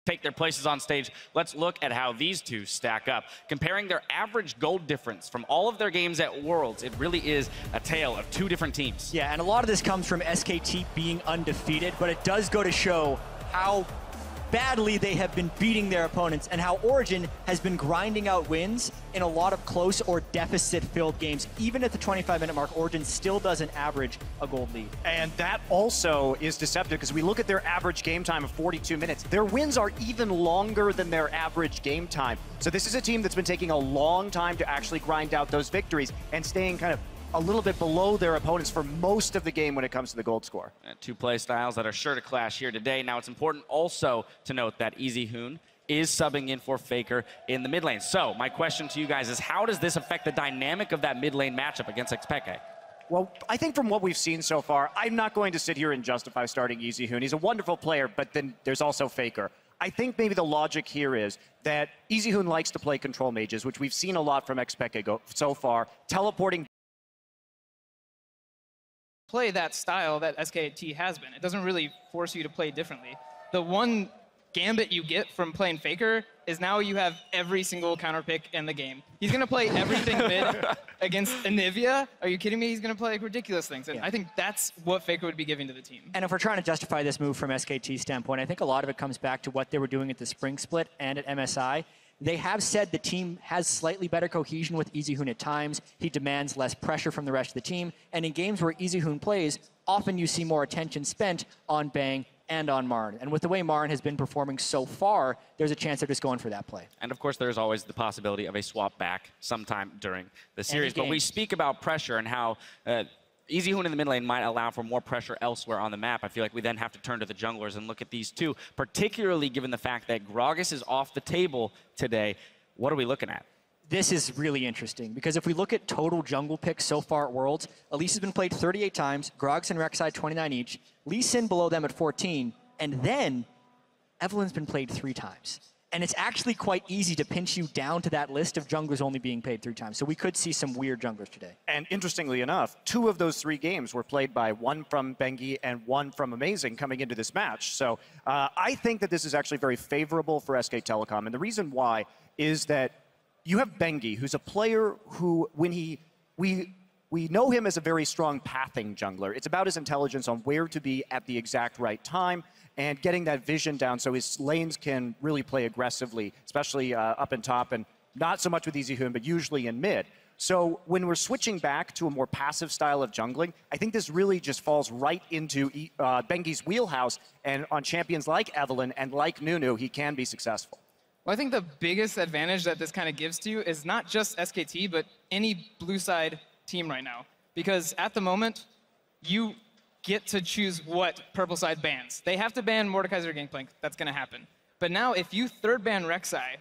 take their places on stage, let's look at how these two stack up. Comparing their average gold difference from all of their games at Worlds, it really is a tale of two different teams. Yeah, and a lot of this comes from SKT being undefeated, but it does go to show how badly they have been beating their opponents and how Origin has been grinding out wins in a lot of close or deficit-filled games. Even at the 25-minute mark, Origin still doesn't average a gold lead. And that also is deceptive because we look at their average game time of 42 minutes. Their wins are even longer than their average game time. So this is a team that's been taking a long time to actually grind out those victories and staying kind of a little bit below their opponents for most of the game when it comes to the gold score. Two play styles that are sure to clash here today. Now, it's important also to note that Easyhoon is subbing in for Faker in the mid lane. So my question to you guys is, how does this affect the dynamic of that mid lane matchup against Xpeke? Well, I think from what we've seen so far, I'm not going to sit here and justify starting Easyhoon. He's a wonderful player, but then there's also Faker. I think maybe the logic here is that Easyhoon likes to play control mages, which we've seen a lot from Xpeke so far, teleporting. Play that style that SKT has been. It doesn't really force you to play differently. The one gambit you get from playing Faker is now you have every single counter pick in the game. He's going to play everything mid against Anivia. Are you kidding me? He's going to play like ridiculous things. And I think that's what Faker would be giving to the team. And if we're trying to justify this move from SKT's standpoint, I think a lot of it comes back to what they were doing at the Spring Split and at MSI. They have said the team has slightly better cohesion with Easyhoon at times. He demands less pressure from the rest of the team. And in games where Easyhoon plays, often you see more attention spent on Bang and on Marn. And with the way Marn has been performing so far, there's a chance they're just going for that play. And of course, there's always the possibility of a swap back sometime during the series. But we speak about pressure and how Easyhoon in the mid lane might allow for more pressure elsewhere on the map. I feel like we then have to turn to the junglers and look at these two, particularly given the fact that Gragas is off the table today. What are we looking at? This is really interesting because if we look at total jungle picks so far at Worlds, Elise has been played 38 times, Gragas and Rek'Sai 29 each, Lee Sin below them at 14, and then Evelyn's been played 3 times. And it's actually quite easy to pinch you down to that list of junglers only being paid 3 times. So we could see some weird junglers today. And interestingly enough, 2 of those 3 games were played by one from Bengi and one from Amazing coming into this match. So I think that this is actually very favorable for SK Telecom. And the reason why is that you have Bengi, who's a player who, when we know him as a very strong pathing jungler. It's about his intelligence on where to be at the exact right time and getting that vision down so his lanes can really play aggressively, especially up and top, and not so much with Easyhoon, but usually in mid. So when we're switching back to a more passive style of jungling, I think this really just falls right into Bengi's wheelhouse, and on champions like Evelyn and like Nunu, he can be successful. Well, I think the biggest advantage that this kind of gives to you is not just SKT, but any blue side team right now. Because at the moment, you get to choose what purple side bans. They have to ban Mordekaiser Gangplank. That's going to happen. But now, if you third ban Rek'Sai,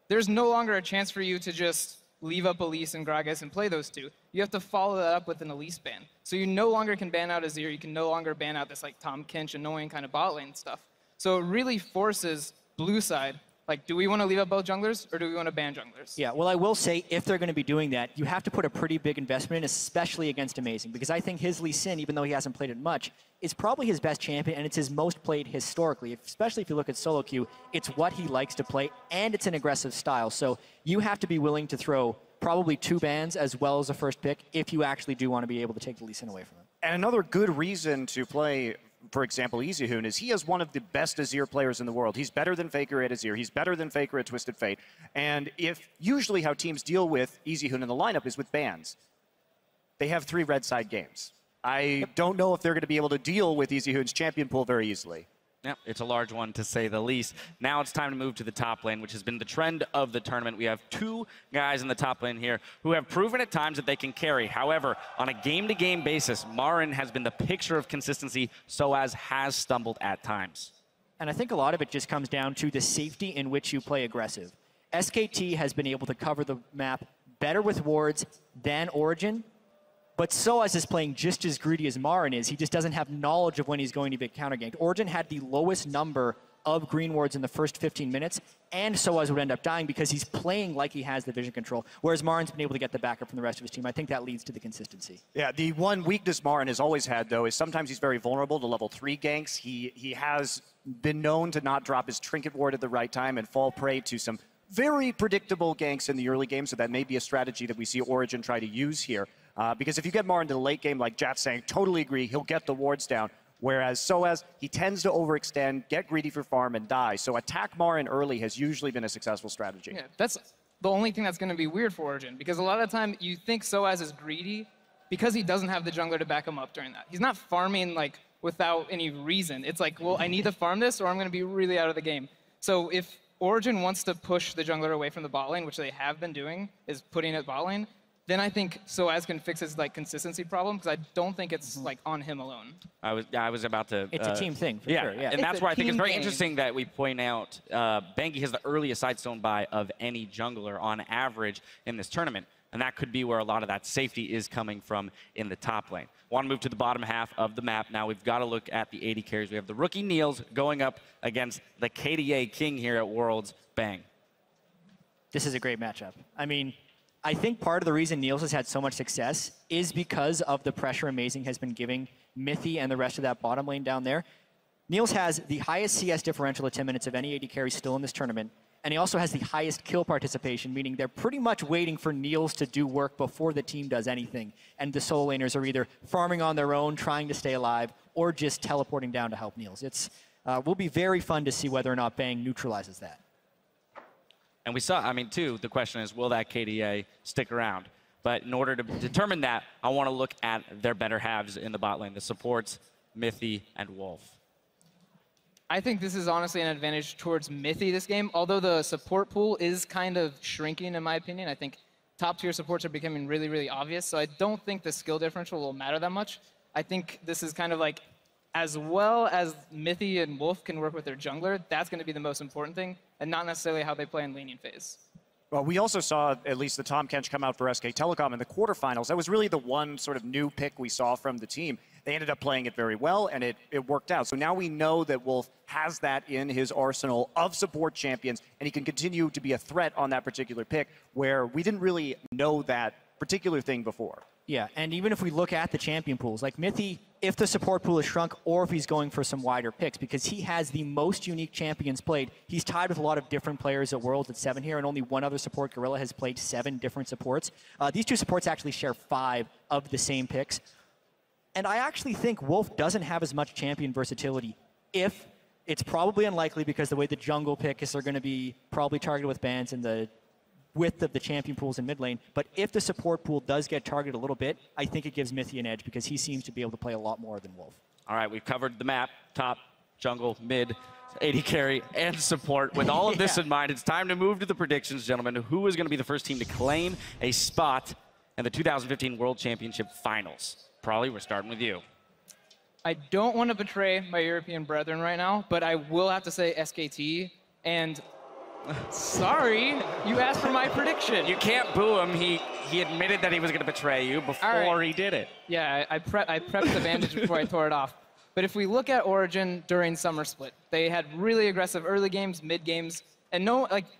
there's no longer a chance for you to just leave up Elise and Gragas and play those 2. You have to follow that up with an Elise ban. So you no longer can ban out Azir. You can no longer ban out this like Tom Kench annoying kind of bot lane stuff. So it really forces blue side. Like, do we want to leave up both junglers, or do we want to ban junglers? Yeah, well, I will say, if they're going to be doing that, you have to put a pretty big investment in, especially against Amazing, because I think his Lee Sin, even though he hasn't played it much, is probably his best champion, and it's his most played historically, especially if you look at solo queue. It's what he likes to play, and it's an aggressive style. So you have to be willing to throw probably 2 bans as well as a first pick if you actually do want to be able to take the Lee Sin away from him. And another good reason to play, for example, Easyhoon, is he is one of the best Azir players in the world. He's better than Faker at Azir. He's better than Faker at Twisted Fate. And usually how teams deal with Easyhoon in the lineup is with bans. They have 3 red side games. I don't know if they're going to be able to deal with Easyhoon's champion pool very easily. Yeah, it's a large one to say the least. Now it's time to move to the top lane, which has been the trend of the tournament. We have 2 guys in the top lane here who have proven at times that they can carry. However, on a game-to-game basis, Marin has been the picture of consistency, Soaz has stumbled at times. And I think a lot of it just comes down to the safety in which you play aggressive. SKT has been able to cover the map better with wards than Origin, but Soaz is playing just as greedy as Marin is. He just doesn't have knowledge of when he's going to be counter-ganked. Origin had the lowest number of green wards in the first 15 minutes, and Soaz would end up dying because he's playing like he has the vision control, whereas Marin's been able to get the backup from the rest of his team. I think that leads to the consistency. Yeah, the one weakness Marin has always had, though, is sometimes he's very vulnerable to level 3 ganks. He has been known to not drop his trinket ward at the right time and fall prey to some very predictable ganks in the early game, so that may be a strategy that we see Origin try to use here. Because if you get more into the late game, like Jat's saying, totally agree, he'll get the wards down. Whereas Soaz, he tends to overextend, get greedy for farm, and die. So attack Marin early has usually been a successful strategy. Yeah, that's the only thing that's going to be weird for Origin, because a lot of the time you think Soaz is greedy because he doesn't have the jungler to back him up during that. He's not farming like without any reason. It's like, well, I need to farm this or I'm going to be really out of the game. So if Origin wants to push the jungler away from the bot lane, which they have been doing, is putting it bot lane, then I think Soaz can fix his like consistency problem, because I don't think it's like on him alone. I was about to. It's a team thing, for sure. Yeah, and that's why I think it's very game. interesting that we point out Bengi has the earliest side stone buy of any jungler on average in this tournament. And that could be where a lot of that safety is coming from in the top lane. Want to move to the bottom half of the map. Now we've got to look at the AD carries. We have the rookie Niels going up against the KDA king here at Worlds. Bang. This is a great matchup. I mean, I think part of the reason Niels has had so much success is because of the pressure Amazing has been giving Mithy and the rest of that bottom lane down there. Niels has the highest CS differential at 10 minutes of any AD carry still in this tournament. And he also has the highest kill participation, meaning they're pretty much waiting for Niels to do work before the team does anything. And the solo laners are either farming on their own, trying to stay alive, or just teleporting down to help Niels. It's will be very fun to see whether or not Bang neutralizes that. And we saw, I mean, too, the question is, will that KDA stick around? But in order to determine that, I want to look at their better halves in the bot lane, the supports, Mithy, and Wolf. I think this is honestly an advantage towards Mithy this game, although the support pool is kind of shrinking in my opinion. I think top tier supports are becoming really, really obvious, so I don't think the skill differential will matter that much. I think this is kind of like, as well as Mithy and Wolf can work with their jungler, that's going to be the most important thing, and not necessarily how they play in laning phase. Well, we also saw at least the Tahm Kench come out for SK Telecom in the quarterfinals. That was really the one sort of new pick we saw from the team. They ended up playing it very well, and it worked out. So now we know that Wolf has that in his arsenal of support champions, and he can continue to be a threat on that particular pick, where we didn't really know that particular thing before. Yeah, and even if we look at the champion pools, like Mithy, if the support pool is shrunk or if he's going for some wider picks, because he has the most unique champions played. He's tied with a lot of different players at Worlds at 7 here, and only one other support, Gorilla, has played 7 different supports. These two supports actually share 5 of the same picks. And I actually think Wolf doesn't have as much champion versatility. If it's probably unlikely, because the way the jungle picks are going to be probably targeted with bans and the width of the champion pools in mid lane. But if the support pool does get targeted a little bit, I think it gives Mithy an edge, because he seems to be able to play a lot more than Wolf. All right, we've covered the map, top, jungle, mid, AD carry, and support. With all of this in mind, it's time to move to the predictions, gentlemen. Who is going to be the first team to claim a spot in the 2015 World Championship Finals? Probably we're starting with you. I don't want to betray my European brethren right now, but I will have to say SKT, and sorry, you asked for my prediction. You can't boo him. He admitted that he was going to betray you before he did it. Yeah, I prepped the bandage before I tore it off. But if we look at Origin during Summer Split, they had really aggressive early games, mid games, and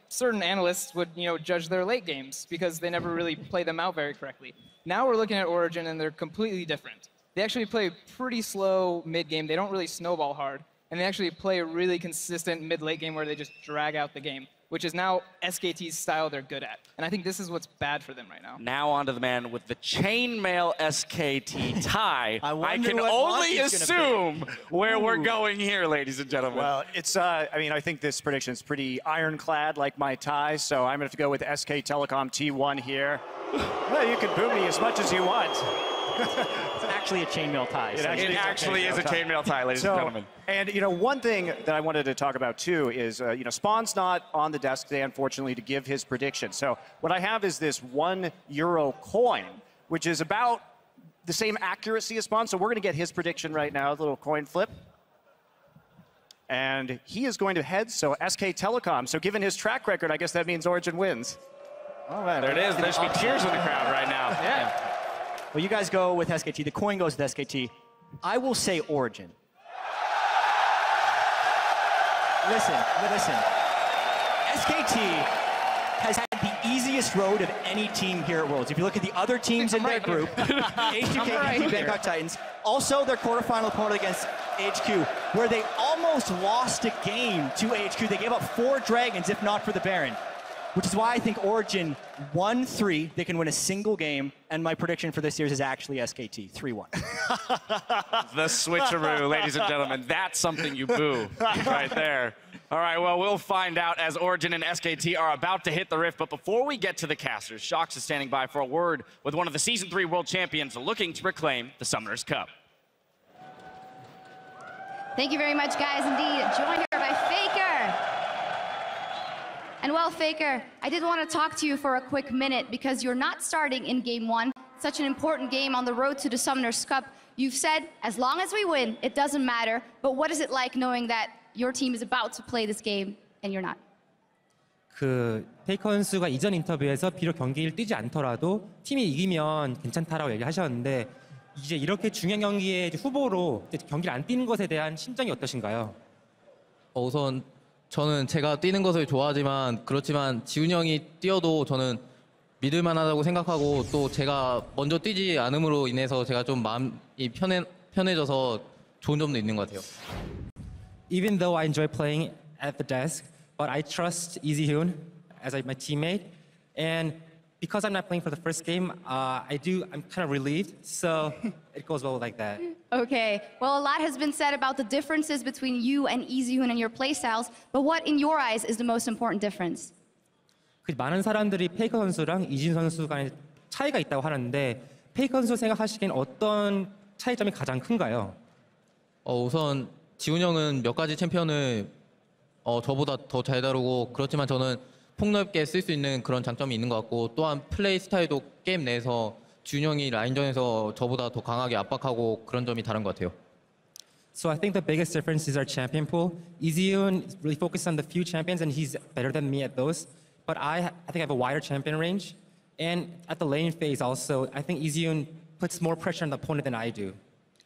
certain analysts would judge their late games because they never really play them out very correctly. Now we're looking at Origin, and they're completely different. They actually play pretty slow mid game. They don't really snowball hard, and they actually play a really consistent mid-late game where they just drag out the game, which is now SKT's style they're good at. And I think this is what's bad for them right now. Now on to the man with the chainmail SKT tie. I can only assume where we're going here, ladies and gentlemen. Well, it's, I mean, I think this prediction is pretty ironclad, like my tie, so I'm going to have to go with SK Telecom T1 here. Well, you can boo me as much as you want. It's actually a chainmail tie. It actually is a chainmail tie, ladies and gentlemen. And, one thing that I wanted to talk about, too, is, Spawn's not on the desk today, unfortunately, to give his prediction. So what I have is this €1 coin, which is about the same accuracy as Spawn. So we're going to get his prediction right now, a little coin flip. And he is going to head, so SK Telecom. So given his track record, I guess that means Origin wins. All right. There it is. There should be cheers in the crowd right now. Yeah. Well, you guys go with SKT. The coin goes with SKT. I will say Origin. Listen. SKT has had the easiest easiest road of any team here at Worlds. If you look at the other teams in their group, H2K, Bangkok Titans, also their quarterfinal opponent against HQ, where they almost lost a game to HQ. They gave up 4 Dragons, if not for the Baron. Which is why I think Origin 1-3, they can win a single game, and my prediction for this series is actually SKT, 3-1. The switcheroo, ladies and gentlemen. That's something you boo right there. All right, well, we'll find out as Origin and SKT are about to hit the rift. But before we get to the casters, Shox is standing by for a word with one of the Season 3 World Champions looking to reclaim the Summoners Cup. Thank you very much, guys. Indeed, joined here by Faker. And well, Faker, I did want to talk to you for a quick minute because you're not starting in Game 1, such an important game on the road to the Summoners Cup. You've said, as long as we win, it doesn't matter. But what is it like knowing that your team is about to play this game and you're not? 페이커 선수가 이전 인터뷰에서 비록 경기를 뛰지 않더라도 팀이 이기면 괜찮다라고 얘기하셨는데 이제 이렇게 중요한 경기에 후보로 경기를 안 뛰는 것에 대한 심정이 어떠신가요? 우선 저는 제가 뛰는 것을 좋아하지만 그렇지만 지훈이 형이 뛰어도 저는 믿을 만하다고 생각하고 또 제가 먼저 뛰지 않음으로 인해서 제가 좀 마음이 편해져서 좋은 점도 있는 것 같아요. Even though I enjoy playing at the desk, but I trust Easyhoon as my teammate, and because I'm not playing for the first game, I'm kind of relieved, so it goes well like that. Okay, well, a lot has been said about the differences between you and Easyhoon and your playstyles, but what, in your eyes, is the most important difference? 많은 사람들이 페이커 선수랑 이진 선수 간의 차이가 있다고 하는데 페이커 선수 생각하시기엔 어떤 차이점이 가장 큰가요? 우선 지훈이 형은 몇 가지 챔피언을 저보다 더 잘 다루고 그렇지만 저는 폭넓게 쓸 수 있는 그런 장점이 있는 것 같고 또한 플레이 스타일도 게임 내에서 지훈이 형이 라인전에서 저보다 더 강하게 압박하고 그런 점이 다른 것 같아요. So I think the biggest difference is our champion pool. Easyhoon is really focused on the few champions and he's better than me at those. But I think I have a wider champion range. And at the lane phase also, I think Easyhoon puts more pressure on the opponent than I do.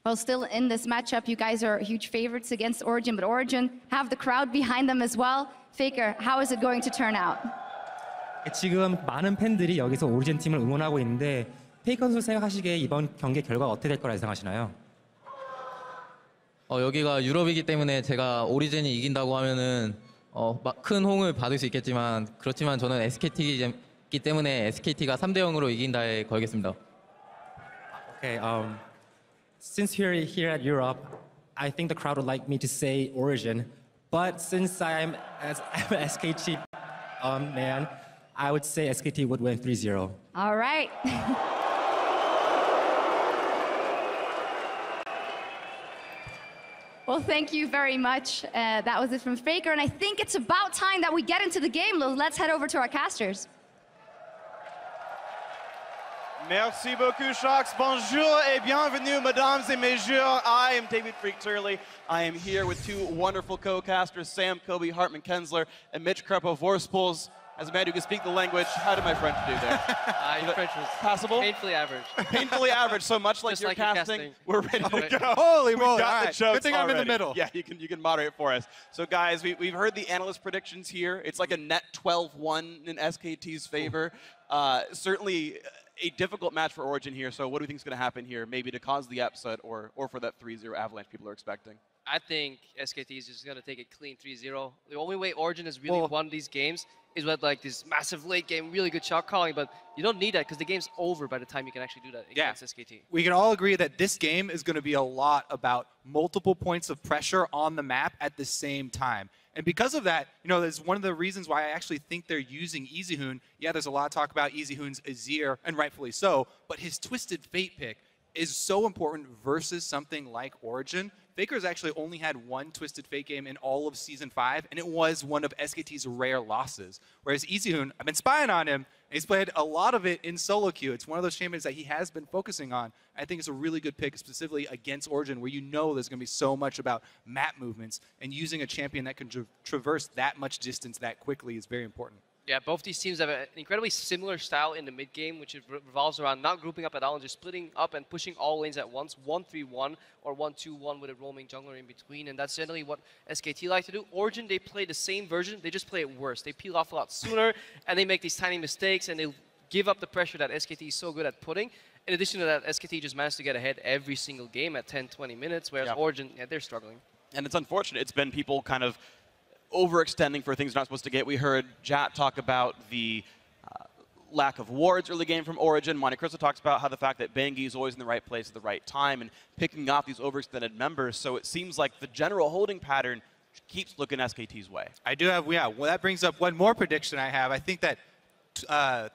Well, still in this matchup, you guys are huge favorites against Origin, but Origin have the crowd behind them as well. Faker, how is it going to turn out? 지금 많은 팬들이 여기서 오리진 팀을 응원하고 있는데 페이커 선수 생각하시기에 이번 경기 결과가 어떻게 될 거라 예상하시나요? 여기가 유럽이기 때문에 제가 오리진이 이긴다고 하면은 큰 호응을 받을 수 있겠지만 그렇지만 저는 SKT이기 때문에 SKT가 3대 0으로 이긴다에 걸겠습니다. Okay, since we're here at Europe, I think the crowd would like me to say Origin, but since I'm an SKT man, I would say SKT would win 3-0. All right. Well, thank you very much. That was it from Faker, and I think it's about time that we get into the game. Let's head over to our casters. Merci beaucoup, Shox. Bonjour et bienvenue, mesdames et messieurs. I am David Freak Turley. I am here with two wonderful co-casters, Sam Kobe, Hartman Kensler, and Mitch Krepo Vorspools. As a man who can speak the language, how did my French do there? Your French was passable? Painfully average. Painfully average, so much like, Just your, like casting, your casting. we're ready to go. Holy We've moly, got all the right. jokes Good thing I'm in the already. middle. Yeah, you can moderate for us. So guys, we've heard the analyst predictions here. It's like a net 12-1 in SKT's favor. Certainly a difficult match for Origin here, so what do you think is going to happen here, maybe to cause the upset or for that 3-0 avalanche people are expecting? I think SKT is just going to take a clean 3-0. The only way Origin has really won these games is with like this massive late game, really good shot calling, but you don't need that because the game's over by the time you can actually do that against SKT. We can all agree that this game is going to be a lot about multiple points of pressure on the map at the same time. And because of that, you know, that's one of the reasons why I actually think they're using Easyhoon. Yeah, there's a lot of talk about Easyhoon's Azir, and rightfully so, but his Twisted Fate pick is so important versus something like Origin. Faker's actually only had one Twisted Fate game in all of Season 5, and it was one of SKT's rare losses. Whereas Easyhoon, I've been spying on him, and he's played a lot of it in solo queue. It's one of those champions that he has been focusing on. I think it's a really good pick, specifically against Origin, where you know there's going to be so much about map movements, and using a champion that can traverse that much distance that quickly is very important. Yeah, both these teams have an incredibly similar style in the mid game, which revolves around not grouping up at all and just splitting up and pushing all lanes at once, 1-3-1 or 1-2-1 with a roaming jungler in between, and that's generally what SKT like to do. Origin, they play the same version, they just play it worse. They peel off a lot sooner, and they make these tiny mistakes, and they give up the pressure that SKT is so good at putting. In addition to that, SKT just managed to get ahead every single game at 10-20 minutes, whereas Origin, they're struggling. And it's unfortunate. It's been people kind of overextending for things they're not supposed to get. We heard Jat talk about the lack of wards early game from Origin. Monte Cristo talks about how the fact that Bengi is always in the right place at the right time and picking off these overextended members. So it seems like the general holding pattern keeps looking SKT's way. I do have, well, that brings up one more prediction I have. I think that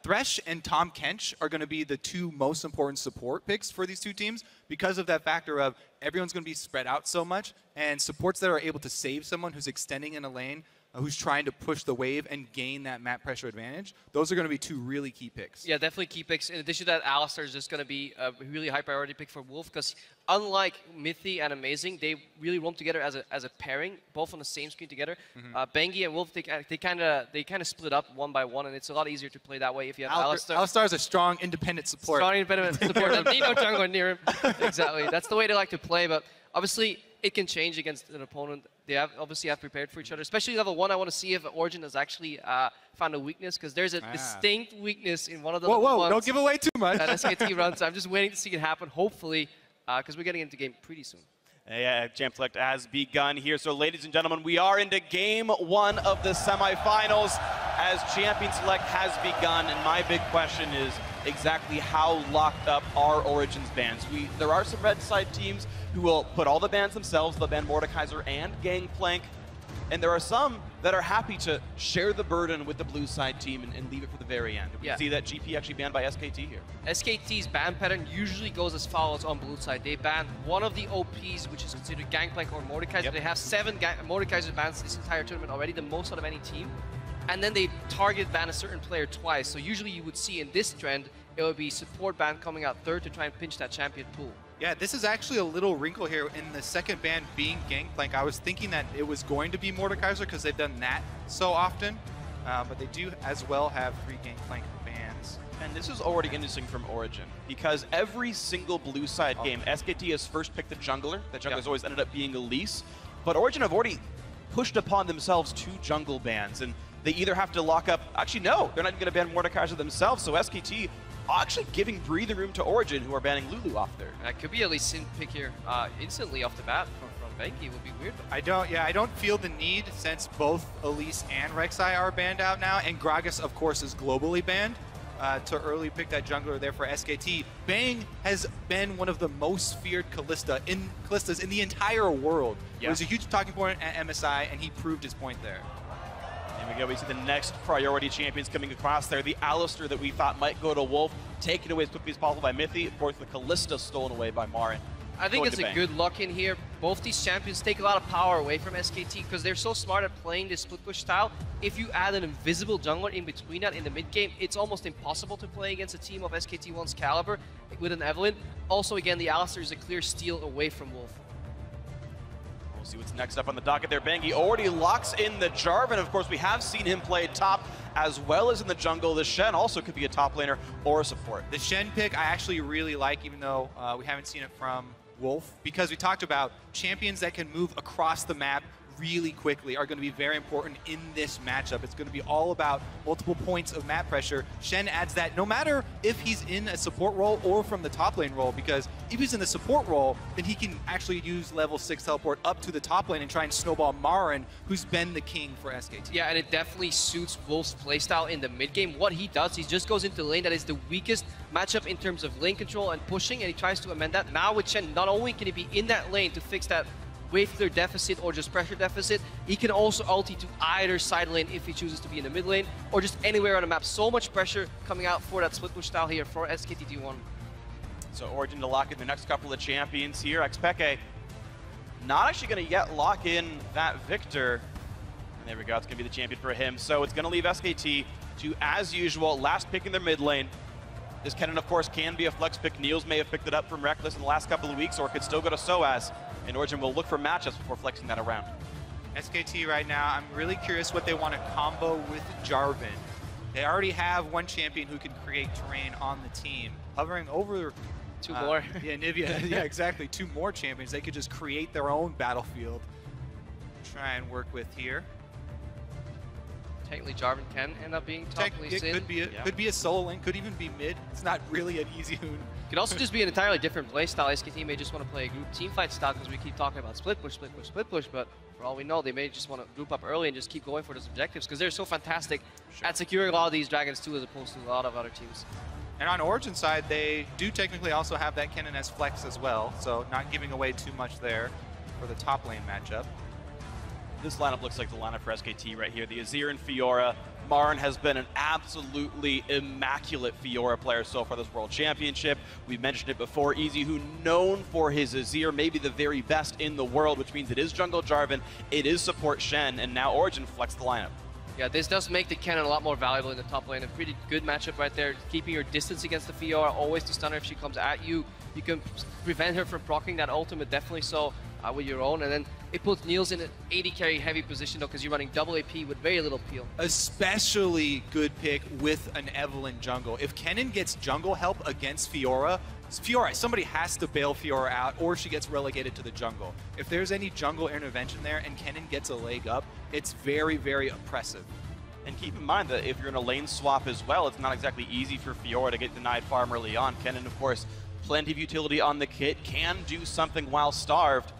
Thresh and Tom Kench are going to be the two most important support picks for these two teams because of that factor of everyone's going to be spread out so much, and supports that are able to save someone who's extending in a lane, who's trying to push the wave and gain that map pressure advantage. Those are going to be two really key picks. Yeah, definitely key picks. In addition to that, Alistar is just going to be a really high priority pick for Wolf because unlike Mythy and Amazing, they really roam together as a pairing, both on the same screen together. Bengi and Wolf, they kind of split up one by one, and it's a lot easier to play that way if you have Alistar. Alistar is a strong independent support. Strong independent support. Need no jungler near him. Exactly. That's the way they like to play, but obviously it can change against an opponent. They obviously have prepared for each other. Especially level 1, I want to see if Origin has actually found a weakness, because there's a distinct weakness in one of the level 1s don't give away too much. that SKT runs. I'm just waiting to see it happen, hopefully, because we're getting into game pretty soon. Yeah, Champ Select has begun here. So ladies and gentlemen, we are into game 1 of the semifinals as Champion Select has begun. And my big question is exactly how locked up are Origin's bans. There are some red side teams who will put all the bans themselves. They'll ban Mordekaiser and Gangplank. And there are some that are happy to share the burden with the blue side team and leave it for the very end. We see that GP actually banned by SKT here. SKT's ban pattern usually goes as follows on blue side. They ban one of the OPs, which is considered Gangplank or Mordekaiser. They have 7 Mordekaiser bans this entire tournament already, the most out of any team. And then they target ban a certain player twice. So usually you would see in this trend, it would be support ban coming out third to try and pinch that champion pool. Yeah, this is actually a little wrinkle here in the second ban being Gangplank. I was thinking that it was going to be Mordekaiser because they've done that so often, but they do as well have 3 Gangplank bans. And this is already interesting from Origin, because every single blue side game, SKT has first picked the jungler. That jungler's always ended up being Elise, but Origin have already pushed upon themselves 2 jungle bans, and they either have to lock up, actually no, they're not even going to ban Mordekaiser themselves, so SKT actually giving breathing room to Origin, who are banning Lulu off there. That could be at least Sin pick here instantly off the bat from Bengi. Would be weird. I don't feel the need, since both Elise and Rek'Sai are banned out now, and Gragas, of course, is globally banned, to early pick that jungler there for SKT. Bang has been one of the most feared Kallistas in the entire world. It was a huge talking point at MSI, and he proved his point there. There we go. We see the next priority champions coming across there. The Alistar that we thought might go to Wolf, taken away as quickly as possible by Mythy. Of course, the Kalista stolen away by Marin. I think it's a good luck in here. Both these champions take a lot of power away from SKT because they're so smart at playing this split push style. If you add an invisible jungler in between that in the mid game, it's almost impossible to play against a team of SKT1's caliber with an Evelynn. Also, again, the Alistar is a clear steal away from Wolf. We'll see what's next up on the docket there. Bengi already locks in the Jarvan. Of course, we have seen him play top as well as in the jungle. The Shen also could be a top laner or a support. The Shen pick I actually really like, even though we haven't seen it from Wolf, because we talked about champions that can move across the map really quickly are going to be very important in this matchup. It's going to be all about multiple points of map pressure. Shen adds that no matter if he's in a support role or from the top lane role, because if he's in the support role, then he can actually use level 6 teleport up to the top lane and try and snowball Marin, who's been the king for SKT. Yeah, and it definitely suits Wolf's playstyle in the mid game. What he does, he just goes into the lane that is the weakest matchup in terms of lane control and pushing, and he tries to amend that. Now with Shen, not only can he be in that lane to fix that wave clear deficit or just pressure deficit, he can also ulti to either side lane if he chooses to be in the mid lane or just anywhere on the map. So much pressure coming out for that split push style here for SKT T1. So Origin to lock in the next couple of champions here. Xpeke not actually going to yet lock in that Victor. And there we go, it's going to be the champion for him. So it's going to leave SKT to, as usual, last pick in their mid lane. This Kennen, of course, can be a flex pick. Niels may have picked it up from Reckless in the last couple of weeks, or could still go to Soaz. And Origin will look for matchups before flexing that around. SKT right now, I'm really curious what they want to combo with Jarvan. They already have one champion who can create terrain on the team. Hovering over two more. Yeah, Nivea, yeah, exactly. 2 more champions. They could just create their own battlefield. Try and work with here. Technically, Jarvan can end up being top lane. It could be a solo lane, could even be mid. It's not really an easy Hoon. Could also just be an entirely different play style. SKT may just want to play a group team fight style because we keep talking about split push, split push, split push, but for all we know, they may just want to group up early and just keep going for those objectives because they're so fantastic at securing a lot of these dragons too, as opposed to a lot of other teams. And on Origin side, they do technically also have that cannon as flex as well, so not giving away too much there for the top lane matchup. This lineup looks like the lineup for SKT right here. The Azir and Fiora. Marn has been an absolutely immaculate Fiora player so far this World Championship. We mentioned it before, EasyHoon known for his Azir, maybe the very best in the world, which means it is jungle Jarvan, it is support Shen, and now Origin flex the lineup. Yeah, this does make the cannon a lot more valuable in the top lane. A pretty good matchup right there, keeping your distance against the Fiora, always to stun her if she comes at you. You can prevent her from proccing that ultimate, definitely so with your own, and then it puts Niels in an 80 carry heavy position though, because you're running double AP with very little peel. Especially good pick with an Evelynn jungle. If Kennen gets jungle help against Fiora, somebody has to bail Fiora out or she gets relegated to the jungle. If there's any jungle intervention there and Kennen gets a leg up, it's very, very oppressive. And keep in mind that if you're in a lane swap as well, it's not exactly easy for Fiora to get denied farm early on. Kennen, of course, plenty of utility on the kit, can do something while starved.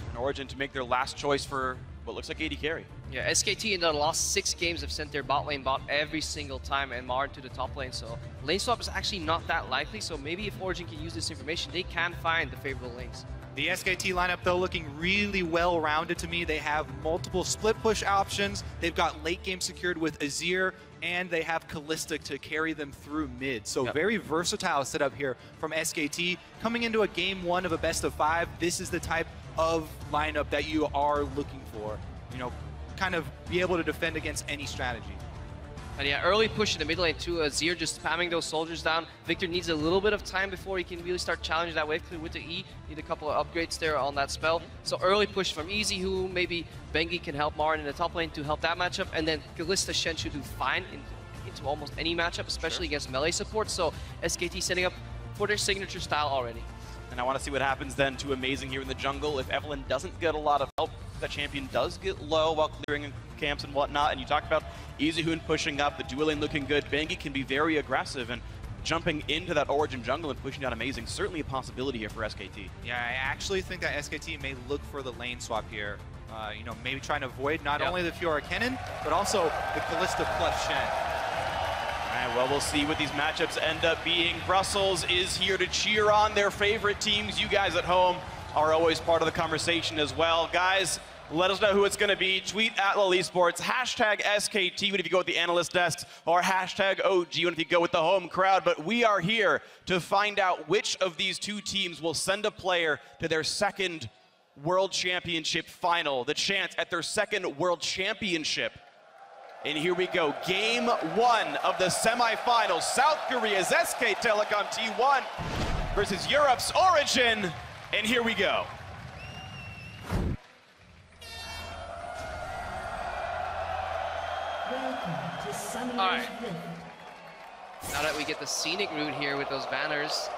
And Origin to make their last choice for what looks like AD carry. Yeah, SKT in the last 6 games have sent their bot lane bot every single time and Marn to the top lane, so lane swap is actually not that likely, so maybe if Origin can use this information, they can find the favorable lanes. The SKT lineup, though, looking really well-rounded to me. They have multiple split push options. They've got late game secured with Azir, and they have Kalista to carry them through mid. So very versatile setup here from SKT. Coming into a game 1 of a best of 5, this is the type of lineup that you are looking for. You know, kind of be able to defend against any strategy. And yeah, early push in the mid lane too. Azir just spamming those soldiers down. Victor needs a little bit of time before he can really start challenging that wave clear with the E. Need a couple of upgrades there on that spell. So early push from EasyHoon, maybe Bengi can help Marn in the top lane to help that matchup. And then Kalista Shen should do fine into almost any matchup, especially against melee support. So SKT setting up for their signature style already. And I want to see what happens then to Amazing here in the jungle. If Evelynn doesn't get a lot of help, that champion does get low while clearing camps and whatnot. And you talked about EasyHoon pushing up, the dual lane looking good. Bengi can be very aggressive, and jumping into that Origin jungle and pushing down Amazing, certainly a possibility here for SKT. Yeah, I actually think that SKT may look for the lane swap here. You know, maybe trying to avoid not only the Fiora Kennen, but also the Kalista plus Shen. All right, well, we'll see what these matchups end up being. Brussels is here to cheer on their favorite teams. You guys at home are always part of the conversation as well. Guys, let us know who it's going to be. Tweet at LoL Esports, hashtag SKT if you go with the analyst desks, or hashtag OG if you go with the home crowd. But we are here to find out which of these 2 teams will send a player to their 2nd World Championship final, the chance at their 2nd World Championship. And here we go, game 1 of the semifinals. South Korea's SK Telecom T1 versus Europe's Origin. And here we go. All right. Now that we get the scenic route here with those banners.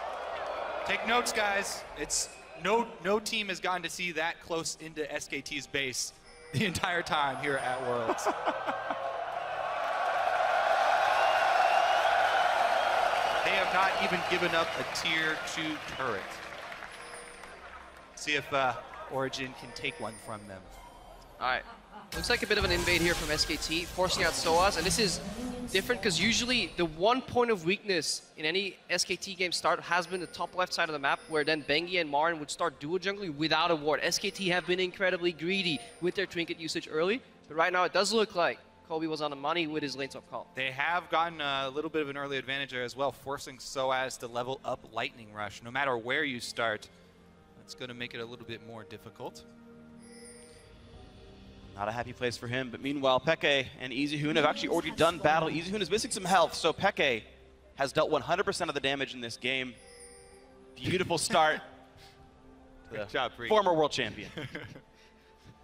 Take notes, guys. It's no team has gotten to see that close into SKT's base the entire time here at Worlds. They have not even given up a tier 2 turret. See if Origin can take one from them. All right. Looks like a bit of an invade here from SKT, forcing out Soaz, and this is different because usually the one point of weakness in any SKT game start has been the top left side of the map, where then Bengi and Marn would start duo jungling without a ward. SKT have been incredibly greedy with their trinket usage early, but right now it does look like Kobe was on the money with his lane swap call. They have gotten a little bit of an early advantage there as well, forcing Soaz to level up Lightning Rush. No matter where you start, that's going to make it a little bit more difficult. Not a happy place for him, but meanwhile, Peke and EasyHoon have actually already done battle. EasyHoon is missing some health, so Peke has dealt 100% of the damage in this game. Beautiful start. Good job, Bree. Former world champion.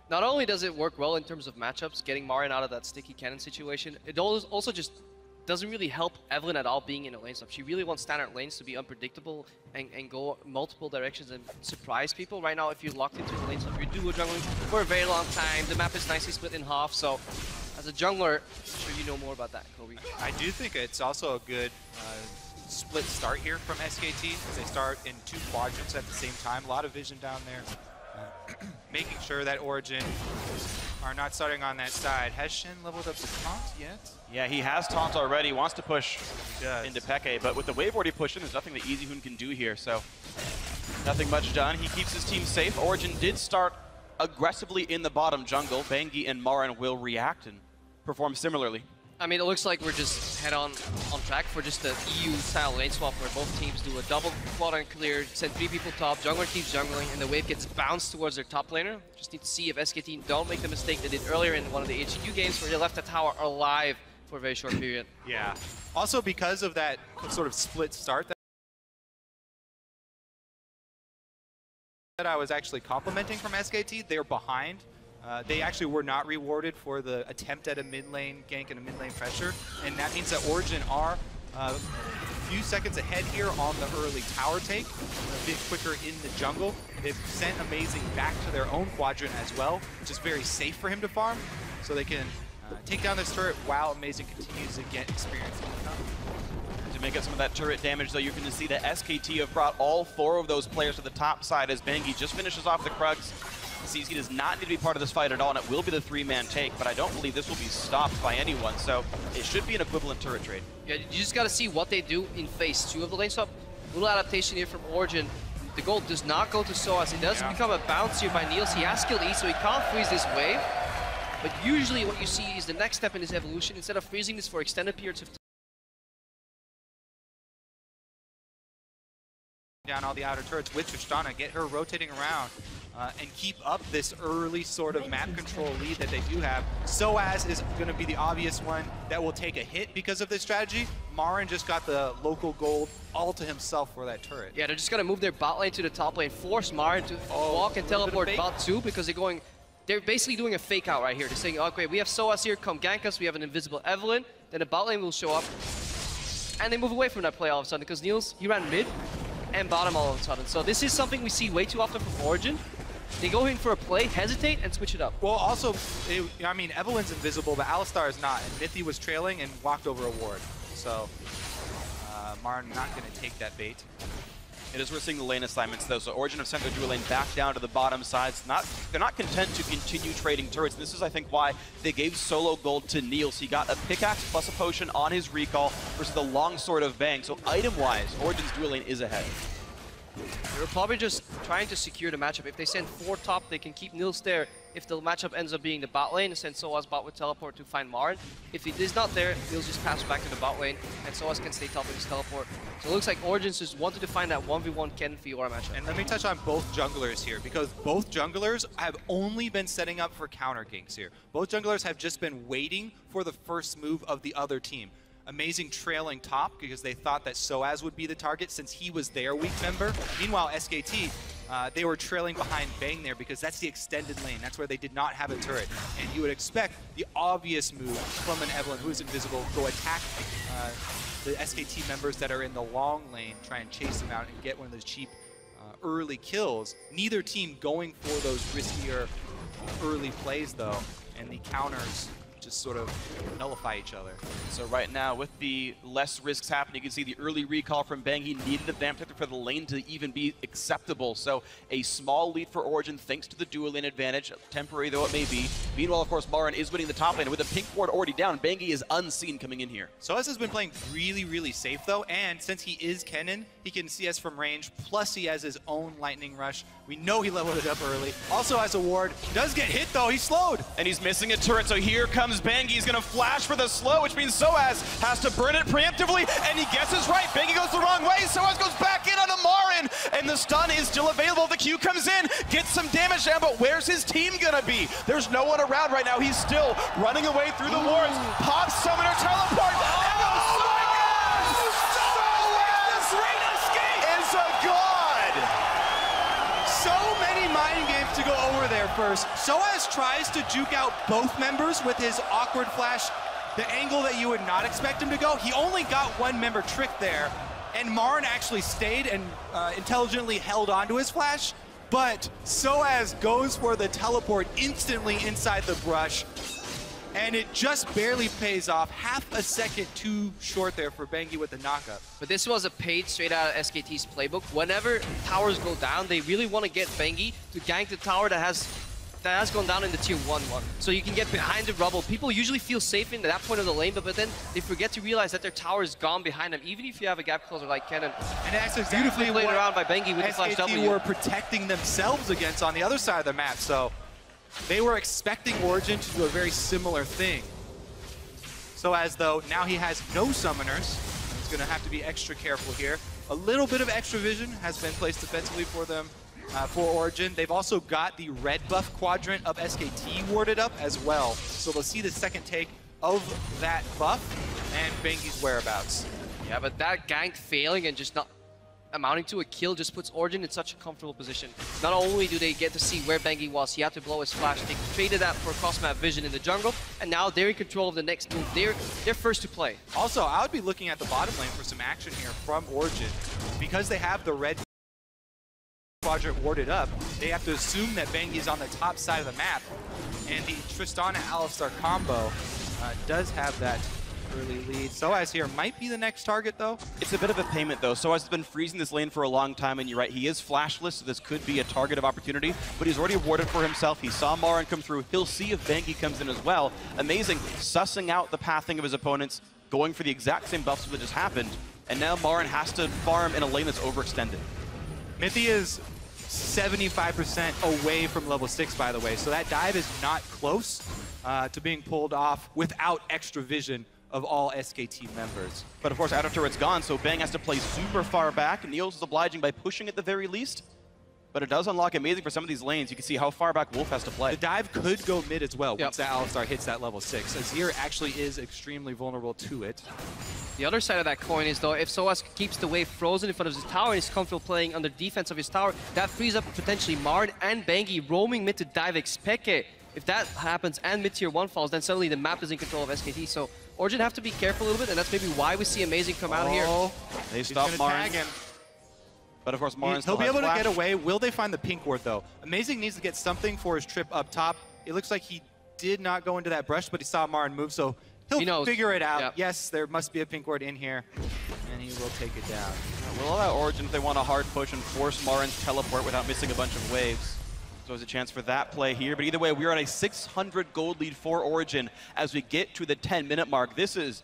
Not only does it work well in terms of matchups, getting Marn out of that sticky cannon situation, it also just doesn't really help Evelyn at all being in a lane swap. She really wants standard lanes to be unpredictable and go multiple directions and surprise people. Right now, if you're locked into a lane swap, you're duo jungling for a very long time. The map is nicely split in half, so as a jungler, I'm sure you know more about that, Kobe. I do think it's also a good split start here from SKT, as they start in 2 quadrants at the same time. A lot of vision down there. Making sure that Origin are not starting on that side. Has Shen leveled up the taunt yet? Yeah, he has taunt already. Wants to push into Peke, but with the wave already pushed in, there's nothing that EasyHoon can do here. So nothing much done. He keeps his team safe. Origin did start aggressively in the bottom jungle. Bengi and Marin will react and perform similarly. I mean, it looks like we're just head on track for just the EU-style lane swap where both teams do a double quadrant clear, send 3 people top, jungler keeps jungling, and the wave gets bounced towards their top laner. Just need to see if SKT don't make the mistake they did earlier in one of the HQ games where they left the tower alive for a very short period. Yeah. Also, because of that sort of split start that I was actually complimenting from SKT, they're behind. They actually were not rewarded for the attempt at a mid lane gank and a mid lane pressure, and that means that Origin are a few seconds ahead here on the early tower take, a bit quicker in the jungle. They've sent Amazing back to their own quadrant as well, which is very safe for him to farm, so they can take down this turret while Amazing continues to get experience. To make up some of that turret damage, though, you can see that SKT have brought all 4 of those players to the top side as Bengi just finishes off the Krugs. CZ does not need to be part of this fight at all, and it will be the 3-man take, but I don't believe this will be stopped by anyone, so it should be an equivalent turret trade. Yeah, you just got to see what they do in phase 2 of the lane swap. Little adaptation here from Origin. The gold does not go to Soaz. It does become a bounce here by Niels. He has killed E, so he can't freeze this wave. But usually what you see is the next step in his evolution. Instead of freezing this for extended periods of time, down all the outer turrets with Tristana, get her rotating around and keep up this early sort of map control lead that they do have. Soaz is going to be the obvious one that will take a hit because of this strategy. Marin just got the local gold all to himself for that turret. Yeah, they're just going to move their bot lane to the top lane, force Marin to walk and teleport bot 2 because they're basically doing a fake out right here. They're saying, oh great, we have Soaz here, come gank us, we have an invisible Evelyn, then the bot lane will show up. And they move away from that play all of a sudden because Niels, he ran mid and bottom all of a sudden. So this is something we see way too often from Origin. They go in for a play, hesitate, and switch it up. Well, also, I mean, Evelyn's invisible, but Alistar is not. And Nithhi was trailing and walked over a ward. So, Marin not going to take that bait. It is we're seeing the lane assignments, though. So Origin have sent their dual lane back down to the bottom sides. They're not content to continue trading turrets. And this is, I think, why they gave solo gold to Niels. He got a pickaxe plus a potion on his recall versus the longsword of Bang. So item-wise, Origin's dual lane is ahead. They're probably just trying to secure the matchup. If they send 4 top, they can keep Niels there. If the matchup ends up being the bot lane, send Soaz bot with teleport to find Marin. If it is not there, Niels just pass back to the bot lane, and Soaz can stay top with his teleport. So it looks like Origins just wanted to find that 1v1 Ken Fiora matchup. And let me touch on both junglers here, because both junglers have only been setting up for counter ganks here. Both junglers have just been waiting for the first move of the other team. Amazing trailing top because they thought that Soaz would be the target since he was their weak member. Meanwhile, SKT, they were trailing behind Bang there because that's the extended lane. That's where they did not have a turret. And you would expect the obvious move from an Evelyn who is invisible, go attack the SKT members that are in the long lane, try and chase them out and get one of those cheap early kills. Neither team going for those riskier early plays though, and the counters just sort of nullify each other. So right now, with the less risks happening, you can see the early recall from Bang. He needed a vamp protector for the lane to even be acceptable. So a small lead for Origin thanks to the dual lane advantage, temporary though it may be. Meanwhile, of course, Marin is winning the top lane with a pink ward already down. Bangi is unseen coming in here. Soaz has been playing really, really safe though, and since he is Kennen, he can CS from range, plus he has his own lightning rush. We know he leveled it up early. Also has a ward, does get hit though, he's slowed. And he's missing a turret, so here comes Bangi. He's gonna flash for the slow, which means Soaz has to burn it preemptively, and he guesses right. Bangi goes the wrong way, Soaz goes back in on the Marin, and the stun is still available. The Q comes in, gets some damage down, but where's his team gonna be? There's no one around right now. He's still running away through the wards. Pops summoner teleport, and the is a god! So many mind games to go over there first. Soaz tries to juke out both members with his awkward flash the angle that you would not expect him to go. He only got one member trick there, and Marin actually stayed and intelligently held onto his flash, but Soaz goes for the teleport instantly inside the brush, and it just barely pays off. Half a second too short there for Bengi with the knockup. But this was a page straight out of SKT's playbook. Whenever towers go down, they really want to get Bengi to gank the tower that has gone down in the tier 1-1. So you can get behind the rubble. People usually feel safe in that point of the lane, but then they forget to realize that their tower is gone behind them, even if you have a gap closer like Kennen. And that's exactly beautifully played around by Bengi with the flash W. SKT were protecting themselves against on the other side of the map, so they were expecting Origin to do a very similar thing. So as though now he has no summoners, he's going to have to be extra careful here. A little bit of extra vision has been placed defensively for them. For Origin. They've also got the red buff quadrant of SKT warded up as well. So they'll see the second take of that buff and Bengi's whereabouts. Yeah, but that gank failing and just not amounting to a kill just puts Origin in such a comfortable position. Not only do they get to see where Bengi was, he had to blow his flash. They traded that for cross-map vision in the jungle, and now they're in control of the next move. They're first to play. Also, I would be looking at the bottom lane for some action here from Origin. Because they have the red quadrant warded up, they have to assume that Bengi is on the top side of the map, and the Tristana-Alistar combo does have that early lead. Soaz here might be the next target, though. It's a bit of a payment, though. Soaz has been freezing this lane for a long time, and you're right, he is flashless, so this could be a target of opportunity, but he's already warded for himself. He saw Marin come through. He'll see if Bengi comes in as well. Amazing, sussing out the pathing of his opponents, going for the exact same buffs that just happened, and now Marin has to farm in a lane that's overextended. Mythia is 75% away from level 6, by the way, so that dive is not close to being pulled off without extra vision of all SKT members. But of course, outer turret's gone, so Bang has to play super far back. Niels is obliging by pushing at the very least, but it does unlock Amazing for some of these lanes. You can see how far back Wolf has to play. The dive could go mid as well once that Alistar hits that level 6. Azir actually is extremely vulnerable to it. The other side of that coin is, though, if Soaz keeps the wave frozen in front of his tower and is comfortable playing under defense of his tower, that frees up potentially Marin and Bengi roaming mid to dive Xpeke. If that happens and mid tier 1 falls, then suddenly the map is in control of SKT. So Origin have to be careful a little bit, and that's maybe why we see Amazing come out here. They stop Marin. But of course, Marin he'll be able to get away. Will they find the pink ward, though? Amazing needs to get something for his trip up top. It looks like he did not go into that brush, but he saw Marin move, so he'll figure it out. Yes, there must be a pink ward in here, and he will take it down. We'll allow Origin if they want a hard push and force Marin's teleport without missing a bunch of waves. So there's a chance for that play here. But either way, we're on a 600 gold lead for Origin as we get to the 10-minute mark. This is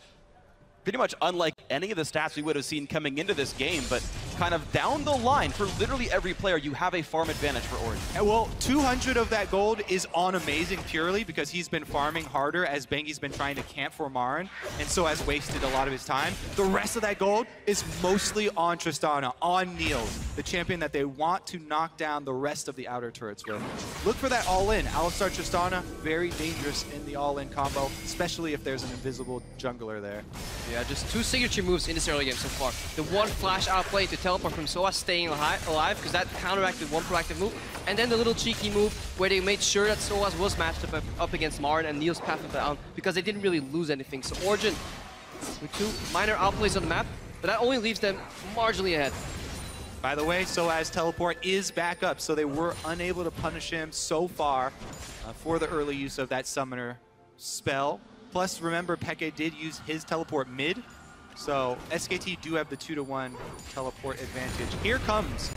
pretty much unlike any of the stats we would have seen coming into this game, but kind of down the line for literally every player, you have a farm advantage for Origin. And well, 200 of that gold is on Amazing purely because he's been farming harder as Bengi's been trying to camp for Marin, and so has wasted a lot of his time. The rest of that gold is mostly on Tristana, on Niels, the champion that they want to knock down the rest of the outer turrets with. Look for that all-in. Alistar Tristana, very dangerous in the all-in combo, especially if there's an invisible jungler there. Yeah, just 2 signature moves in this early game so far. The one flash outplay to teleport from Soaz staying alive, because that counteracted one proactive move, and then the little cheeky move where they made sure that Soaz was matched up against Marin and Niels passed down because they didn't really lose anything. So Origin with 2 minor outplays on the map, but that only leaves them marginally ahead. By the way, Soaz teleport is back up, so they were unable to punish him so far for the early use of that summoner spell. Plus, remember, Peke did use his teleport mid, so SKT do have the 2-to-1 teleport advantage. Here comes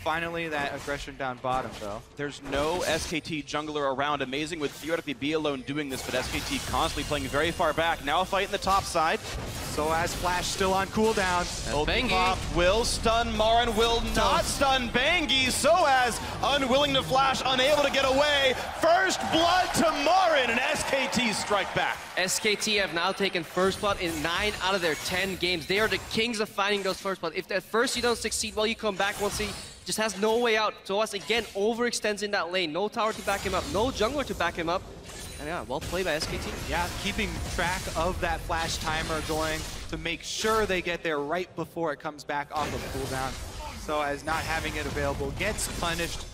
finally that aggression down bottom, though. There's no SKT jungler around. Amazing would theoretically be alone doing this, but SKT constantly playing very far back. Now a fight in the top side. Soaz flash still on cooldown. Bengi will stun Marin, will not stun Bengi. Soaz unwilling to flash, unable to get away. First blood to Marin, and SKT strike back. SKT have now taken first blood in 9 out of their 10 games. They are the kings of finding those first blood. If at first you don't succeed, well, you come back once he just has no way out. Soaz again overextends in that lane. No tower to back him up, no jungler to back him up. And yeah, well played by SKT. Yeah, keeping track of that flash timer going to make sure they get there right before it comes back off of cooldown. So as not having it available gets punished.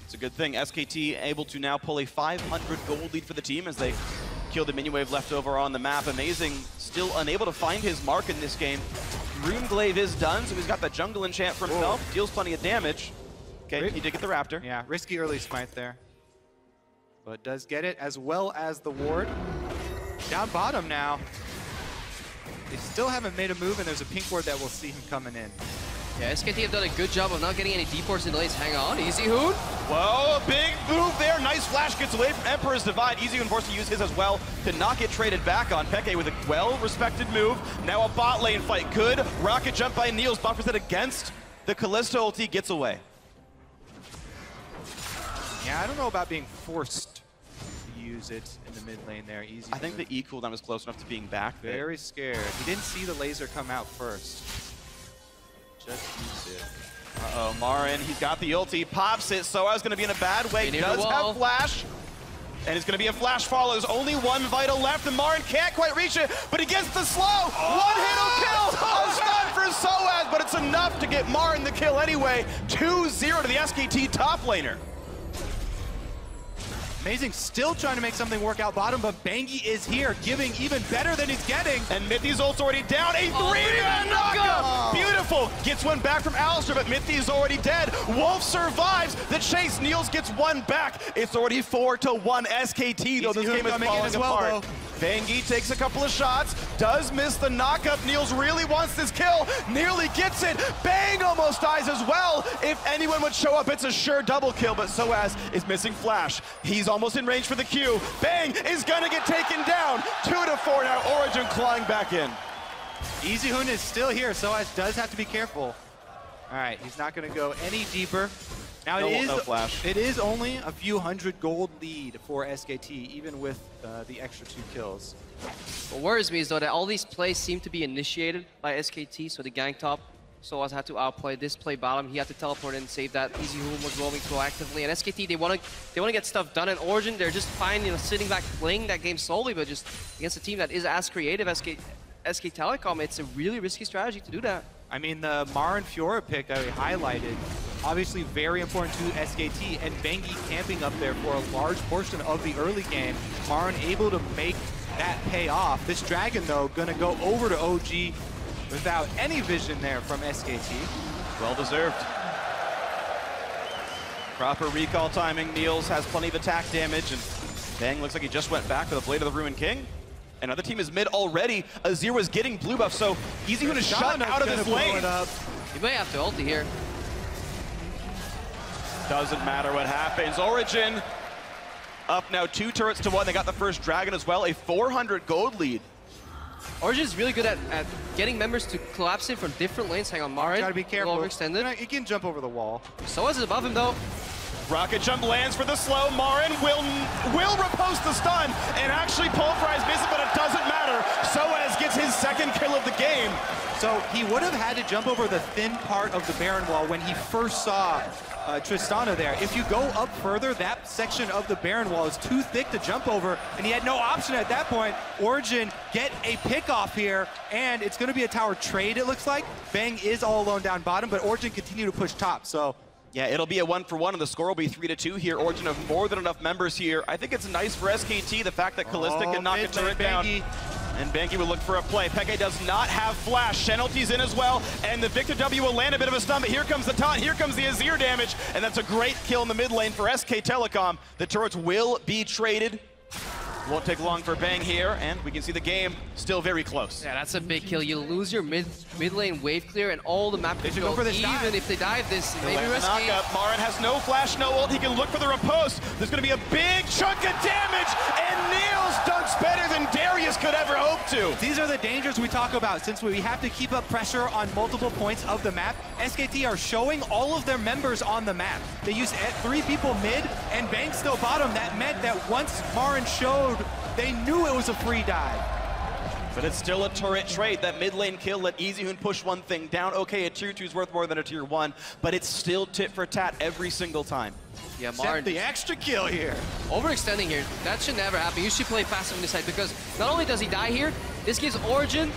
It's a good thing. SKT able to now pull a 500 gold lead for the team as they kill the minion wave left over on the map. Amazing, still unable to find his mark in this game. Runeglaive is done, so he's got the jungle enchant for himself. Deals plenty of damage. Okay, he did get the Raptor. Yeah, risky early smite there. But does get it, as well as the ward. Down bottom now. They still haven't made a move, and there's a pink ward that will see him coming in. Yeah, SKT have done a good job of not getting any deep force in the lanes. Hang on, easyhoon. Whoa, a big move there. Nice flash gets away from Emperor's Divide. easyhoon forced to use his as well to not get traded back on. Peke with a well-respected move. Now a bot lane fight. Good rocket jump by Niels. Buffers it against the Kalista ulti. Gets away. Yeah, I don't know about being forced to use it in the mid lane there. Easy. I think the E cooldown was close enough to being back. Very scared. He didn't see the laser come out first. Just use it. Uh-oh, Marin, he's got the ulti, pops it. Soa's going to be in a bad way. Does have flash. And it's going to be a flash follow. There's only one vital left, and Marin can't quite reach it, but he gets the slow. One hit will kill. A stun for Soaz, but it's enough to get Marin the kill anyway. 2-0 to the SKT top laner. Amazing, still trying to make something work out bottom, but Bengi is here, giving even better than he's getting. And Mithy's ult's already down. A three-man knockup! Beautiful! Gets one back from Alistar, but Mithy's already dead. Wolf survives the chase. Niels gets one back. It's already 4-1 SKT, though this game is falling apart. Bengi takes a couple of shots, does miss the knockup. Niels really wants this kill, nearly gets it. Bang almost dies as well. If anyone would show up, it's a sure double kill, but Soaz is missing flash. He's almost in range for the Q. Bang is gonna get taken down. 2-4 now, Origin clawing back in. easyhoon is still here, Soaz does have to be careful. All right, he's not gonna go any deeper. Now no flash. It is only a few hundred gold lead for SKT, even with the extra 2 kills. What worries me is though that all these plays seem to be initiated by SKT, so the gank top, Soaz had to outplay this play bottom. He had to teleport in, save that. easyhoon was roaming proactively, and SKT they want to get stuff done. And Origin, they're just fine, sitting back playing that game slowly, but just against a team that is as creative as SK Telecom, it's a really risky strategy to do that. I mean, the Marin Fiora pick that we highlighted, obviously very important to SKT, and Bengi camping up there for a large portion of the early game. Marin able to make that pay off. This Dragon, though, gonna go over to OG without any vision there from SKT. Well deserved. Proper recall timing. Niels has plenty of attack damage, and Bang looks like he just went back for the Blade of the Ruined King. Another team is mid already. Azir was getting blue buff, so easyhoon is shut out of this lane. You may have to ulti here. Doesn't matter what happens. Origin up now 2 turrets to 1. They got the first Dragon as well. A 400 gold lead. Origin is really good at getting members to collapse in from different lanes. Hang on, Marin. Gotta be careful. Overextended. He can jump over the wall. Soaz is above him though. Rocket jump lands for the slow. Marin will riposte the stun and actually pulverize misses, but it doesn't matter. Soaz gets his second kill of the game. So he would have had to jump over the thin part of the Baron wall when he first saw Tristana there. If you go up further, that section of the Baron wall is too thick to jump over, and he had no option at that point. Origin get a pick off here, and it's going to be a tower trade, it looks like. Bang is all alone down bottom, but Origin continue to push top, so... Yeah, it'll be a 1-for-1, and the score will be 3-2 here. Origin have more than enough members here. I think it's nice for SKT, the fact that Kalista can knock a turret down. And Bengi will look for a play. Peke does not have flash. Shen ulti's in as well, and the Victor W will land a bit of a stun, but here comes the taunt, here comes the Azir damage, and that's a great kill in the mid lane for SK Telecom. The turrets will be traded. Won't take long for Bang here, and we can see the game still very close. Yeah, that's a big kill. You lose your mid lane wave clear and all the map They should go for this even dive. if they dive this, maybe risky. Knockup. Marin has no flash, no ult. He can look for the riposte. There's going to be a big chunk of damage, and Niels dunks better than Darius could ever hope to. These are the dangers we talk about. Since we have to keep up pressure on multiple points of the map, SKT are showing all of their members on the map. They used 3 people mid, and Bang still bottom. That meant that once Marin showed, they knew it was a free dive. But it's still a turret trade. That mid lane kill let easyhoon push one thing down. Okay, a tier 2 is worth more than a tier 1, but it's still tit for tat every single time. Yeah, Marin. The extra kill here. Overextending here. That should never happen. You should play passive on this side because not only does he die here, this gives Origin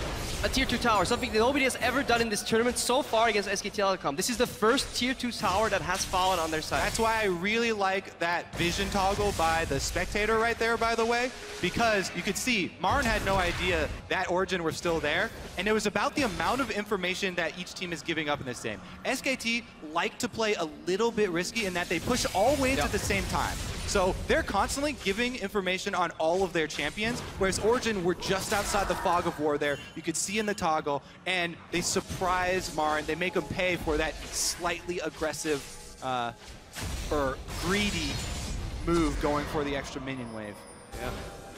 a tier 2 tower, something that nobody has ever done in this tournament so far against SK Telecom. This is the first tier 2 tower that has fallen on their side. That's why I really like that vision toggle by the spectator right there, by the way, because you could see Marin had no idea that Origin were still there, and it was about the amount of information that each team is giving up in this game. SKT like to play a little bit risky in that they push all waves at the same time. So they're constantly giving information on all of their champions, whereas Origin were just outside the fog of war there. You could see in the toggle, and they surprise Marin. They make him pay for that slightly aggressive or greedy move going for the extra minion wave. Yeah.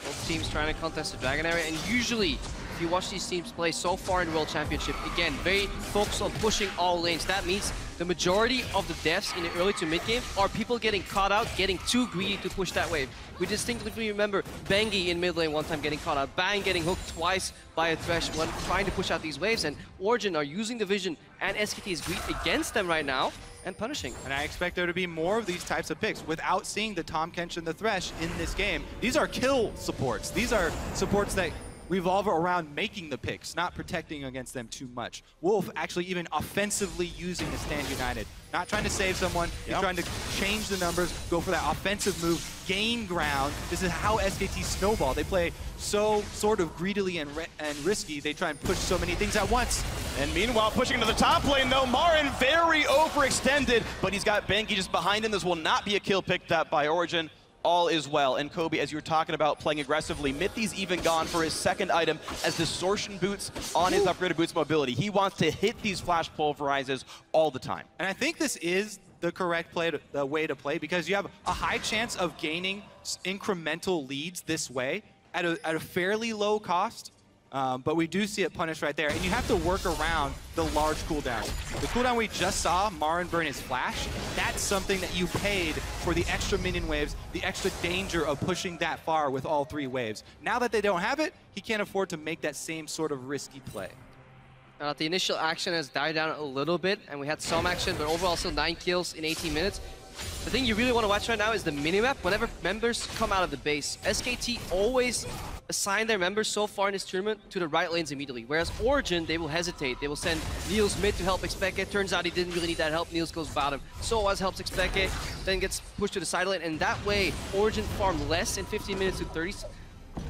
Both teams trying to contest the Dragon area, and usually, if you watch these teams play so far in World Championship, again, very focused on pushing all lanes. That means the majority of the deaths in the early to mid game are people getting caught out, getting too greedy to push that wave. We distinctly remember Bengi in mid lane one time getting caught out, Bang getting hooked twice by a Thresh when trying to push out these waves, and Origin are using the vision and SKT's greed against them right now and punishing. And I expect there to be more of these types of picks without seeing the Tahm Kench and the Thresh in this game. These are kill supports. These are supports that revolve around making the picks, not protecting against them too much. Wolf actually even offensively using the Stand United. Not trying to save someone, he's trying to change the numbers, go for that offensive move, gain ground. This is how SKT snowball. They play so sort of greedily and risky. They try and push so many things at once. And meanwhile, pushing into the top lane, though, Marin very overextended, but he's got Bengi just behind him. This will not be a kill picked up by Origin. All is well. And Kobe, as you were talking about playing aggressively, Mithy's even gone for his second item as distortion boots on his upgraded boots mobility. He wants to hit these flash pulverizes all the time. And I think this is the correct way to play, because you have a high chance of gaining incremental leads this way at a fairly low cost. But we do see it punished right there, and you have to work around the large cooldown. The cooldown we just saw, Marin burn his flash, that's something that you paid for the extra minion waves, the extra danger of pushing that far with all 3 waves. Now that they don't have it, he can't afford to make that same sort of risky play. The initial action has died down a little bit, and we had some action, but overall still 9 kills in 18 minutes. The thing you really want to watch right now is the minimap. Whenever members come out of the base, SKT always assign their members so far in this tournament to the right lanes immediately. Whereas Origin, they will hesitate. They will send Niels mid to help Expeke. Turns out he didn't really need that help. Niels goes bottom. Soaz helps Expeke, then gets pushed to the side lane. And that way, Origin farm less in 15 minutes to 30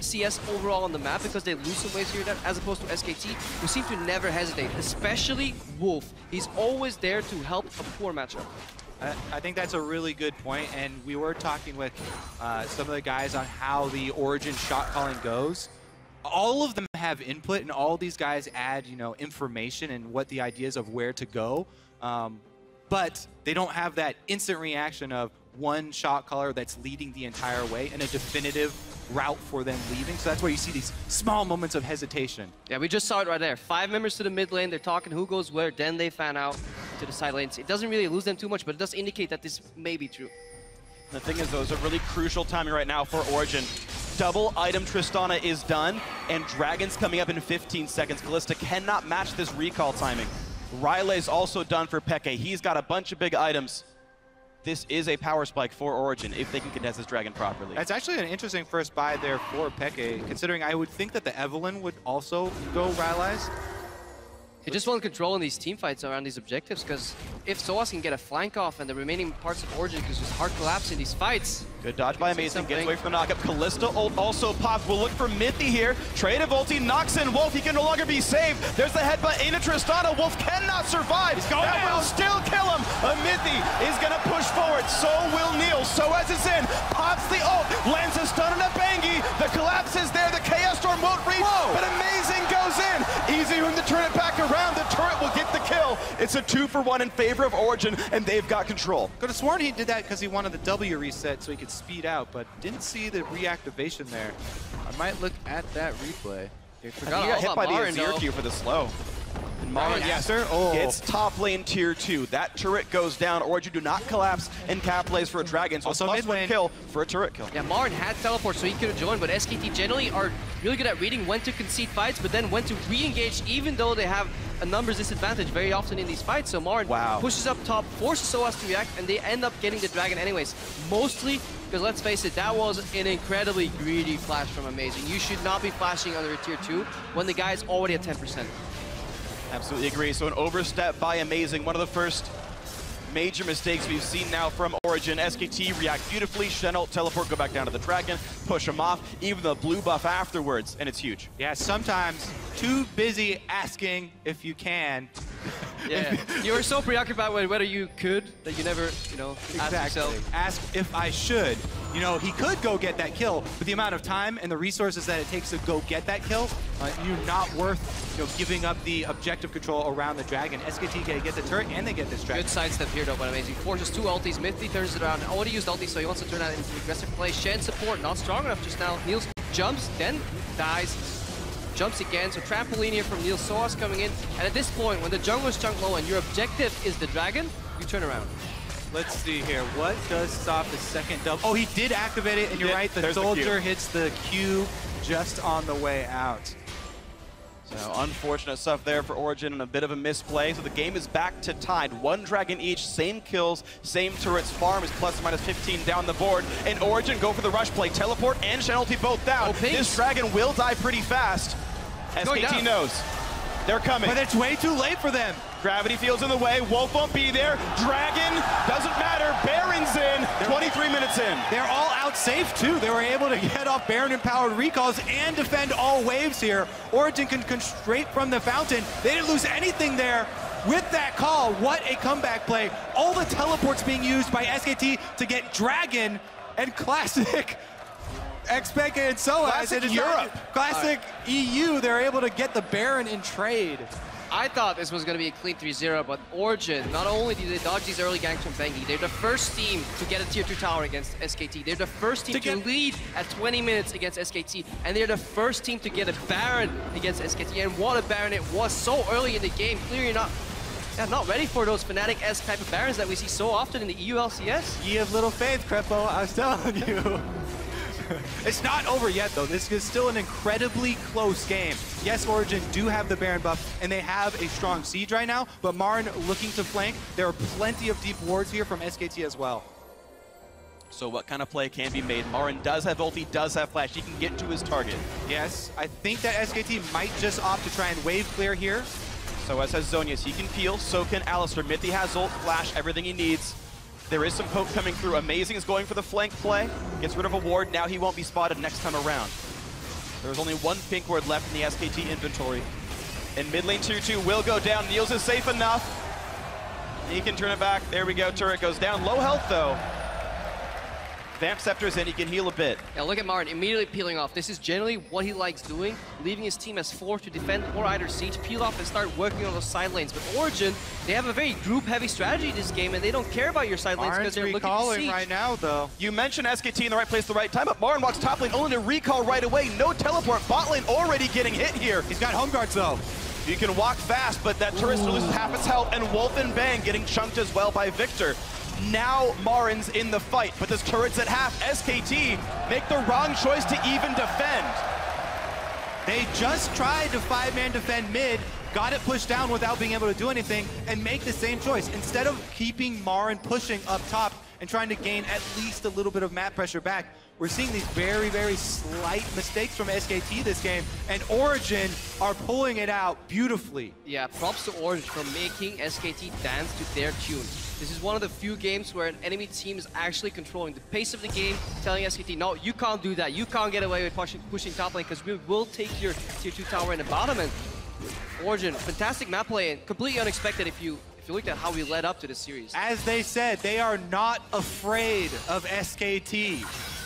CS overall on the map because they lose some waves here and there, as opposed to SKT, who seem to never hesitate, especially Wolf. He's always there to help a poor matchup. I think that's a really good point, and we were talking with some of the guys on how the Origin shot calling goes. All of them have input, and all these guys add, information and what the ideas of where to go, but they don't have that instant reaction of one shot caller that's leading the entire way and a definitive route for them leaving. So that's where you see these small moments of hesitation. Yeah, we just saw it right there. 5 members to the mid lane. They're talking who goes where. Then they fan out to the side lanes. It doesn't really lose them too much, but it does indicate that this may be true. The thing is, though, it's a really crucial timing right now for Origin. Double item Tristana is done, and Dragon's coming up in 15 seconds. Kalista cannot match this recall timing. Riley's also done for Peke. He's got a bunch of big items. This is a power spike for Origin if they can contest this Dragon properly. That's actually an interesting first buy there for Peke, considering I would think that the Evelyn would also go Riley's. They just want control in these team fights around these objectives, because if Soaz can get a flank off and the remaining parts of Origin can just hard collapse in these fights. Good dodge by Amazing, gets away from the knockup. Kalista ult also pops. We'll look for Mithy here. Trade of ulti knocks in Wolf. He can no longer be saved. There's the headbutt into Tristana. Wolf cannot survive. That will still kill him. Mithy is going to push forward. So will Neil. Soaz is in. Pops the ult. Lands a stun on a Bengi. The collapse is there. The Chaos Storm won't reach. But Amazing goes in. Easy room to turn it back around. The turret will get the kill. It's a 2-for-1 in favor of Origin, and they've got control. Could have sworn he did that because he wanted the W reset so he could speed out, but didn't see the reactivation there. I might look at that replay. He got hit by the Azir Q for the slow. And Marin gets top lane tier 2. That turret goes down. Origin do not collapse and cap plays for a Dragon. So also mid-lane kill for a turret kill. Yeah, Marin had teleport, so he could have joined, but SKT generally are really good at reading when to concede fights, but then when to re-engage, even though they have a numbers disadvantage very often in these fights. So Marin pushes up top, forces SOAS to react, and they end up getting the Dragon anyways. Mostly because, let's face it, that was an incredibly greedy flash from Amazing. You should not be flashing under a tier 2 when the guy is already at 10%. Absolutely agree. So an overstep by Amazing, one of the first major mistakes we've seen now from Origin. SKT react beautifully, Chenault teleport, go back down to the Dragon, push him off, even the blue buff afterwards, and it's huge. Yeah, sometimes too busy asking if you can. Yeah, you were so preoccupied with whether you could that you never, you know, asked yourself. Ask if I should. You know, he could go get that kill, but the amount of time and the resources that it takes to go get that kill, you're not worth, you know, giving up the objective control around the Dragon. SKT get the turret and they get this Dragon. Good sidestep here though, but Amazing. Forces 2 ultis, Mithy turns it around. Already used ulti, so he wants to turn that into aggressive play. Shen support, not strong enough just now. Niels jumps, then dies. Jumps again, so trampoline here from Niels. SOAS coming in, and at this point, when the jungler's chunk low and your objective is the Dragon, you turn around. Let's see here. What does stop the second double? Oh, he did activate it, and you're right. The soldier hits the Q just on the way out. So unfortunate stuff there for Origin and a bit of a misplay. So the game is back to tied. 1 Dragon each, same kills, same turrets. Farm is plus or minus 15 down the board. And Origin go for the rush play. Teleport and Channel T both down. This Dragon will die pretty fast. SKT knows. They're coming. But it's way too late for them. Gravity Field's in the way. Wolf won't be there. Dragon, doesn't matter. Baron's in. 23 minutes in. They're all out safe, too. They were able to get off Baron-empowered recalls and defend all waves here. Origin can come straight from the fountain. They didn't lose anything there. With that call, what a comeback play. All the teleports being used by SKT to get Dragon and Classic Xpeke and SOAS. Classic Europe. Classic EU, they're able to get the Baron in trade. I thought this was going to be a clean 3-0, but Origin, not only did they dodge these early ganks from Bengi, they're the first team to get a tier 2 tower against SKT. They're the first team to lead at 20 minutes against SKT, and they're the first team to get a Baron against SKT. And what a Baron it was so early in the game. Clearly not ready for those Fnatic-esque type of Barons that we see so often in the EU LCS. Ye have little faith, Crepo, I was telling you. It's not over yet, though. This is still an incredibly close game. Yes, Origin do have the Baron buff, and they have a strong siege right now, but Marin looking to flank. There are plenty of deep wards here from SKT as well. So what kind of play can be made? Marin does have ulti, does have flash. He can get to his target. Yes, I think that SKT might just opt to try and wave clear here. SOAS has Zhonya's. He can peel, so can Alistar. Mithy has ult, flash, everything he needs. There is some poke coming through. Amazing is going for the flank play. Gets rid of a ward. Now he won't be spotted next time around. There's only 1 pink ward left in the SKT inventory. And mid lane 2-2 will go down. Niels is safe enough. He can turn it back. There we go. Turret goes down. Low health, though. Vamp Scepter's in. He can heal a bit. Yeah, look at Marin immediately peeling off. This is generally what he likes doing, leaving his team as 4 to defend or either siege, peel off and start working on those side lanes. But Origin, they have a very group-heavy strategy this game, and they don't care about your side lanes because they're looking to siege. right now, though. You mentioned SKT in the right place at the right time, but Marin walks top lane only to recall right away. No teleport. Bot lane already getting hit here. He's got home guards, though. You can walk fast, but that turret still loses half its health, and Wolf and Bang getting chunked as well by Victor. Now Marin's in the fight, but this turret's at half. SKT make the wrong choice to even defend. They just tried to 5-man defend mid, got it pushed down without being able to do anything, and make the same choice. Instead of keeping Marin pushing up top and trying to gain at least a little bit of map pressure back, we're seeing these very, very slight mistakes from SKT this game, and Origin are pulling it out beautifully. Yeah, props to Origin for making SKT dance to their tune. This is one of the few games where an enemy team is actually controlling the pace of the game, telling SKT, no, you can't do that. You can't get away with pushing top lane because we will take your tier 2 tower in the bottom. And Origin, fantastic map play and completely unexpected if you looked at how we led up to this series. As they said, they are not afraid of SKT.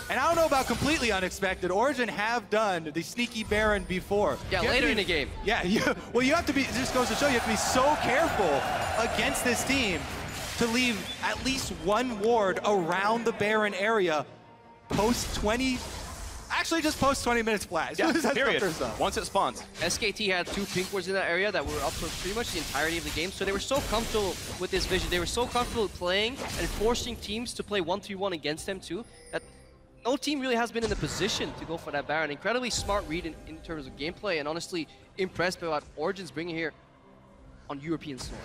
And I don't know about completely unexpected. Origin have done the sneaky Baron before. Yeah, later in the game. Yeah, well, you have to be, it just goes to show you have to be so careful against this team to leave at least 1 ward around the Baron area post 20, actually just post 20 minutes flat. Yeah, period. Once it spawns. SKT had 2 pink wards in that area that were up for pretty much the entirety of the game, so they were so comfortable with this vision. They were so comfortable playing and forcing teams to play 1-3-1 against them too, that no team really has been in the position to go for that Baron. Incredibly smart read in terms of gameplay, and honestly impressed by what Origin's bringing here. on European soil.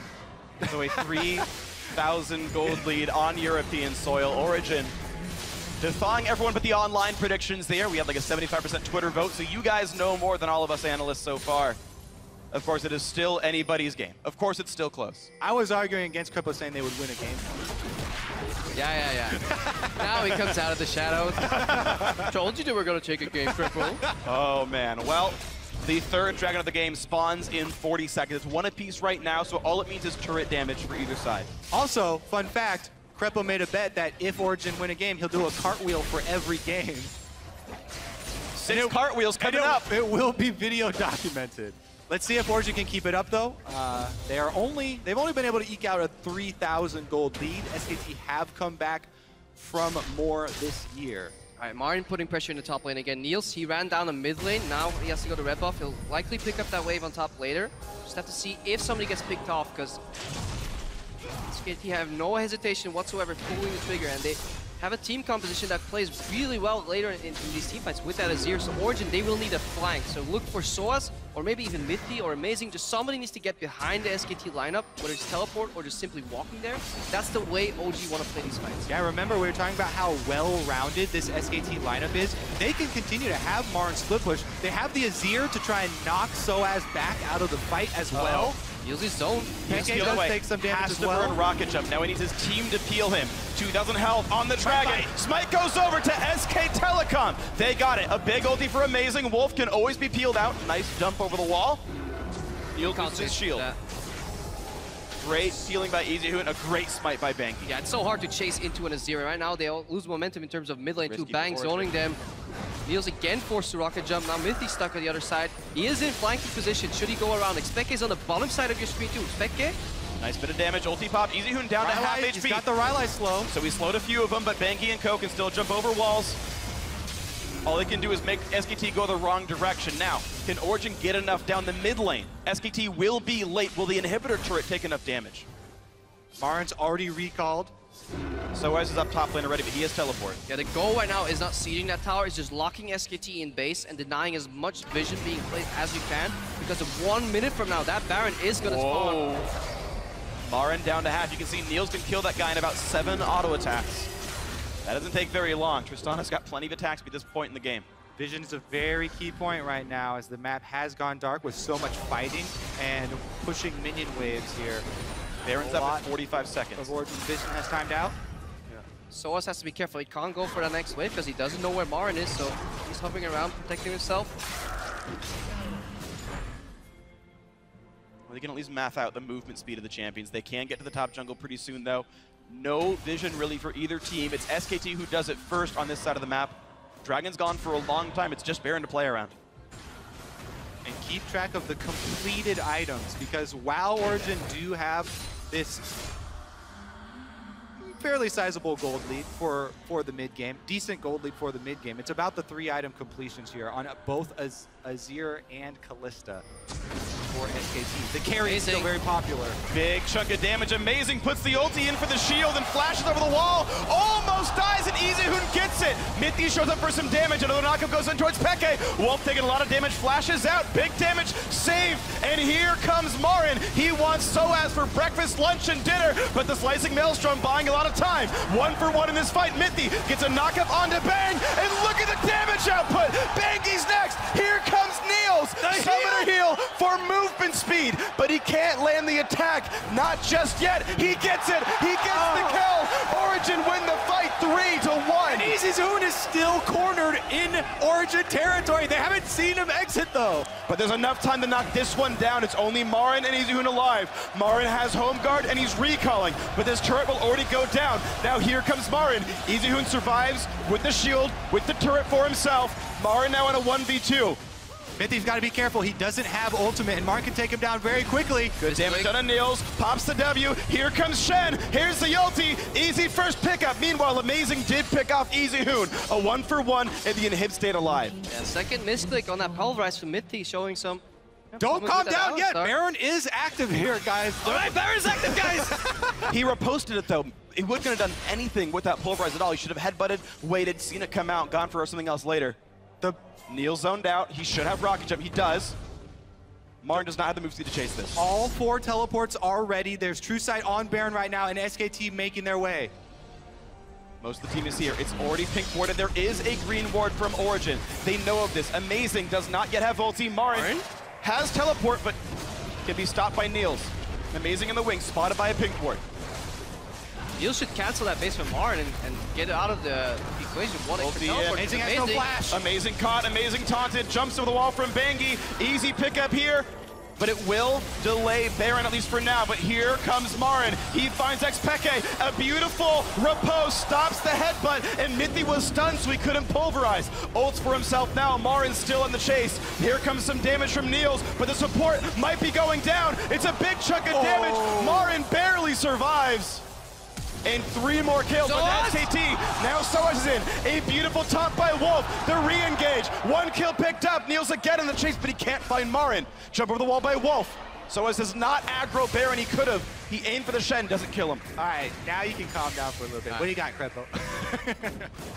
So a 3,000 gold lead on European soil. Origin defying everyone but the online predictions there. We had like a 75% Twitter vote, so you guys know more than all of us analysts so far. Of course, it is still anybody's game. Of course, it's still close. I was arguing against Cripple saying they would win a game. Yeah. Now he comes out of the shadows. Told you they were going to take a game, Cripple. Oh, man. Well, the third Dragon of the game spawns in 40 seconds. It's one apiece right now, so all it means is turret damage for either side. Also, fun fact, Cripple made a bet that if Origin win a game, he'll do a cartwheel for every game. 6 cartwheels coming up. It will be video documented. Let's see if Origin can keep it up, though. They've only been able to eke out a 3,000 gold lead. SKT have come back from more this year. All right, Marin putting pressure in the top lane again. Niels, he ran down the mid lane. Now he has to go to red buff. He'll likely pick up that wave on top later. Just have to see if somebody gets picked off, because SKT have no hesitation whatsoever pulling the trigger, and they have a team composition that plays really well later in these teamfights with that Azir. So Origin, they will need a flank. So look for Soaz, or maybe even Mithy or Amazing. Just somebody needs to get behind the SKT lineup, whether it's teleport or just simply walking there. That's the way OG want to play these fights. Yeah, remember we were talking about how well-rounded this SKT lineup is. They can continue to have Marin split push. They have the Azir to try and knock Soaz back out of the fight as well. Heals his zone. Pancake does take some damage as well. Has to burn rocket jump. Now he needs his team to peel him. 2,000 health on the Dragon. Smite goes over to SK Telecom. They got it. A big ulti for Amazing. Wolf can always be peeled out. Nice jump over the wall. Niels uses his shield. Great stealing by EasyHoon. A great smite by Banky. Yeah, it's so hard to chase into an Azir. Right now, they all lose momentum in terms of mid lane. 2 Bang zoning them. Niels again forced to rocket jump. Now Mithy stuck on the other side. He is in flanking position. Should he go around? Xpeke is on the bottom side of your screen too. Xpeke. Nice bit of damage. Ulti pop. EasyHoon down to half HP. He's got the Rylai slow. So he slowed a few of them, but Banky and Co can still jump over walls. All they can do is make SKT go the wrong direction. Now, can Origin get enough down the mid lane? SKT will be late. Will the inhibitor turret take enough damage? Marin's already recalled. Soaz is up top lane already, but he has teleport. Yeah, the goal right now is not sieging that tower. It's just locking SKT in base and denying as much vision being placed as you can. Because of 1 minute from now, that Baron is going to spawn. Marin down to half. You can see Niels can kill that guy in about 7 auto attacks. That doesn't take very long. Tristana's got plenty of attacks at this point in the game. Vision is a very key point right now as the map has gone dark with so much fighting and pushing minion waves here. Baron's up at 45 seconds. Of Origin's vision has timed out. Soaz has to be careful. He can't go for that next wave because he doesn't know where Marin is, so he's hovering around, protecting himself. Well, they can at least math out the movement speed of the champions. They can get to the top jungle pretty soon, though. No vision really for either team. It's SKT who does it first on this side of the map. Dragon's gone for a long time. It's just Baron to play around. And keep track of the completed items, because while Origin do have this fairly sizable gold lead for the mid game, decent gold lead for the mid game, it's about the 3 item completions here on both Azir and Kalista for SKT. The carry is still very popular. Big chunk of damage. Amazing puts the ulti in for the shield and flashes over the wall. Almost dies, and EasyHoon gets it. Mithy shows up for some damage. Another knockup goes in towards Peke. Wolf taking a lot of damage, flashes out. Big damage, saved. And here comes Marin. He wants Soaz for breakfast, lunch, and dinner, but the Slicing Maelstrom buying a lot of time. 1 for 1 in this fight. Mithy gets a knockup onto Bang, and look at the damage output. Bangy's next. Here comes Niels. Summoner heal for movement speed, but he can't land the attack. Not just yet. He gets it. He gets the kill. Origin win the fight 3-1. And EasyHoon is still cornered in Origin territory. They haven't seen him exit, though. But there's enough time to knock this one down. It's only Marin and EasyHoon alive. Marin has home guard, and he's recalling, but this turret will already go down. Now here comes Marin. EasyHoon survives with the shield, with the turret for himself. Marin now in a 1v2. Mithy's got to be careful. He doesn't have ultimate, and Marin can take him down very quickly. Good damage done on Niels. Pops the W. Here comes Shen. Here's the ulti. Easy first pickup. Meanwhile, Amazing did pick off EasyHoon. A 1 for 1, and the inhib stayed alive. Yeah, second misclick on that pulverize from Mithy, showing some... Don't calm down yet. Baron is active here, guys. All right, Baron's active, guys. He reposted it, though. He wouldn't have done anything with that pulverize at all. He should have headbutted, waited, seen it come out, gone for something else later. Neil zoned out. He should have rocket jump. He does. Marin does not have the move speed to chase this. All 4 teleports are ready. There's True Sight on Baron right now, and SKT making their way. Most of the team is here. It's already pink warded. There is a green ward from Origin. They know of this. Amazing does not yet have ulti. Marin has teleport, but can be stopped by Niels. Amazing in the wing, spotted by a pink ward. Niels should cancel that base from Marin and get it out of the equation. One extra teleport. Amazing has no flash. Amazing caught, amazing taunted, jumps over the wall from Bengi. Easy pickup here, but it will delay Baron, at least for now. But here comes Marin. He finds Xpeke. A beautiful repose, stops the headbutt, and Mithi was stunned, so he couldn't pulverize. Ults for himself now. Marin's still in the chase. Here comes some damage from Niels, but the support might be going down. It's a big chunk of damage. Marin barely survives. And 3 more kills with SKT. Now Soaz is in. A beautiful taunt by Wolf. The re-engage. 1 kill picked up. Niels again in the chase, but he can't find Marin. Jump over the wall by Wolf. Soaz does not aggro Baron. He could have. He aimed for the Shen, doesn't kill him. All right, now you can calm down for a little bit. What do you got, Crepo?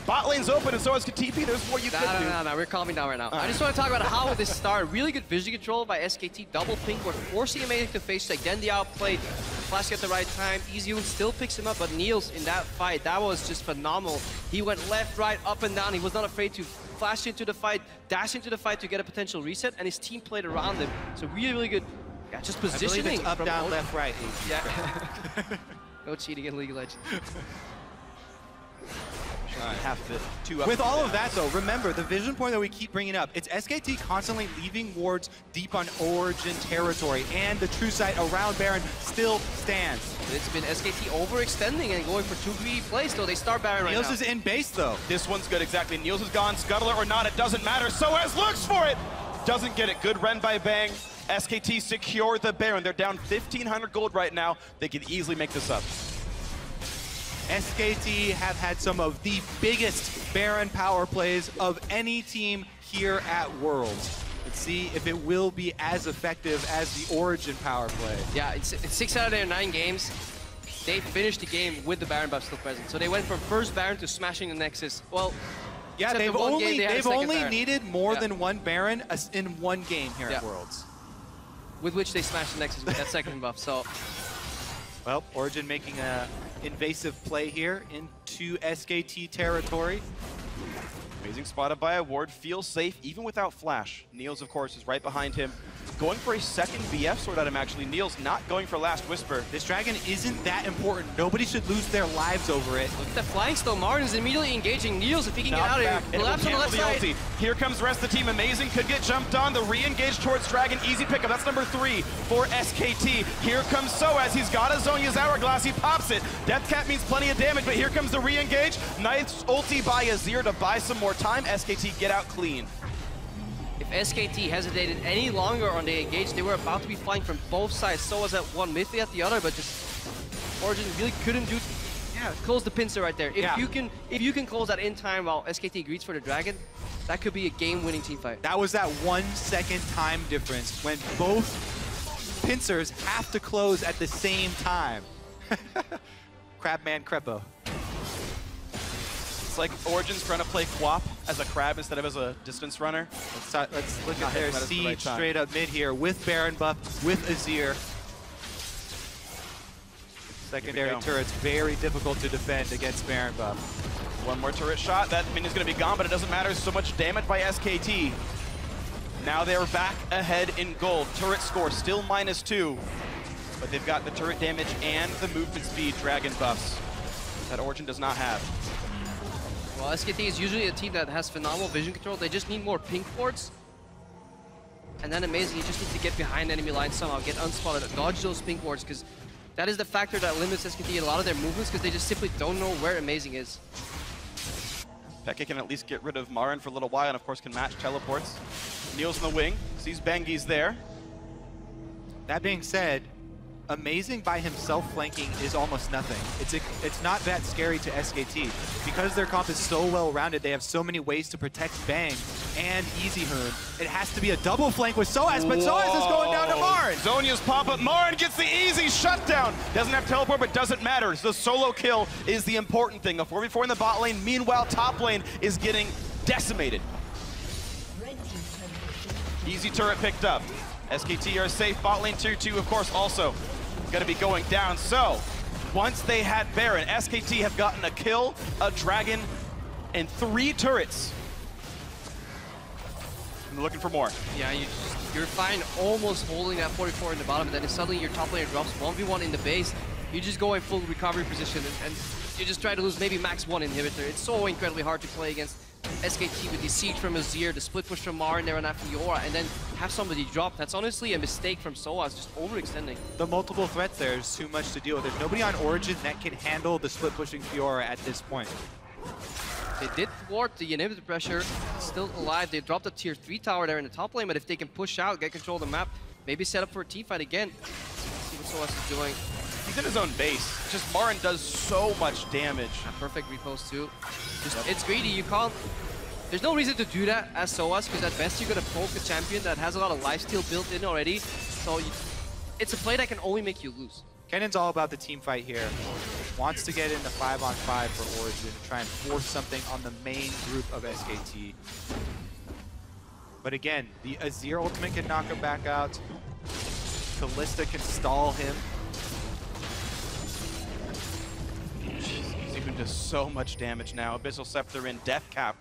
Bot lane's open, and Soaz can TP. There's more you can do. No, we're calming down right now. I just want to talk about how this started. Really good vision control by SKT. Double pink. We're forcing Amazing to face check. Then the outplay. Flash at the right time. EasyHoon still picks him up, but Niels in that fight, that was just phenomenal. He went left, right, up and down. He was not afraid to flash into the fight, dash into the fight to get a potential reset, and his team played around him. So really, really good. Yeah, just positioning. I believe it's up, down, left, right. Yeah. No cheating in League of Legends. With all of that, though, remember, the vision point that we keep bringing up, it's SKT constantly leaving wards deep on Origin territory, and the True Sight around Baron still stands. It's been SKT overextending and going for 2 greedy plays, so they start Baron right now. Niels is in base, though. This one's good, exactly. Niels is gone, Scuttler or not, it doesn't matter. Soaz looks for it! Doesn't get it. Good Ren by Bang. SKT secure the Baron. They're down 1,500 gold right now. They can easily make this up. SKT have had some of the biggest Baron power plays of any team here at Worlds. Let's see if it will be as effective as the Origin power play. Yeah, it's 6 out of their 9 games. They finished the game with the Baron buff still present. So they went from first Baron to smashing the Nexus. Well, yeah, they've only Baron. needed more than 1 Baron in 1 game here at Worlds. With which they smashed the Nexus with that second buff, so. Well, Origin making a invasive play here into SKT territory. Amazing spotted by a ward, feels safe even without flash. Niels, of course, is right behind him. Going for a second BF sword at him, actually. Niels not going for Last Whisper. This dragon isn't that important. Nobody should lose their lives over it. Look at the flanks, though. Martin is immediately engaging Niels if he can get out of here. Collapse on the left side. Ulti. Here comes the rest of the team. Amazing could get jumped on. The re-engage towards Dragon. Easy pickup. That's number 3 for SKT. Here comes Soaz. He's got his Zonya's Hourglass. He pops it. Deathcat means plenty of damage, but here comes the re-engage. Nice ulti by Azir to buy some more time. SKT get out clean. If SKT hesitated any longer on the engage, they were about to be flying from both sides. Soaz at one, Mithi at the other, but just Origin really couldn't do. Yeah, close the pincer right there. If you can close that in time while SKT greets for the dragon, that could be a game-winning team fight. That was that 1 second time difference when both pincers have to close at the same time. Crabman Crepo. It's like Origin's trying to play Quap as a crab instead of as a distance runner. Let's look at their siege straight up mid here with Baron buff, with Azir. Secondary turret's very difficult to defend against Baron buff. 1 more turret shot. That minion's going to be gone, but it doesn't matter. So much damage by SKT. Now they're back ahead in gold. Turret score still -2, but they've got the turret damage and the movement speed dragon buffs that Origin does not have. Well, SKT is usually a team that has phenomenal vision control. They just need more pink wards. And then Amazing, you just need to get behind enemy lines somehow, get unspotted, dodge those pink wards, because that is the factor that limits SKT in a lot of their movements, because they just simply don't know where Amazing is. Pekka can at least get rid of Marin for a little while, and of course can match teleports. Niels in the wing, sees Bengi's there. That being said, Amazing by himself flanking is almost nothing. It's not that scary to SKT. Because their comp is so well-rounded, they have so many ways to protect Bang and EasyHoon. It has to be a double flank with Soaz, but Soaz is going down to Marin. Zonya's pop-up. Marin gets the easy shutdown. Doesn't have teleport, but doesn't matter. The solo kill is the important thing. A 4v4 in the bot lane. Meanwhile, top lane is getting decimated. Easy turret picked up. SKT are safe. Bot lane tier 2, of course, also going to be going down. So, once they had Baron, SKT have gotten a kill, a dragon, and 3 turrets. I'm looking for more. Yeah, you're fine almost holding that 44 in the bottom, and then suddenly your top laner drops 1v1 in the base. You just go in full recovery position, and you just try to lose maybe max 1 inhibitor. It's so incredibly hard to play against SKT with the siege from Azir, the split push from Marin there on that Fiora, and then have somebody drop. That's honestly a mistake from Soaz, just overextending. The multiple threats there is too much to deal with. There's nobody on Origin that can handle the split pushing Fiora at this point. They did thwart the inhibitor pressure, still alive. They dropped a tier 3 tower there in the top lane, but if they can push out, get control of the map, maybe set up for a teamfight again. Let's see what Soaz is doing. He's in his own base. Just Marin does so much damage. A perfect repost too. It's greedy. You can't. There's no reason to do that as Soaz, because at best you're gonna poke a champion that has a lot of lifesteal built in already. So it's a play that can only make you lose. Kennan's all about the team fight here. Wants to get into 5-on-5 for Origin and try and force something on the main group of SKT. But again, the Azir ultimate can knock him back out. Kalista can stall him. He's even does so much damage now. Abyssal Scepter in, Death Cap,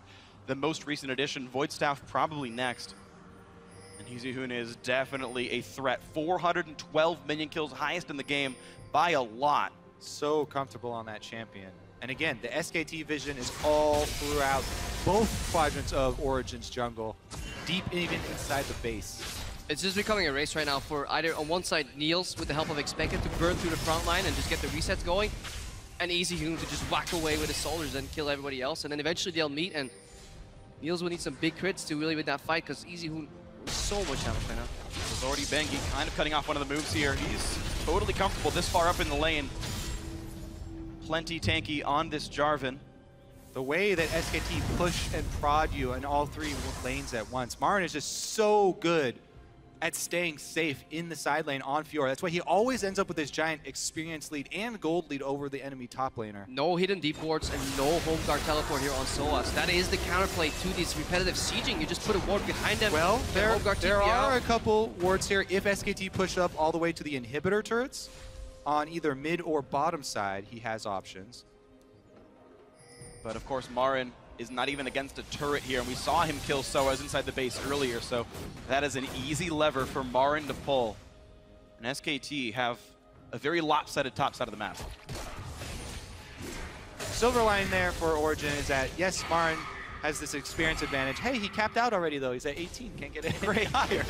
the most recent addition. Void Staff probably next. And Izihune is definitely a threat. 412 minion kills, highest in the game by a lot. So comfortable on that champion. And again, the SKT vision is all throughout both quadrants of Origin's jungle, deep even inside the base. It's just becoming a race right now for either on one side Niels with the help of Expected to burn through the front line and just get the resets going, and Izihune to just whack away with his soldiers and kill everybody else, and then eventually they'll meet, and Niels will need some big crits to really win that fight because Izihune is so much damage right now. There's already Bengi kind of cutting off one of the moves here. He's totally comfortable this far up in the lane. Plenty tanky on this Jarvan. The way that SKT push and prod you in all 3 lanes at once. Marin is just so good at staying safe in the side lane on Fiora. That's why he always ends up with this giant experience lead and gold lead over the enemy top laner. No hidden deep wards and no home guard teleport here on Soaz. That is the counterplay to this repetitive sieging. You just put a ward behind them. Well, there are out. a couple wards here. If SKT push up all the way to the inhibitor turrets on either mid or bottom side, he has options. But of course, Marin is not even against a turret here, and we saw him kill Soaz inside the base earlier, so that is an easy lever for Marin to pull. And SKT have a very lopsided top side of the map. Silver line there for Origin is that, yes, Marin has this experience advantage. Hey, he capped out already, though. He's at 18, can't get any higher.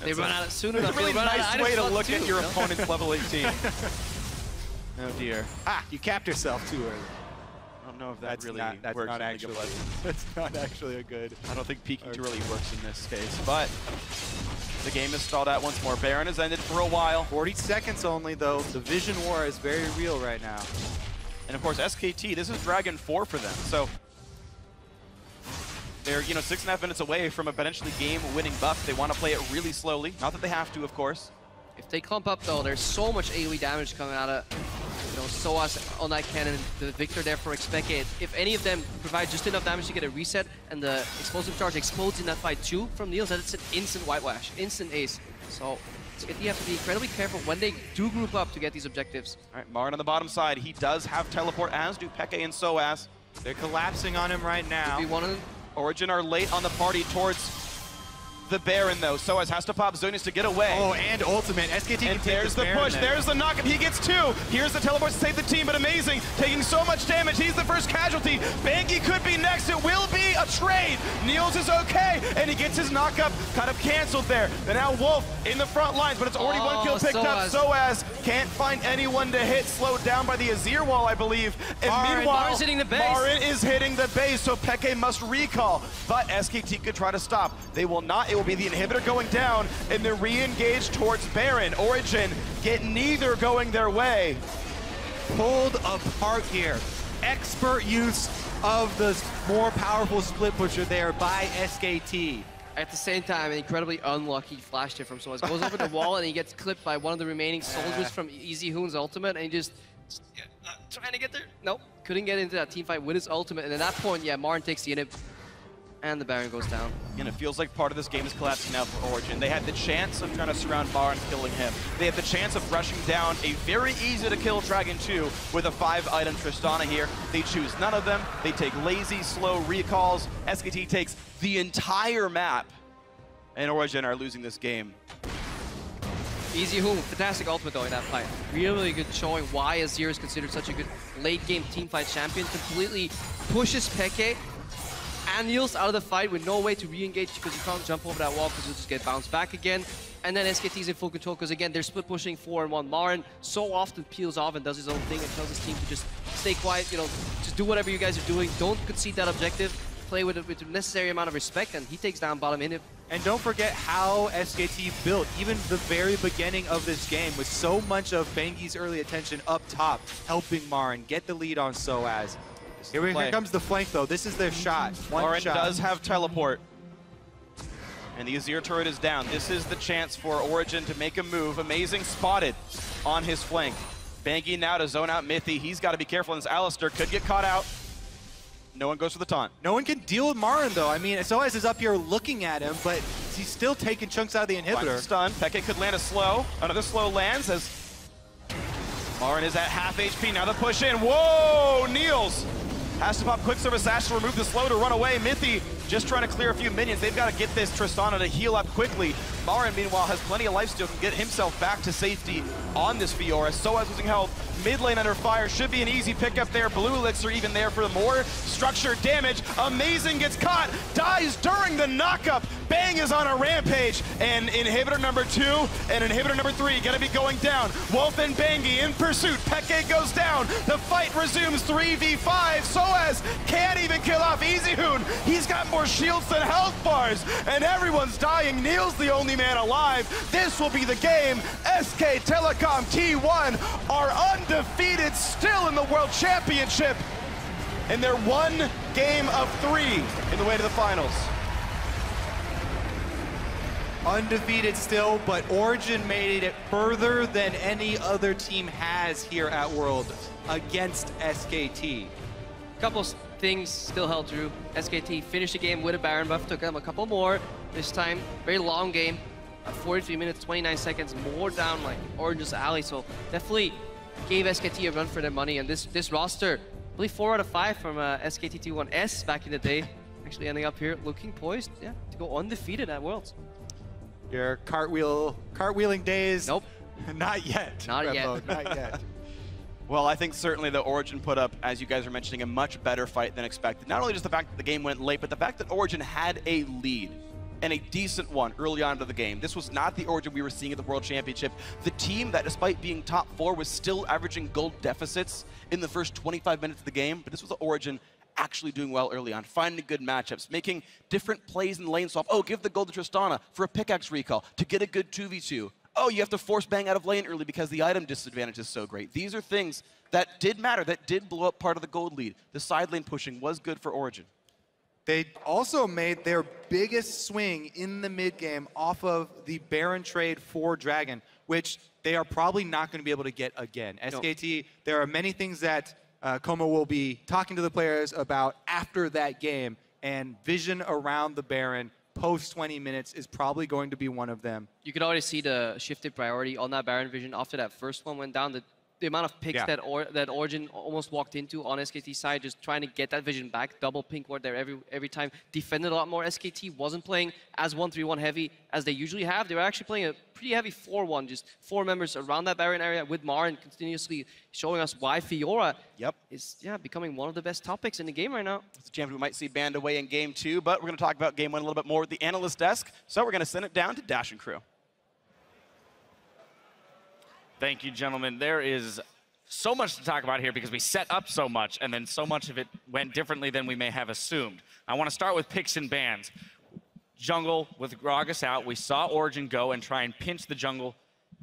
They run out sooner enough. It's a really nice way to look at your no? opponent's level 18. Oh dear. Ah, you capped yourself too early. I don't know if that really works. That's not actually a good. I don't think peeking too early works in this case, but the game is stalled out once more. Baron has ended for a while. 40 seconds only, though. The vision war is very real right now. And of course, SKT, this is Dragon 4 for them, so they're 6.5 minutes away from a potentially game-winning buff. They want to play it really slowly. Not that they have to, of course. If they clump up, though, there's so much AoE damage coming out of Soaz on that cannon, the Victor there for Expected. If any of them provide just enough damage to get a reset and the explosive charge explodes in that fight too from Niels, that's an instant whitewash, instant ace. So you have to be incredibly careful when they do group up to get these objectives. All right, Marin on the bottom side. He does have teleport, as do Peke and Soaz. They're collapsing on him right now. Could be one of them. Origin are late on the party towards the Baron, though. Soaz has to pop Zonius to get away. Oh, and ultimate. SKT and there's the push. There's the knock. He gets 2. Here's the teleport to save the team, but amazing. Taking so much damage. He's the first casualty. Banky could be next. It will be a trade. Niels is okay, and he gets his knockup kind of canceled there. And now Wolf in the front lines, but it's already 1 kill picked up. Soaz can't find anyone to hit. Slowed down by the Azir wall, I believe. And meanwhile, Marin's hitting the base. Marin is hitting the base, so Peke must recall. But SKT could try to stop. They will not. It will be the inhibitor going down, and they re-engage towards Baron. Origin get neither going their way. Pulled apart here. Expert use of the more powerful split pusher there by SKT. At the same time, an incredibly unlucky flash hit from Soaz. Goes over the wall and he gets clipped by one of the remaining soldiers from Izihune's ultimate, and he just trying to get there. Nope, couldn't get into that team fight with his ultimate. And at that point, yeah, Marin takes the inhib. And the Baron goes down. And it feels like part of this game is collapsing now for Origin. They had the chance of trying to surround Bar and killing him. They had the chance of rushing down a very easy to kill Dragon 2 with a 5-item Tristana here. They choose none of them. They take lazy, slow recalls. SKT takes the entire map. And Origin are losing this game. easyhoon, fantastic ultimate though in that fight. Really good showing why Azir is considered such a good late game teamfight champion. Completely pushes Peke and Niels out of the fight with no way to re-engage because you can't jump over that wall because you'll just get bounced back again. And then SKT is in full control because again, they're split pushing 4-1. Maren so often peels off and does his own thing and tells his team to just stay quiet, you know, just do whatever you guys are doing. Don't concede that objective. Play with the necessary amount of respect, and he takes down bottom in it. And don't forget how SKT built. Even the very beginning of this game with so much of Bengi's early attention up top, helping Maren get the lead on Soaz. Here comes the flank though. This is their shot. Maren does have teleport. And the Azir turret is down. This is the chance for Origin to make a move. Amazing spotted on his flank. Bengi now to zone out Mithy. He's got to be careful. This Alistar could get caught out. No one goes for the taunt. No one can deal with Maren though. I mean, Soaz is up here looking at him, but he's still taking chunks out of the inhibitor. Stun. Peke could land a slow. Another slow lands as Maren is at half HP. Now the push in. Whoa! Niels has to pop quick service sash to remove the slow to run away. Mithy just trying to clear a few minions. They've got to get this Tristana to heal up quickly. Maren, meanwhile, has plenty of lifesteal, can get himself back to safety on this Fiora. Soaz losing health. Mid lane under fire. Should be an easy pickup there. Blue Elixir even there for more structured damage. Amazing gets caught. Dies during the knockup. Bang is on a rampage. And inhibitor number 2 and inhibitor number 3 gonna be going down. Wolf and Bangi in pursuit. Peke goes down. The fight resumes 3v5. Soaz can't even kill off easyhoon. He's got more shields than health bars. And everyone's dying. Neil's the only man alive. This will be the game. SK Telecom T1 are undefeated still in the World Championship. And they're 1 game of 3 in the way to the finals. Undefeated still, but Origin made it further than any other team has here at World against SKT. Couple things still held true. SKT finished the game with a Baron buff, took them a couple more. This time, very long game. 43 minutes, 29 seconds, more down like Origin's alley. So definitely gave SKT a run for their money. And this roster, I believe 4 out of 5 from SKT T1S back in the day, actually ending up here looking poised, yeah, to go undefeated at Worlds. Your cartwheeling days? Nope. Not yet. Not yet. Not yet. Well, I think certainly the Origin put up, as you guys were mentioning, a much better fight than expected. Not only just the fact that the game went late, but the fact that Origin had a lead, and a decent one early on into the game. This was not the Origin we were seeing at the World Championship. The team that, despite being top 4, was still averaging gold deficits in the first 25 minutes of the game, but this was the Origin actually doing well early on, finding good matchups, making different plays in the lane swap. Oh, give the gold to Tristana for a pickaxe recall to get a good 2v2. Oh, you have to force Bang out of lane early because the item disadvantage is so great. These are things that did matter, that did blow up part of the gold lead. The side lane pushing was good for Origin. They also made their biggest swing in the mid game off of the Baron trade for Dragon, which they are probably not going to be able to get again. No. SKT, there are many things that Como will be talking to the players about after that game, and vision around the Baron post 20 minutes is probably going to be one of them. You could already see the shifted priority on that Baron vision after that first one went down. The amount of picks that Origin almost walked into on SKT's side, just trying to get that vision back. Double pink ward there every time. Defended a lot more. SKT wasn't playing as 1-3-1 heavy as they usually have. They were actually playing a pretty heavy 4-1, just 4 members around that Baron area with Maren continuously showing us why Fiora is becoming one of the best topics in the game right now. It's a champion we might see banned away in game 2, but we're going to talk about game 1 a little bit more with the analyst desk. So we're going to send it down to Dash and crew. Thank you, gentlemen. There is so much to talk about here because we set up so much, and then so much of it went differently than we may have assumed. I want to start with picks and bans. Jungle, with Gragas out, we saw Origin go and try and pinch the jungle.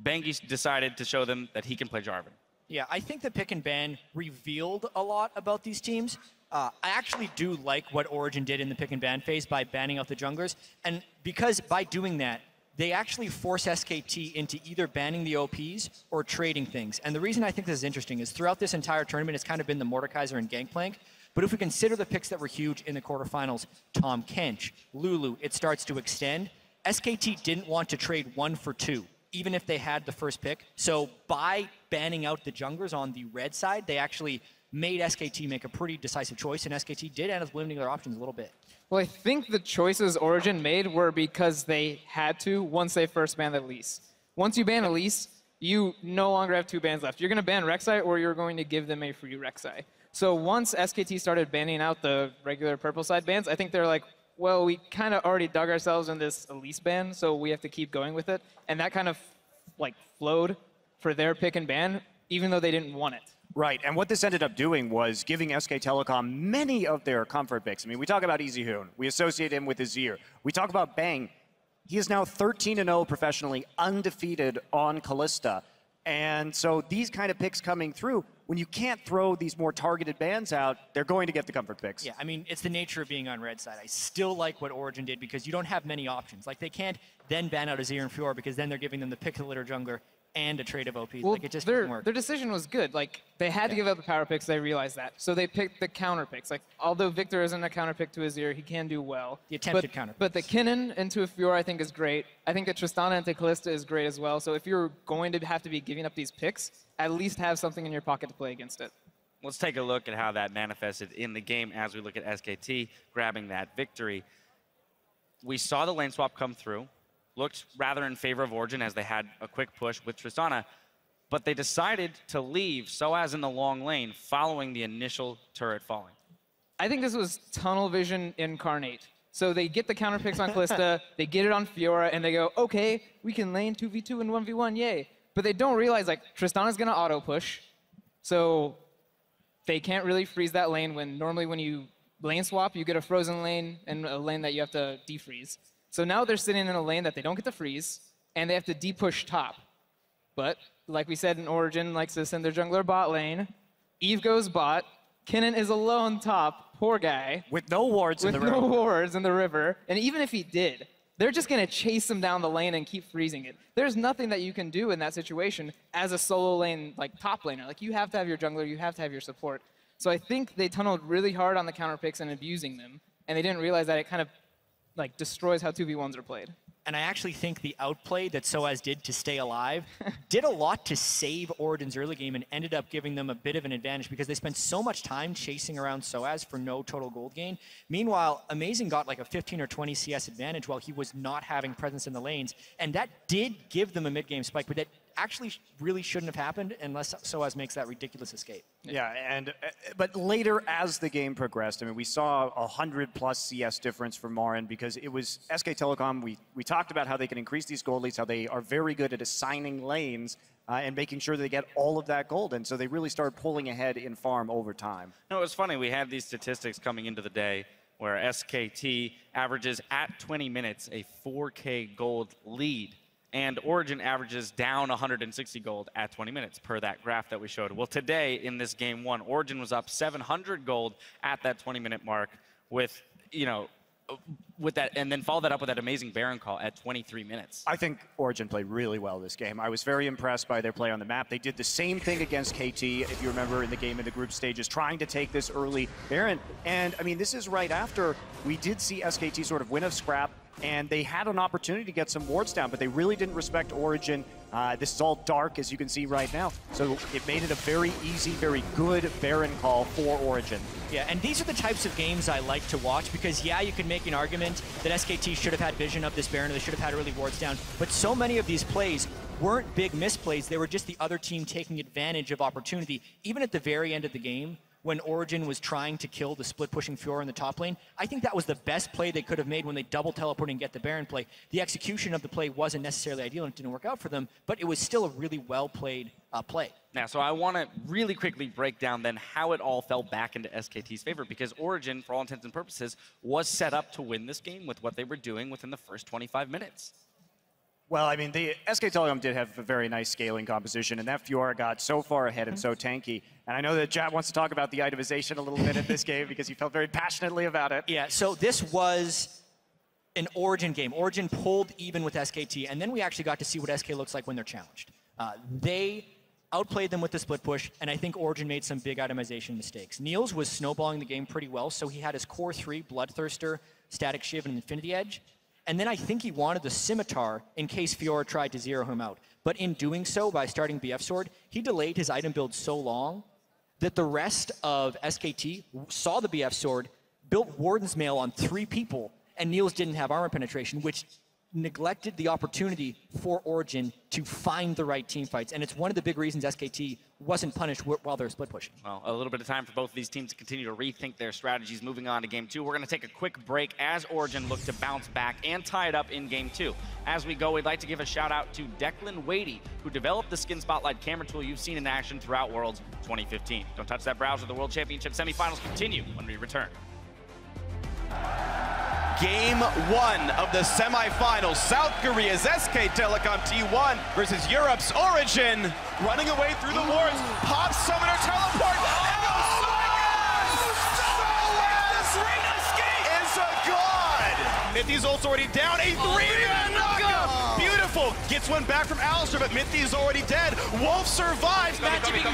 Bengi decided to show them that he can play Jarvan. Yeah, I think the pick and ban revealed a lot about these teams. I actually do like what Origin did in the pick and ban phase by banning out the junglers, and because by doing that, they actually force SKT into either banning the OPs or trading things. And the reason I think this is interesting is throughout this entire tournament, it's kind of been the Mordekaiser and Gangplank. But if we consider the picks that were huge in the quarterfinals, Tom Kench, Lulu, it starts to extend. SKT didn't want to trade 1 for 2, even if they had the first pick. So by banning out the junglers on the red side, they actually made SKT make a pretty decisive choice, and SKT did end up limiting their options a little bit. Well, I think the choices Origin made were because they had to once they first banned Elise. Once you ban Elise, you no longer have 2 bans left. You're going to ban Rek'Sai, or you're going to give them a free Rek'Sai. So once SKT started banning out the regular purple side bans, I think they're like, well, we kind of already dug ourselves in this Elise ban, so we have to keep going with it. And that kind of like flowed for their pick and ban, even though they didn't want it. Right, and what this ended up doing was giving SK Telecom many of their comfort picks. I mean, we talk about EasyHoon. We associate him with Azir. We talk about Bang. He is now 13-0 professionally, undefeated on Kalista. And so these kind of picks coming through, when you can't throw these more targeted bans out, they're going to get the comfort picks. Yeah, I mean, it's the nature of being on red side. I still like what Origin did because you don't have many options. Like, they can't then ban out Azir and Fiora because then they're giving them the pick the litter jungler and a trade of OP. Well, like, it just doesn't work. Their decision was good. Like, they had to give up the power picks, they realized that. So they picked the counter picks. Like, although Victor isn't a counter pick to Azir, he can do well. The attempted counter. But the Kinnan into a Fiora I think is great. I think the Tristana into Kalista is great as well. So if you're going to have to be giving up these picks, at least have something in your pocket to play against it. Let's take a look at how that manifested in the game as we look at SKT grabbing that victory. We saw the lane swap come through. Looked rather in favor of Origin as they had a quick push with Tristana, but they decided to leave Soaz in the long lane following the initial turret falling. I think this was tunnel vision incarnate. So they get the counter picks on Kalista, they get it on Fiora, and they go, okay, we can lane 2v2 and 1v1, yay. But they don't realize, like, Tristana's gonna auto push, so they can't really freeze that lane when normally when you lane swap, you get a frozen lane and a lane that you have to defreeze. So now they're sitting in a lane that they don't get to freeze, and they have to de-push top. But, like we said, in Origin likes to send their jungler bot lane. Eve goes bot. Kinnan is alone top. Poor guy. With no wards in the river. With no wards in the river. And even if he did, they're just going to chase him down the lane and keep freezing it. There's nothing that you can do in that situation as a solo lane, like, top laner. Like, you have to have your jungler, you have to have your support. So I think they tunneled really hard on the counter picks and abusing them, and they didn't realize that it kind of like destroys how 2v1s are played. And I actually think the outplay that Soaz did to stay alive did a lot to save Origin's early game and ended up giving them a bit of an advantage because they spent so much time chasing around Soaz for no total gold gain. Meanwhile, Amazing got like a 15 or 20 CS advantage while he was not having presence in the lanes. And that did give them a mid-game spike, but that actually really shouldn't have happened unless Soaz makes that ridiculous escape. Yeah, and but later as the game progressed, I mean, we saw 100+ CS difference for Marin because it was SK Telecom. We talked about how they can increase these gold leads, how they are very good at assigning lanes and making sure they get all of that gold. And so they really started pulling ahead in farm over time. No, it was funny. We had these statistics coming into the day where SKT averages at 20 minutes a 4K gold lead. And Origin averages down 160 gold at 20 minutes per that graph that we showed. Well, today in this game one, Origin was up 700 gold at that 20-minute mark with, you know, with that, and then follow that up with that amazing Baron call at 23 minutes. I think Origin played really well this game. I was very impressed by their play on the map. They did the same thing against KT, if you remember, in the game in the group stages, trying to take this early Baron. And, I mean, this is right after we did see SKT sort of win a scrap, and they had an opportunity to get some wards down, but they really didn't respect Origin. This is all dark, as you can see right now. So it made it a very easy, very good Baron call for Origin. Yeah, and these are the types of games I like to watch because, yeah, you could make an argument that SKT should have had vision of this Baron, or they should have had early wards down, but so many of these plays weren't big misplays. They were just the other team taking advantage of opportunity. Even at the very end of the game, when Origin was trying to kill the split-pushing Fiora in the top lane, I think that was the best play they could have made when they double teleport and get the Baron play. The execution of the play wasn't necessarily ideal and it didn't work out for them, but it was still a really well-played play. Now, so I want to really quickly break down then how it all fell back into SKT's favor, because Origin, for all intents and purposes, was set up to win this game with what they were doing within the first 25 minutes. Well, I mean, the SK Telecom did have a very nice scaling composition, and that Fiora got so far ahead and so tanky. And I know that Jat wants to talk about the itemization a little bit in this game because he felt very passionately about it. Yeah, so this was an Origin game. Origin pulled even with SKT, and then we actually got to see what SK looks like when they're challenged. They outplayed them with the split push, and I think Origin made some big itemization mistakes. Niels was snowballing the game pretty well, so he had his core 3, Bloodthirster, Static Shiv, and Infinity Edge. And then I think he wanted the Scimitar in case Fiora tried to zero him out. But in doing so, by starting BF Sword, he delayed his item build so long that the rest of SKT saw the BF Sword, built Warden's Mail on 3 people, and Niels didn't have armor penetration, which neglected the opportunity for Origin to find the right team fights. And it's one of the big reasons SKT wasn't punished while they're split pushing. Well, a little bit of time for both of these teams to continue to rethink their strategies moving on to Game 2. We're going to take a quick break as Origin look to bounce back and tie it up in Game 2. As we go, we'd like to give a shout out to Declan Wadey, who developed the Skin Spotlight camera tool you've seen in action throughout Worlds 2015. Don't touch that browser. The World Championship semifinals continue when we return. Game 1 of the semifinals. South Korea's SK Telecom T1 versus Europe's Origin. Running away through the wards. Pop Summoner Teleport. Oh my God! Is a god! Mithy's ult's already down. A 3-man knockup. Beautiful. Gets one back from Alistair, but Mithy's already dead. Wolf survives. Okay, that's good. Can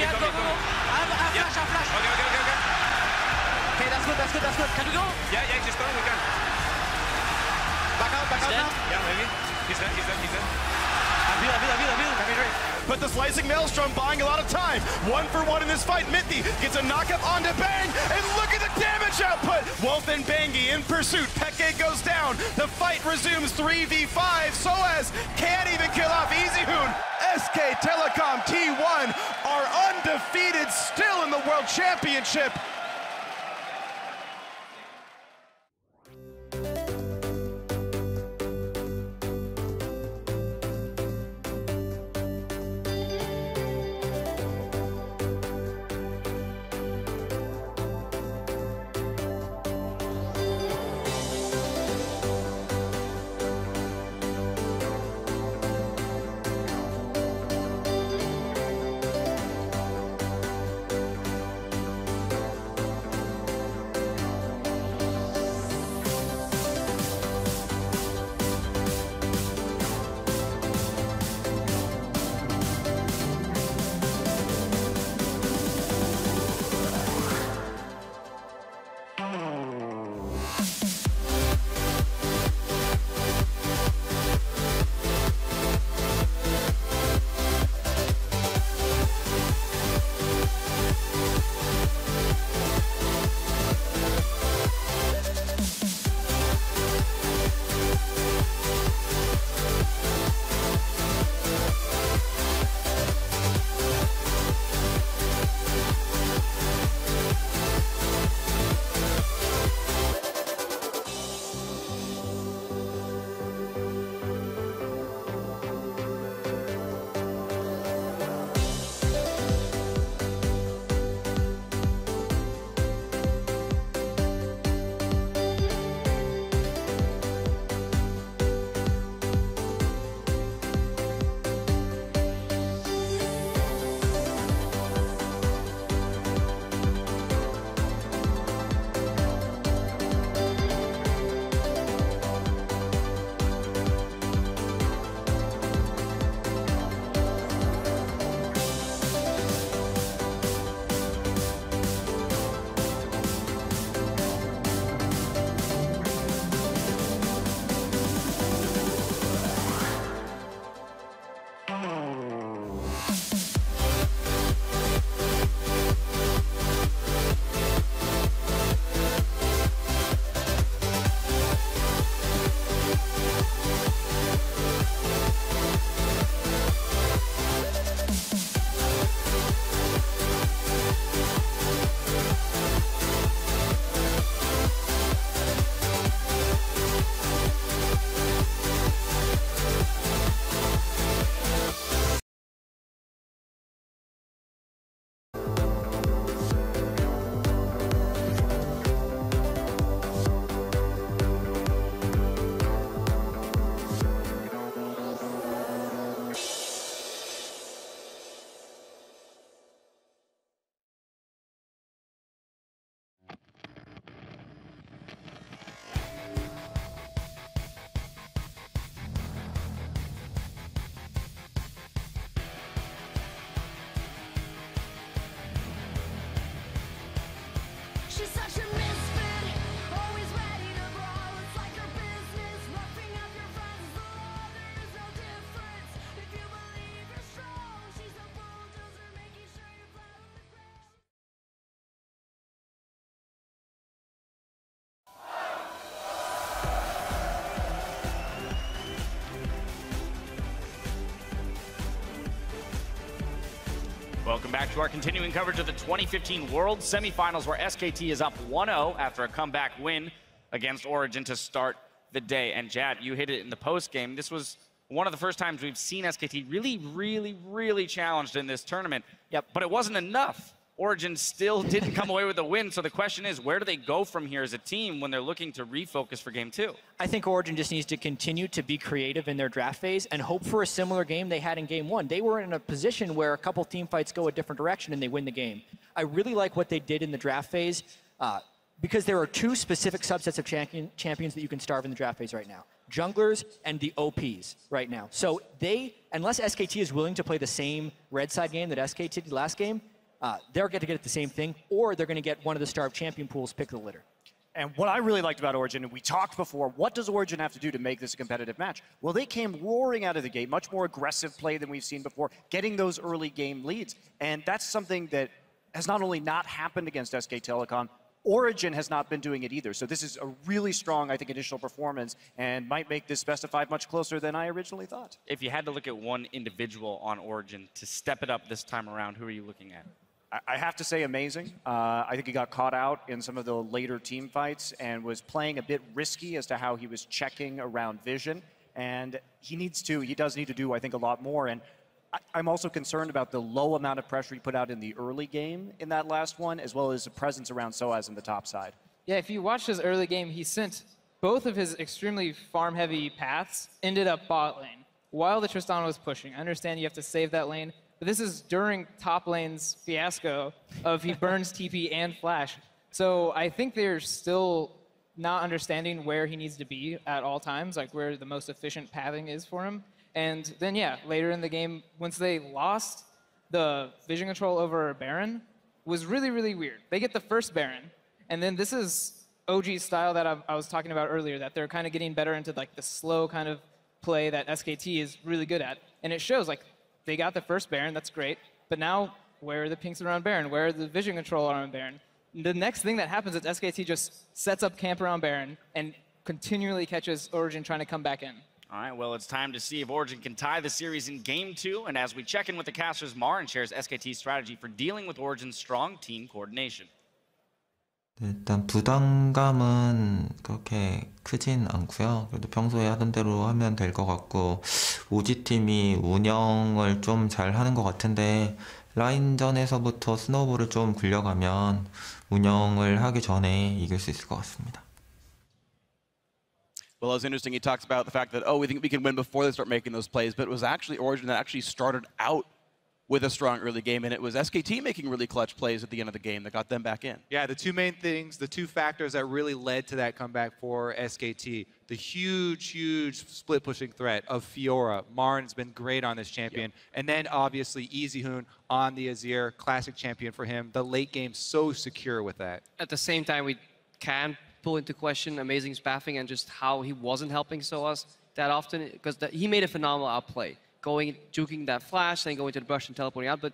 we go? Yeah, just throw we can. Back out now. Yeah, maybe. He's dead. But the Slicing Maelstrom buying a lot of time. 1 for 1 in this fight. Mithy gets a knockup onto Bang, and look at the damage output. Wolf and Bangi in pursuit. Peke goes down. The fight resumes 3v5. Soaz can't even kill off EasyHoon. SK Telecom T1 are undefeated still in the World Championship. Welcome back to our continuing coverage of the 2015 World Semifinals, where SKT is up 1-0 after a comeback win against Origin to start the day. And Jad, you hit it in the post game. This was one of the first times we've seen SKT really challenged in this tournament. Yep. But it wasn't enough. Origin still didn't come away with a win. So the question is, where do they go from here as a team when they're looking to refocus for game 2? I think Origin just needs to continue to be creative in their draft phase and hope for a similar game they had in game 1. They were in a position where a couple team fights go a different direction and they win the game. I really like what they did in the draft phase because there are two specific subsets of champions that you can starve in the draft phase right now. Junglers and the OPs right now. So unless SKT is willing to play the same red side game that SKT did last game, they're going to get the same thing, or they're going to get one of the starved champion pools pick the litter. And what I really liked about Origin, and we talked before, what does Origin have to do to make this a competitive match? Well, they came roaring out of the gate, much more aggressive play than we've seen before, getting those early game leads. And that's something that has not only not happened against SK Telecom, Origin has not been doing it either. So this is a really strong, I think, initial performance and might make this best of 5 much closer than I originally thought. If you had to look at one individual on Origin to step it up this time around, who are you looking at? I have to say Amazing. I think he got caught out in some of the later team fights and was playing a bit risky as to how he was checking around vision. And he does need to do, I think, a lot more. And I'm also concerned about the low amount of pressure he put out in the early game in that last one, as well as the presence around Soaz in the top side. Yeah, if you watch his early game, he sent both of his extremely farm-heavy paths ended up bot lane while the Tristana was pushing. I understand you have to save that lane, but this is during top lane's fiasco of he burns TP and flash. So I think they're still not understanding where he needs to be at all times, like where the most efficient pathing is for him. And then, yeah, later in the game, once they lost, the vision control over Baron was really weird. They get the first Baron, and then this is OG's style that I was talking about earlier, that they're kind of getting better into like the slow kind of play that SKT is really good at. And it shows, like, they got the first Baron, that's great, but now where are the pinks around Baron? Where are the vision control around Baron? The next thing that happens is SKT just sets up camp around Baron and continually catches Origin trying to come back in. All right, well, it's time to see if Origin can tie the series in Game 2. And as we check in with the casters, Marin shares SKT's strategy for dealing with Origin's strong team coordination. 일단 부담감은 그렇게 크진 않고요. 그래도 평소에 하던 대로 하면 될 것 같고 오지팀이 운영을 좀 잘 하는 것 같은데 라인전에서부터 스노우볼을 좀 굴려가면 운영을 하기 전에 이길 수 있을 것 같습니다. Well, it's interesting. He talks about the fact that, we think we can win before they start making those plays, but it was actually Origin that actually started out with a strong early game, and it was SKT making really clutch plays at the end of the game that got them back in. Yeah, the two main things, the two factors that really led to that comeback for SKT, the huge split pushing threat of Fiora. Marin's been great on this champion. Yep. And then obviously EasyHoon on the Azir, classic champion for him. The late game so secure with that. At the same time, we can pull into question Amazing's pathing and just how he wasn't helping Soaz that often, because he made a phenomenal outplay. Juking that flash, then going to the brush and teleporting out. But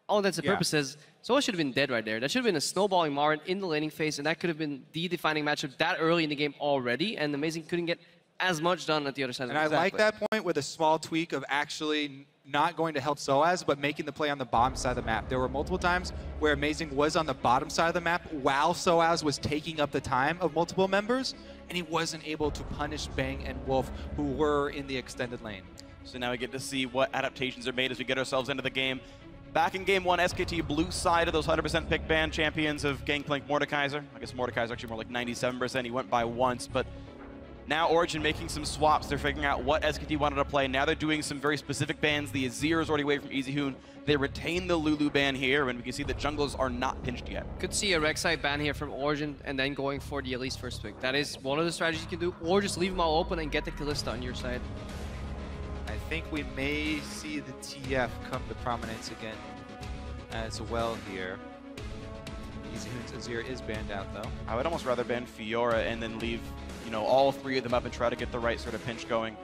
all intents and purposes, Soaz should have been dead right there. That should have been a snowballing Marin in the laning phase, and that could have been the defining matchup that early in the game already, and Amazing couldn't get as much done at the other side. And I like that point with a small tweak of actually not going to help Soaz, but making the play on the bottom side of the map. There were multiple times where Amazing was on the bottom side of the map while Soaz was taking up the time of multiple members, and he wasn't able to punish Bang and Wolf, who were in the extended lane. So now we get to see what adaptations are made as we get ourselves into the game. Back in game 1, SKT blue side of those 100% pick ban champions of Gangplank Mordekaiser. I guess Mordekaiser actually more like 97%. He went by once, but now Origin making some swaps. They're figuring out what SKT wanted to play. Now they're doing some very specific bans. The Azir is already away from EasyHoon. They retain the Lulu ban here, and we can see the junglers are not pinched yet. Could see a Rek'Sai ban here from Origin and then going for the Elise first pick. That is one of the strategies you can do, or just leave them all open and get the Kalista on your side. I think we may see the TF come to prominence again as well here. EasyHoon's Azir is banned out though. I would almost rather ban Fiora and then leave, all three of them up and try to get the right sort of pinch going.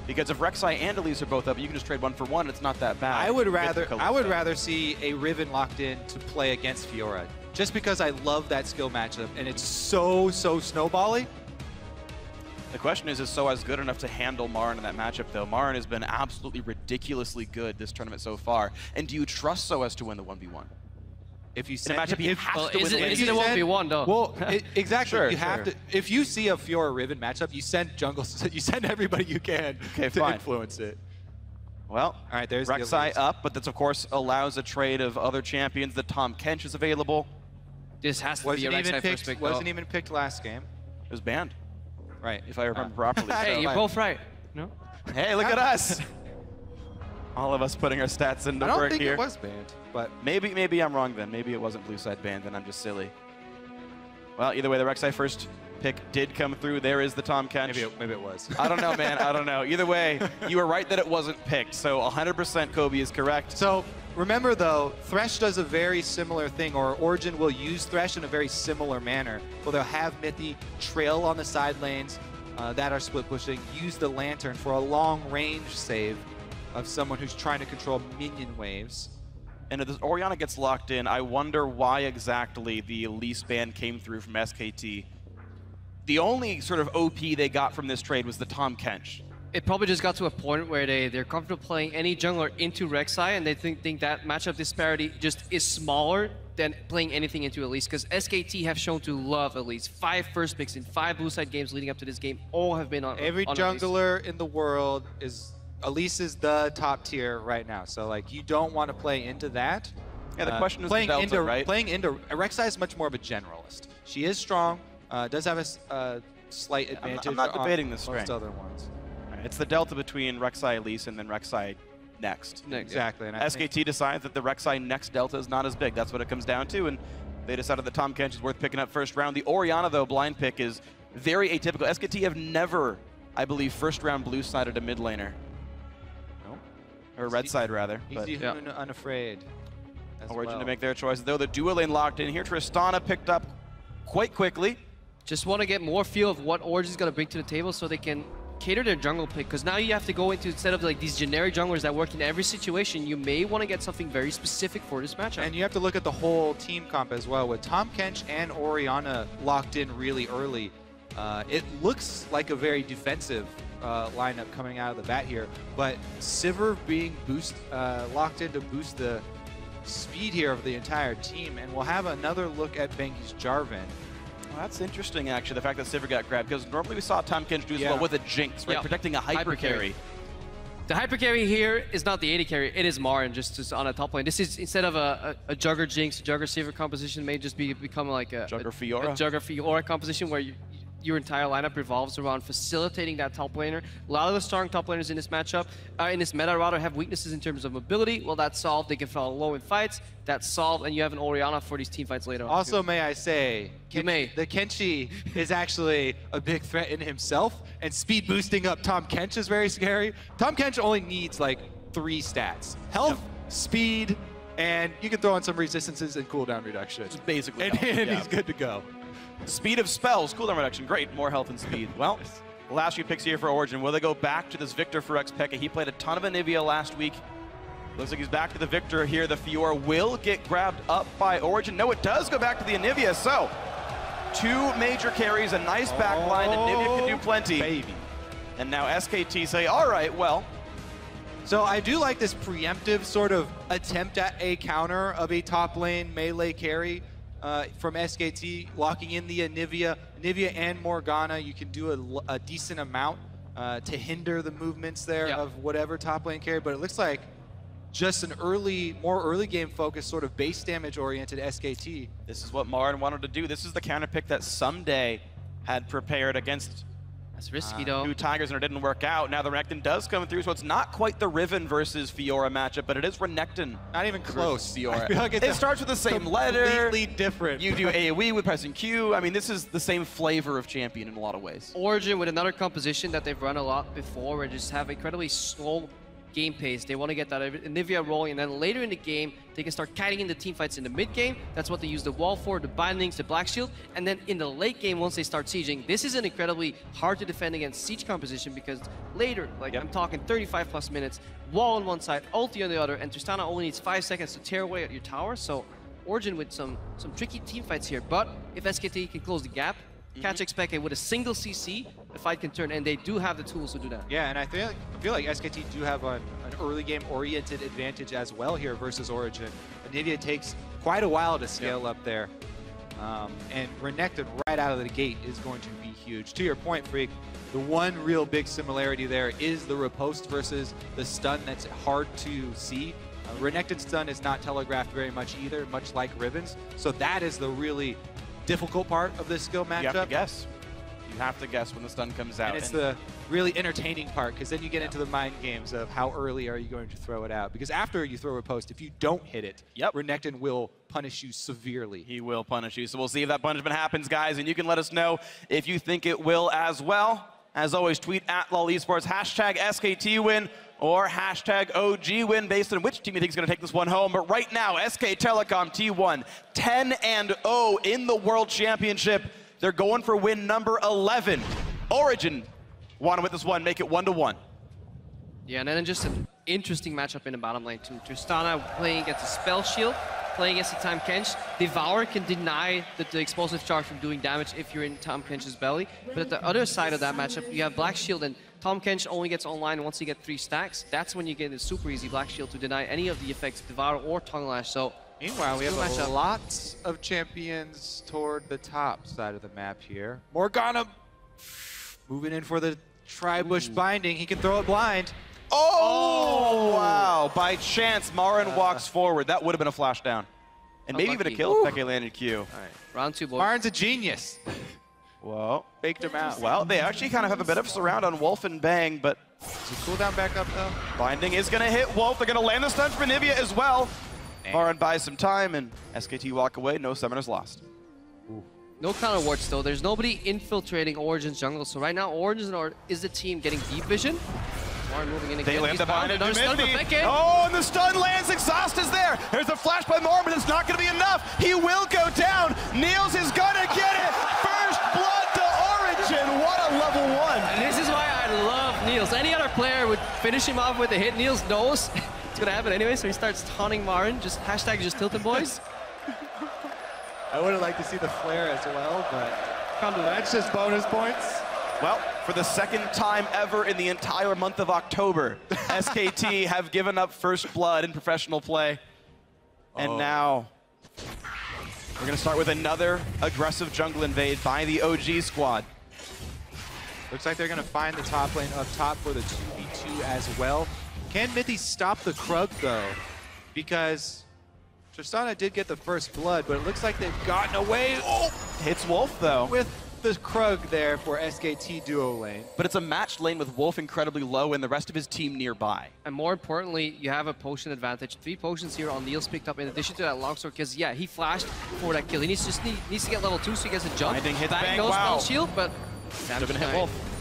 Because if Rek'Sai and Elise are both up, you can just trade 1 for 1. It's not that bad. I would rather see a Riven locked in to play against Fiora, just because I love that skill matchup and it's so snowbally. The question is Soaz good enough to handle Marin in that matchup, though? Marin has been absolutely ridiculously good this tournament so far. And do you trust Soaz to win the 1v1? If you in a matchup, he has to win. Is it a 1v1 though? Well, exactly. Sure, you have to. If you see a Fiora Riven matchup, you send jungle. You send everybody you can to influence it. Well, all right. There's Rek'Sai up, but this of course allows a trade of other champions. The Tahm Kench is available. This has to be a Rek'Sai first pick. Wasn't even picked last game. It was banned. Right. If I remember properly. Hey, so. you're both right. No. Hey, look at us. All of us putting our stats into work here. I don't think it was banned, but maybe I'm wrong then. Maybe it wasn't blue side banned, and I'm just silly. Well, either way, the Rek'Sai first pick did come through. There is the Tahm Kench. Maybe it was. I don't know, man. I don't know. Either way, you were right that it wasn't picked. So 100% Kobe is correct. So remember, though, Thresh does a very similar thing, or Origin will use Thresh in a very similar manner. Well, they'll have Mithy trail on the side lanes that are split pushing, use the Lantern for a long range save of someone who's trying to control minion waves. And if this Orianna gets locked in, I wonder why exactly the Elise ban came through from SKT. The only sort of OP they got from this trade was the Tahm Kench. It probably just got to a point where they're comfortable playing any jungler into Rek'Sai, and they think that matchup disparity just is smaller than playing anything into Elise, because SKT have shown to love Elise. 5 first picks in 5 blue side games leading up to this game all have been on Every on jungler Elise. in the world is... Elise is the top tier right now, so like you don't want to play into that. Yeah, the question is playing the Delta, into, right? Playing into Rek'Sai is much more of a generalist. She is strong, does have a slight advantage. I'm not debating the most strength. other ones. It's the delta between Rek'Sai Elise and then Rek'Sai next. Exactly. And SKT decides that the Rek'Sai next delta is not as big. That's what it comes down to, and they decided that Tahm Kench is worth picking up first round. The Orianna, though, blind pick is very atypical. SKT have never, I believe, first round blue sided a mid laner. Or red side, rather. Easy unafraid. Origin to make their choices. Though the dual lane locked in here, Tristana picked up quite quickly. Just want to get more feel of what Origin's going to bring to the table so they can cater their jungle pick. Because now you have to go into, instead of like these generic junglers that work in every situation, you may want to get something very specific for this matchup. And you have to look at the whole team comp as well. With Tahm Kench and Orianna locked in really early, it looks like a very defensive lineup coming out of the bat here, but Sivir being locked in to boost the speed here of the entire team, and we'll have another look at Bengi's Jarvan. Well, that's interesting, actually, the fact that Sivir got grabbed, because normally we saw Tahm Kench do as well with a Jinx, right? Protecting a hyper carry. The hyper carry here is not the AD carry, it is Marin just on a top lane. This is, instead of a Jugger Jinx, Jugger Sivir composition, may just become like a Jugger Fiora. A Jugger Fiora composition where your entire lineup revolves around facilitating that top laner. A lot of the strong top laners in this matchup, in this meta rather, have weaknesses in terms of mobility. Well, that's solved. They can fall low in fights. That's solved, and you have an Orianna for these team fights later on. Also, may I say, the Kenshi is actually a big threat in himself, and speed boosting up Tahm Kench is very scary. Tahm Kench only needs like 3 stats: health, speed, and you can throw in some resistances and cooldown reduction. It's basically and he's good to go. Speed of spells, cooldown reduction, great, more health and speed. Well, last few picks here for Origin. Will they go back to this Victor for Xpeke? He played a ton of Anivia last week. Looks like he's back to the Victor here. The Fiora will get grabbed up by Origin. No, it does go back to the Anivia. So, 2 major carries, a nice backline. Anivia can do plenty. Baby. And now SKT say, all right, well. So I do like this preemptive sort of attempt at a counter of a top lane melee carry. From SKT, locking in the Anivia and Morgana. You can do a decent amount to hinder the movements there of whatever top lane carry, but it looks like just an more early game focused, sort of base damage oriented SKT. This is what Marin wanted to do. This is the counter pick that Someday had prepared against That's risky, though. 2 Tigers, and it didn't work out. Now the Renekton does come through, so it's not quite the Riven versus Fiora matchup, but it is Renekton. Not even close. Fiora. I feel like it starts with the same letter. Completely different. You do AoE with pressing Q. I mean, this is the same flavor of champion in a lot of ways. Origin with another composition that they've run a lot before, where they just have incredibly slow game pace. They want to get that Anivia rolling, and then later in the game, they can start kiting in the team fights in the mid game. That's what they use the wall for, the bindings, the black shield. And then in the late game, once they start sieging, this is an incredibly hard to defend against siege composition, because later, like I'm talking 35 plus minutes, wall on one side, ulti on the other, and Tristana only needs 5 seconds to tear away at your tower. So Origin with some tricky team fights here. But if SKT can close the gap, catch Expeke with a single CC, the fight can turn, and they do have the tools to do that. Yeah, and I feel like SKT do have an early game oriented advantage as well here versus Origin. Anivia takes quite a while to scale up there. And Renekton right out of the gate is going to be huge. To your point, Freak, the one real big similarity there is the riposte versus the stun that's hard to see. Renekton's stun is not telegraphed very much either, much like Ribbon's. So that is the really difficult part of this skill matchup. You have to guess. You have to guess when the stun comes out. And it's the really entertaining part, because then you get into the mind games of how early are you going to throw it out. Because after you throw a post, if you don't hit it, Renekton will punish you severely. He will punish you. So we'll see if that punishment happens, guys. And you can let us know if you think it will as well. As always, tweet at LOL Esports, hashtag SKT win or hashtag OG win based on which team you think is going to take this one home. But right now, SK Telecom T1, 10-0 in the World Championship. They're going for win number 11. Origin want to win this one, make it 1-1. Yeah, and then just an interesting matchup in the bottom lane too. Tristana playing against a Spell Shield, playing against the Tahm Kench. Devour can deny the explosive charge from doing damage if you're in Tahm Kench's belly. But at the other side of that matchup, you have Black Shield, and Tahm Kench only gets online once you get 3 stacks. That's when you get a super easy Black Shield to deny any of the effects of Devour or Tongue Lash. So meanwhile, we have a lot of champions toward the top side of the map here. Morgana moving in for the Tri-Bush binding. He can throw it blind. Oh, wow. By chance, Marin walks forward. That would have been a flash down. And maybe even a kill if Peke landed Q. All right, round 2, boys. Marin's a genius. Whoa. Faked him out. Well, they actually kind of have a bit of surround on Wolf and Bang, but is the cooldown back up, though? Binding is going to hit Wolf. They're going to land the stun from Anivia as well. Marin buys some time, and SKT walk away. No summoners lost. Ooh. No counter wards, though. There's nobody infiltrating Origin's jungle. So right now, Origin is the team getting deep vision. Marin moving in again. They land the bind into Mithy. Oh, and the stun lands. Exhaust is there. There's a flash by Marin, but it's not going to be enough. He will go down. Niels is going to get it. First blood to Origin. What a level 1. And this is why I love Niels. Any other player would finish him off with a hit. Niels knows it's going to happen anyway, so he starts taunting Marin. Just hashtag just tilted, boys. I would have liked to see the flare as well, but that's just bonus points. Well, for the second time ever in the entire month of October, SKT have given up first blood in professional play. And now we're going to start with another aggressive jungle invade by the OG squad. Looks like they're going to find the top lane up top for the 2v2 as well. Can Mithy stop the Krug, though? Because Tristana did get the first blood, but it looks like they've gotten away. Oh! Hits Wolf, though. With the Krug there for SKT duo lane. But it's a matched lane with Wolf incredibly low and the rest of his team nearby. And more importantly, you have a potion advantage. 3 potions here on Niels picked up in addition to that longsword, because yeah, he flashed for that kill. He needs to get level 2 so he gets a jump. Binding hits Bang, goes wow. Spell Shield, but Damage hit Wolf.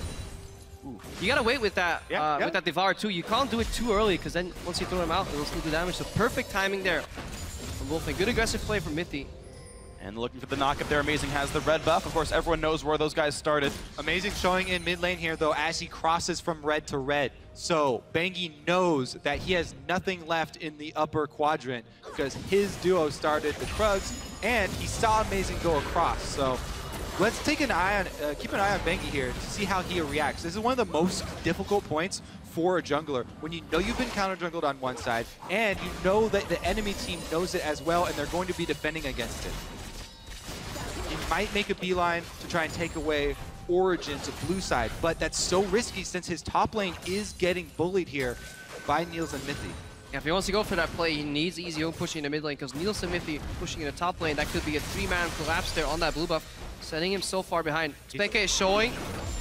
Ooh. You gotta wait with that with that Devour too. You can't do it too early, because then once you throw him out, it will still do damage. So perfect timing there from Wolf. And good aggressive play from Mithy. And looking for the knockup there, Amazing has the red buff. Of course, everyone knows where those guys started. Amazing showing in mid lane here, though, as he crosses from red to red. So Bengi knows that he has nothing left in the upper quadrant because his duo started the Krugs, and he saw Amazing go across. So let's take an eye on, keep an eye on Bengi here to see how he reacts. This is one of the most difficult points for a jungler, when you know you've been counter-jungled on one side, and you know that the enemy team knows it as well, and they're going to be defending against it. You might make a beeline to try and take away Origin's blue side, but that's so risky since his top lane is getting bullied here by Niels and Mithy. Yeah, if he wants to go for that play, he needs Easy Home pushing in the mid lane, because Niels and Mithy pushing in the top lane, that could be a 3-man collapse there on that blue buff, sending him so far behind. Speke is showing.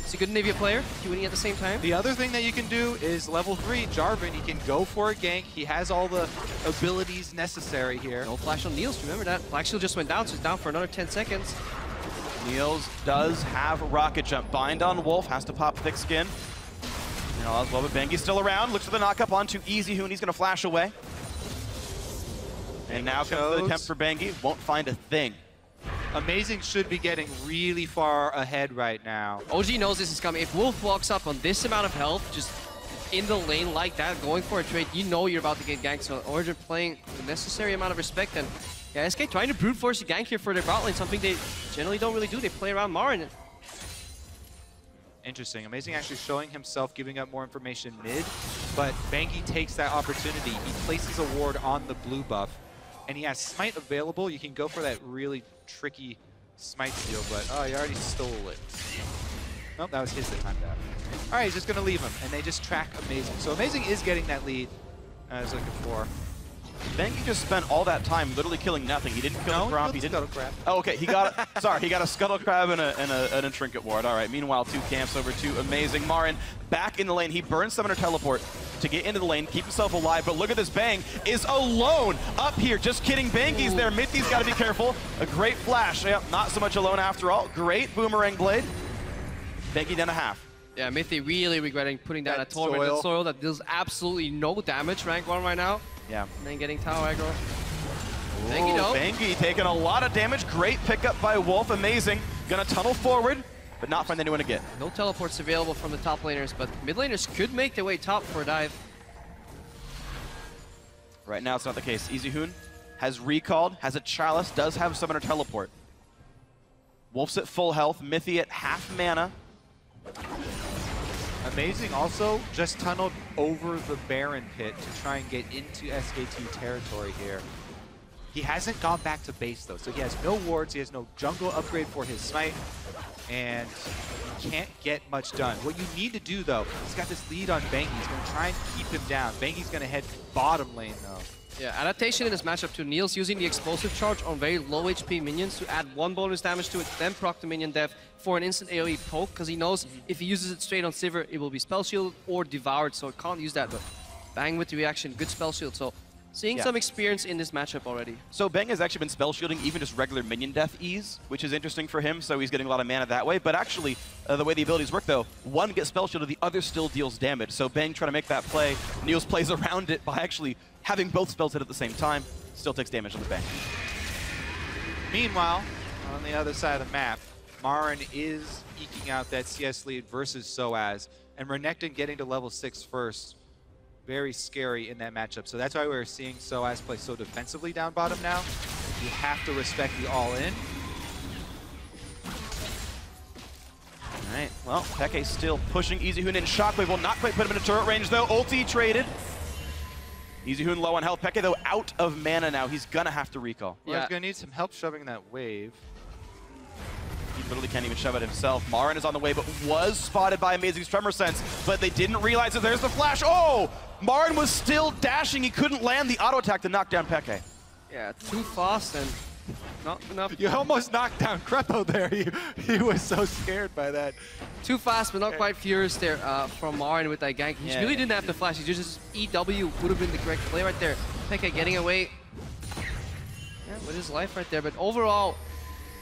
He's a good Nivea player, queuing at the same time. The other thing that you can do is level 3, Jarvan. He can go for a gank. He has all the abilities necessary here. No flash on Niels, remember that. Black Shield just went down, so he's down for another 10 seconds. Niels does have a rocket jump. Bind on Wolf, has to pop thick skin. And all as well, but Bengi's still around. Looks for the knockup onto Easy Hoon. He's going to flash away. And now comes the attempt for Bengi. Won't find a thing. Amazing should be getting really far ahead right now. OG knows this is coming. If Wolf walks up on this amount of health, just in the lane like that, going for a trade, you know you're about to get ganked. So Origin playing the necessary amount of respect. And Yeah, SK trying to brute force the gank here for their bot lane, something they generally don't really do. They play around Marin. Interesting. Amazing actually showing himself, giving up more information mid, but Bengi takes that opportunity. He places a ward on the blue buff, and he has Smite available. You can go for that really tricky Smite steal, but oh, he already stole it. Nope, that was his that timed out. All right, he's just going to leave him, and they just track Amazing. So Amazing is getting that lead I was looking for. Bengi just spent all that time literally killing nothing. He didn't kill a crop. He didn't. Scuttle Crab. Oh, okay. He got sorry. He got a Scuttle Crab and a Trinket Ward. All right. Meanwhile, 2 camps over to Amazing. Marin back in the lane. He burns Summoner Teleport to get into the lane, keep himself alive. But look at this. Bang is alone up here. Just kidding. Bengi's there. Mithy's got to be careful. A great flash. Yep, not so much alone after all. Great Boomerang Blade. Bengi down a half. Yeah, Mithy really regretting putting down a tormented soil that deals absolutely no damage rank 1 right now. Yeah. And then getting tower aggro. Bengi taking a lot of damage. Great pickup by Wolf. Amazing. Gonna tunnel forward, but not find anyone to get. No teleports available from the top laners, but mid laners could make their way top for a dive. Right now, it's not the case. EasyHoon has recalled, has a Chalice, does have Summoner Teleport. Wolf's at full health, Mithy at half mana. Amazing also just tunneled over the Baron pit to try and get into SKT territory here. He hasn't gone back to base though, so he has no wards, he has no jungle upgrade for his Smite, and he can't get much done. What you need to do though, he's got this lead on Bengi, he's going to try and keep him down. Bengi's going to head bottom lane though. Yeah, adaptation in this matchup too. Niels using the explosive charge on very low HP minions to add 1 bonus damage to it, then proc the minion death for an instant AoE poke, because he knows if he uses it straight on Sivir, it will be spell shielded or devoured, so it can't use that. But bang with the reaction, good spell shield. So seeing some experience in this matchup already. So Bang has actually been spell shielding even just regular minion death ease, which is interesting for him, so he's getting a lot of mana that way. But actually, the way the abilities work though, one gets spell shielded, the other still deals damage. So Bang trying to make that play. Niels plays around it by actually having both spells hit at the same time, still takes damage on the Bang. Meanwhile, on the other side of the map, Marin is eking out that CS lead versus Soaz, and Renekton getting to level 6 first. Very scary in that matchup. So that's why we're seeing Soaz play so defensively down bottom now. You have to respect the all-in. All right, well, Peke still pushing EasyHoon in. Shockwave will not quite put him in a turret range though. Ulti traded. EasyHoon low on health. Peke though out of mana now. He's gonna have to recall. Well, he's gonna need some help shoving that wave. He literally can't even shove it himself. Marin is on the way, but was spotted by Amazing's Tremor Sense, but they didn't realize that there's the flash. Oh! Marin was still dashing. He couldn't land the auto attack to knock down Peke. Yeah, too fast and not enough. You almost knocked down Crepo there. He was so scared by that. Too fast, but not quite furious there from Marin with that gank. He really didn't have the flash. He just EW would have been the correct play right there. Peke getting away with his life right there. But overall,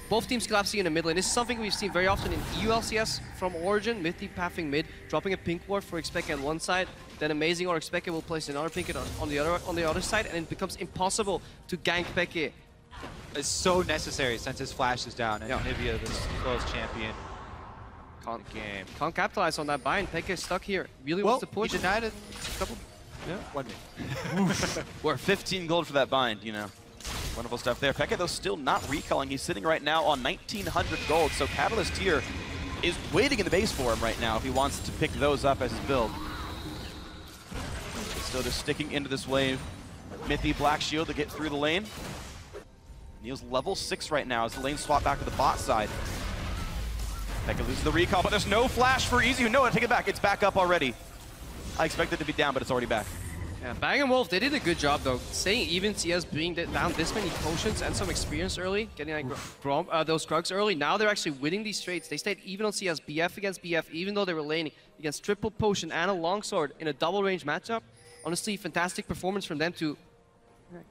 both teams collapsing in the mid lane. This is something we've seen very often in EU LCS from Origin. Mithy pathing mid, dropping a pink ward for Expected on one side, then Amazing or Expected will place another pink on the other side, and it becomes impossible to gank Peke. It's so necessary since his flash is down, and Nivea, the slowest champion, can't capitalize on that bind. Peke is stuck here. Really wants to push. He denied it a couple. Yeah, 1 minute. We're 15 gold for that bind, you know. Wonderful stuff there. Peke, though, still not recalling. He's sitting right now on 1,900 gold, so Catalyst here is waiting in the base for him right now if he wants to pick those up as his build. Still just sticking into this wave. Mithy Black Shield to get through the lane. Neil's level 6 right now as the lane swap back to the bot side. Peke loses the recall, but there's no flash for EasyHoon. No, take it back. It's back up already. I expected it to be down, but it's already back. Yeah, Bang and Wolf, they did a good job though. Staying even CS, being down this many potions and some experience early, getting like those Krugs early. Now they're actually winning these trades. They stayed even on CS, BF against BF, even though they were laning against triple potion and a longsword in a double range matchup. Honestly, fantastic performance from them to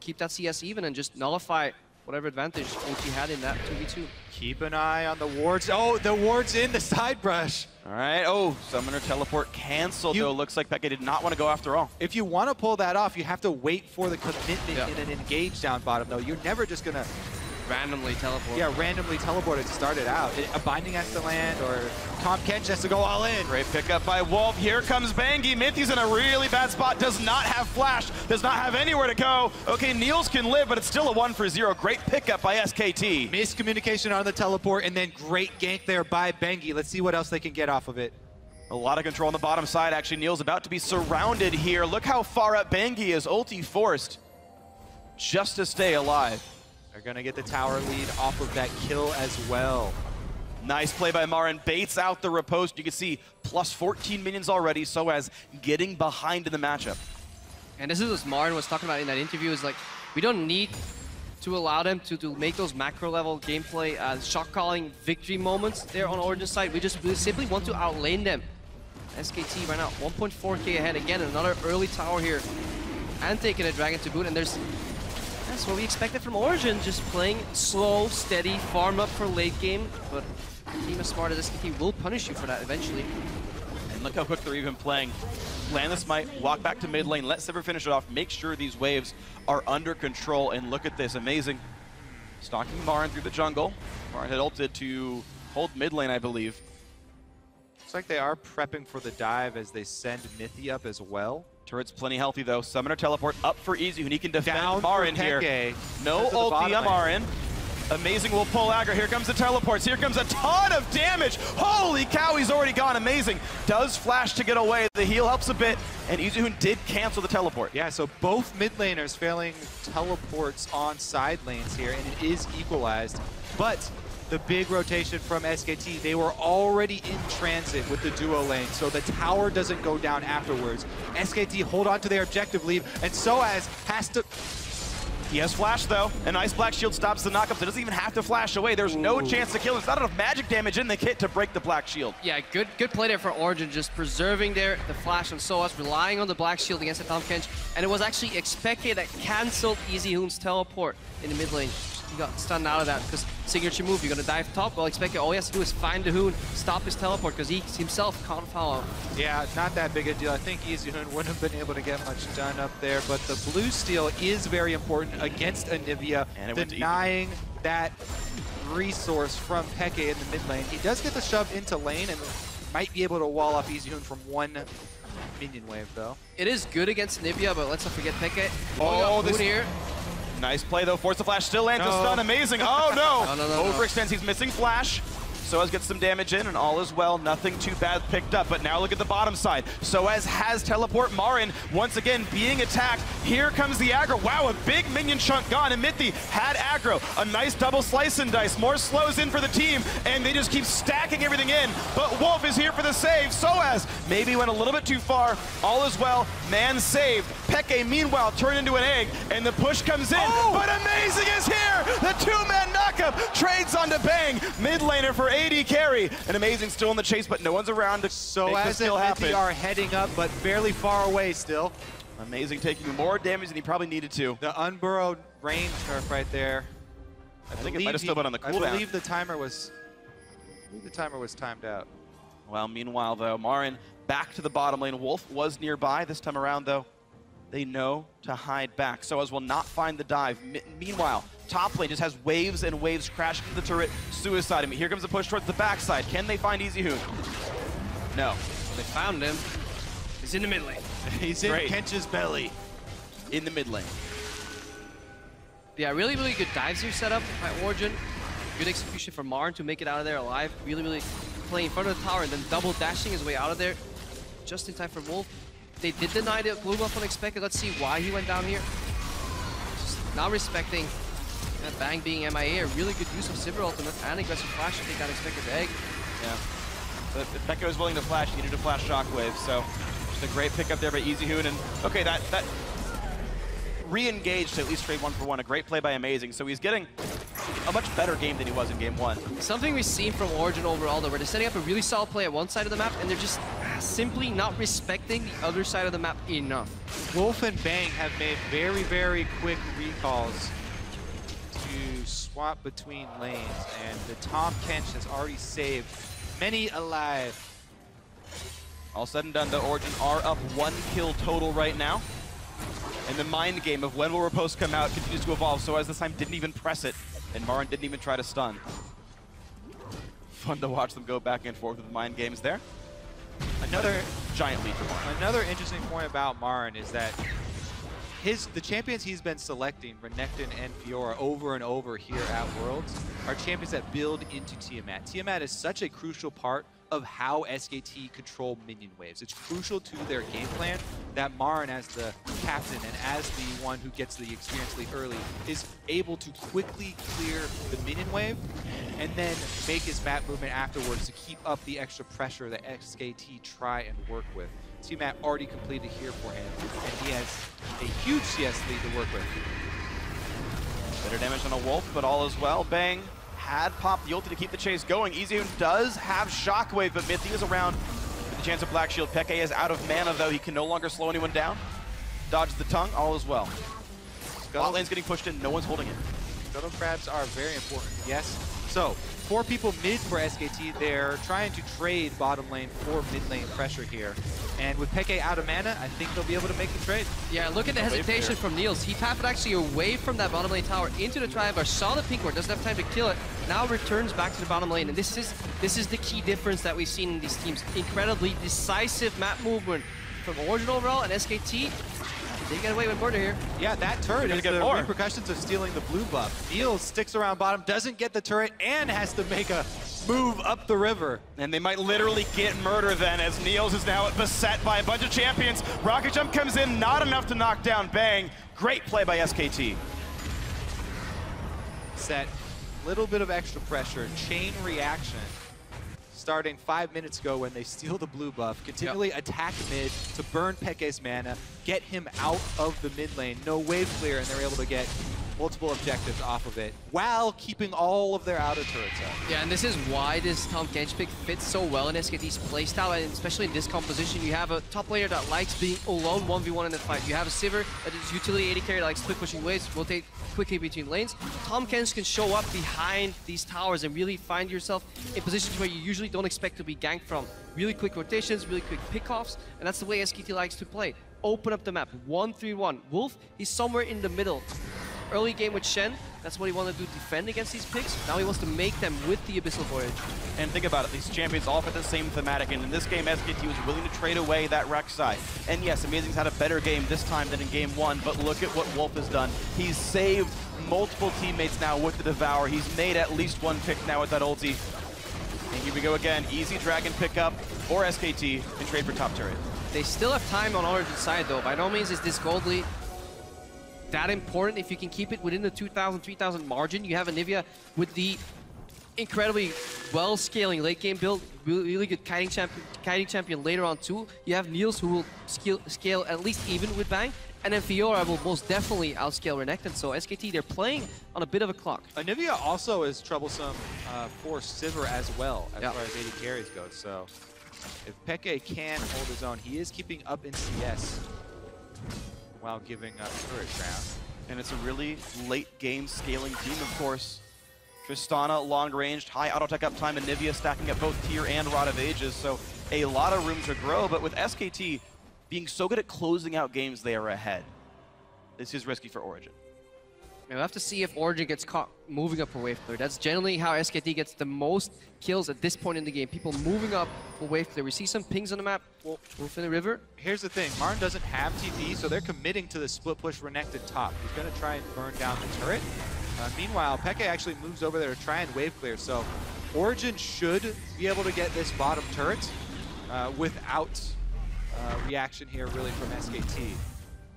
keep that CS even and just nullify whatever advantage OT had in that 2v2. Keep an eye on the wards. Oh, the ward's in the side brush. All right. Oh, Summoner Teleport canceled, though. Looks like Peke did not want to go after all. If you want to pull that off, you have to wait for the commitment in an engage down bottom, though. You're never just going to randomly teleport. Yeah, randomly teleported to start it out. A Binding has to land, or Tom Kench has to go all in. Great pickup by Wolf. Here comes Bangi. Mithy's in a really bad spot. Does not have flash. Does not have anywhere to go. Okay, Niels can live, but it's still a 1-for-0. Great pickup by SKT. Miscommunication on the teleport, and then great gank there by Bangi. Let's see what else they can get off of it. A lot of control on the bottom side. Actually, Niels about to be surrounded here. Look how far up Bangi is. Ulti forced just to stay alive. They're going to get the tower lead off of that kill as well. Nice play by Marin. Baits out the riposte. You can see plus 14 minions already, so as getting behind in the matchup. And this is what Marin was talking about in that interview, is like, we don't need to allow them to make those macro level gameplay shot calling victory moments there on Origin side. We simply want to outlane them. SKT right now 1.4k ahead. Again, another early tower here and taking a dragon to boot. And that's what we expected from Origin, just playing slow, steady, farm up for late game. But a team as smart as SKT will punish you for that eventually. And look how quick they're even playing. Land the smite, walk back to mid lane, let Sivir finish it off, make sure these waves are under control, and look at this, amazing. Stalking Marin through the jungle. Marin had ulted to hold mid lane, I believe. Looks like they are prepping for the dive as they send Mithy up as well. Turret's plenty healthy though. Summoner teleport up for Easy, who he can defend Down Marin here. No ulti on Marin. Amazing will pull aggro. Here comes the teleports. Here comes a ton of damage. Holy cow, he's already gone. Amazing. Does flash to get away. The heal helps a bit, and Izuhun did cancel the teleport. Yeah, so both mid laners failing teleports on side lanes here, and it is equalized. But the big rotation from SKT, they were already in transit with the duo lane, so the tower doesn't go down afterwards. SKT hold on to their objective lead, and Soaz has to... He has flash though. A nice black shield stops the knockup, so it doesn't even have to flash away. There's no chance to kill him. There's not enough magic damage in the kit to break the black shield. Yeah, good play there for Origin, just preserving the flash on Soaz, relying on the black shield against the Tom Kench. And it was actually expected that canceled Easyhoon's teleport in the mid lane. He got stunned out of that because signature move, you're gonna dive top. Well, expect it. All he has to do is find the Hoon, stop his teleport, because he himself can't follow. Yeah, not that big a deal. I think Easyhoon wouldn't have been able to get much done up there, but the blue steal is very important against Anivia, denying that resource from Peke in the mid lane. He does get the shove into lane and might be able to wall off Easyhoon from one minion wave, though. It is good against Anivia, but let's not forget Peke. Oh, this here. Nice play though, force the flash, still lands a stun, amazing. Oh no! No. Overextends, he's missing flash. Soaz gets some damage in and all is well, nothing too bad picked up, but now look at the bottom side. Soaz has teleport. Marin once again being attacked. Here comes the aggro. Wow, a big minion chunk gone, and Mithy had aggro. A nice double slice and dice, more slows in for the team, and they just keep stacking everything in, but Wolf is here for the save. Soaz maybe went a little bit too far, all is well, man saved. Peke meanwhile turned into an egg, and the push comes in, but Amazing is here! The two-man knockup trades onto Bang, mid laner for AD carry, and Amazing still in the chase, but no one's around to make this still happen. Mithy are heading up, but fairly far away still. Amazing taking more damage than he probably needed to. The unburrowed range nerf right there. I think it might have still been on the cooldown. I believe the timer was timed out. Well, meanwhile though, Marin back to the bottom lane. Wolf was nearby this time around though. They know to hide back. Soaz will not find the dive. Meanwhile, top lane just has waves and waves crash into the turret, suicide him. Here comes the push towards the backside. Can they find Easyhoon? No. They found him. He's in the mid lane. He's in Kench's belly. In the mid lane. Yeah, really good dives here set up by Origin. Good execution from Marin to make it out of there alive. Really playing in front of the tower and then double dashing his way out of there. Just in time for Wolf. They did deny the blue buff unexpected. Let's see why he went down here. Just not respecting that Bang being MIA. A really good use of Sivir ultimate and aggressive flash to take that expected egg. Yeah. So if Peke was willing to flash, he needed to flash Shockwave. So just a great pickup there by Easyhoon. And okay, that re-engaged to at least trade 1-for-1. A great play by Amazing. So he's getting a much better game than he was in game 1. Something we've seen from Origin overall though, where they're setting up a really solid play at one side of the map and they're just simply not respecting the other side of the map enough. Wolf and Bang have made very quick recalls to swap between lanes, and the Tom Kench has already saved many alive. All said and done, the Origin are up 1 kill total right now. And the mind game of when will Riposte come out continues to evolve. Soaz this time didn't even press it. And Marin didn't even try to stun. Fun to watch them go back and forth with mind games there. Another giant lead for Marin. Another interesting point about Marin is that the champions he's been selecting, Renekton and Fiora, over and over here at Worlds, are champions that build into Tiamat. Tiamat is such a crucial part of how SKT control minion waves. It's crucial to their game plan that Marin, as the captain and as the one who gets the experience lead early, is able to quickly clear the minion wave and then make his map movement afterwards to keep up the extra pressure that SKT try and work with. Tiamat already completed here for him, and he has a huge CS lead to work with. Better damage on a Wolf, but all is well. Bang had popped the ulti to keep the chase going. EasyHoon does have Shockwave, but Mythy is around with the chance of Black Shield. Peke is out of mana, though. He can no longer slow anyone down. Dodges the tongue, all is well. Bot lane's getting pushed in, no one's holding it. Scuttle crabs are very important. Yes. So, 4 people mid for SKT. They're trying to trade bottom lane for mid lane pressure here. And with Peke out of mana, I think they'll be able to make the trade. Yeah, look at the hesitation from Niels. He tapped actually away from that bottom lane tower into the triangle, saw the pink ward, doesn't have time to kill it, now returns back to the bottom lane. And this is the key difference that we've seen in these teams. Incredibly decisive map movement from Origin overall and SKT. They get away with murder here. Yeah, that turret is the repercussions of stealing the blue buff. Niels sticks around bottom, doesn't get the turret, and has to make a move up the river. And they might literally get murder then, as Niels is now beset by a bunch of champions. Rocket Jump comes in, not enough to knock down Bang. Great play by SKT. Set, little bit of extra pressure, chain reaction. Starting 5 minutes ago when they steal the blue buff, continually attack mid to burn Peke's mana, get him out of the mid lane, no wave clear, and they're able to get multiple objectives off of it while keeping all of their outer turrets up. Yeah, and this is why this Tahm Kench pick fits so well in SKT's playstyle, and especially in this composition. You have a top player that likes being alone 1v1 in the fight. You have a Sivir that is utility AD carry that likes quick pushing waves, rotate quickly between lanes. Tahm Kench can show up behind these towers and really find yourself in positions where you usually don't expect to be ganked from. Really quick rotations, really quick pickoffs, and that's the way SKT likes to play. Open up the map, 1-3-1. Wolf, he's somewhere in the middle. Early game with Shen, that's what he wanted to do, defend against these picks. Now he wants to make them with the Abyssal Voyage. And think about it, these champions all fit the same thematic, and in this game, SKT was willing to trade away that Rek'Sai. And yes, Amazing's had a better game this time than in game 1, but look at what Wolf has done. He's saved multiple teammates now with the Devour. He's made at least one pick now with that ulti. And here we go again, easy dragon pickup for SKT and trade for top turret. They still have time on Origin's side though. By no means is this gold lead that important. If you can keep it within the 2,000, 3,000 margin, you have Anivia with the incredibly well-scaling late game build, really good kiting champion later on too. You have Niels who will scale at least even with Bang, and then Fiora will most definitely outscale Renekton. So SKT, they're playing on a bit of a clock. Anivia also is troublesome for Sivir as well, as far as AD carries go. So if Peke can hold his own, he is keeping up in CS while giving up turret ground. And it's a really late game scaling team, of course. Tristana, long-ranged, high auto-tech uptime, and Nivea stacking up both tier and Rod of Ages, so a lot of room to grow, but with SKT being so good at closing out games, they are ahead. This is risky for Origin. We'll have to see if Origin gets caught moving up for wave clear. That's generally how SKT gets the most kills at this point in the game. People moving up for wave clear. We see some pings on the map. Wolf in the river. Here's the thing. Martin doesn't have TP, so they're committing to the split push Renekton top. He's going to try and burn down the turret. Meanwhile, Peke actually moves over there to try and wave clear. So Origin should be able to get this bottom turret without reaction here really from SKT.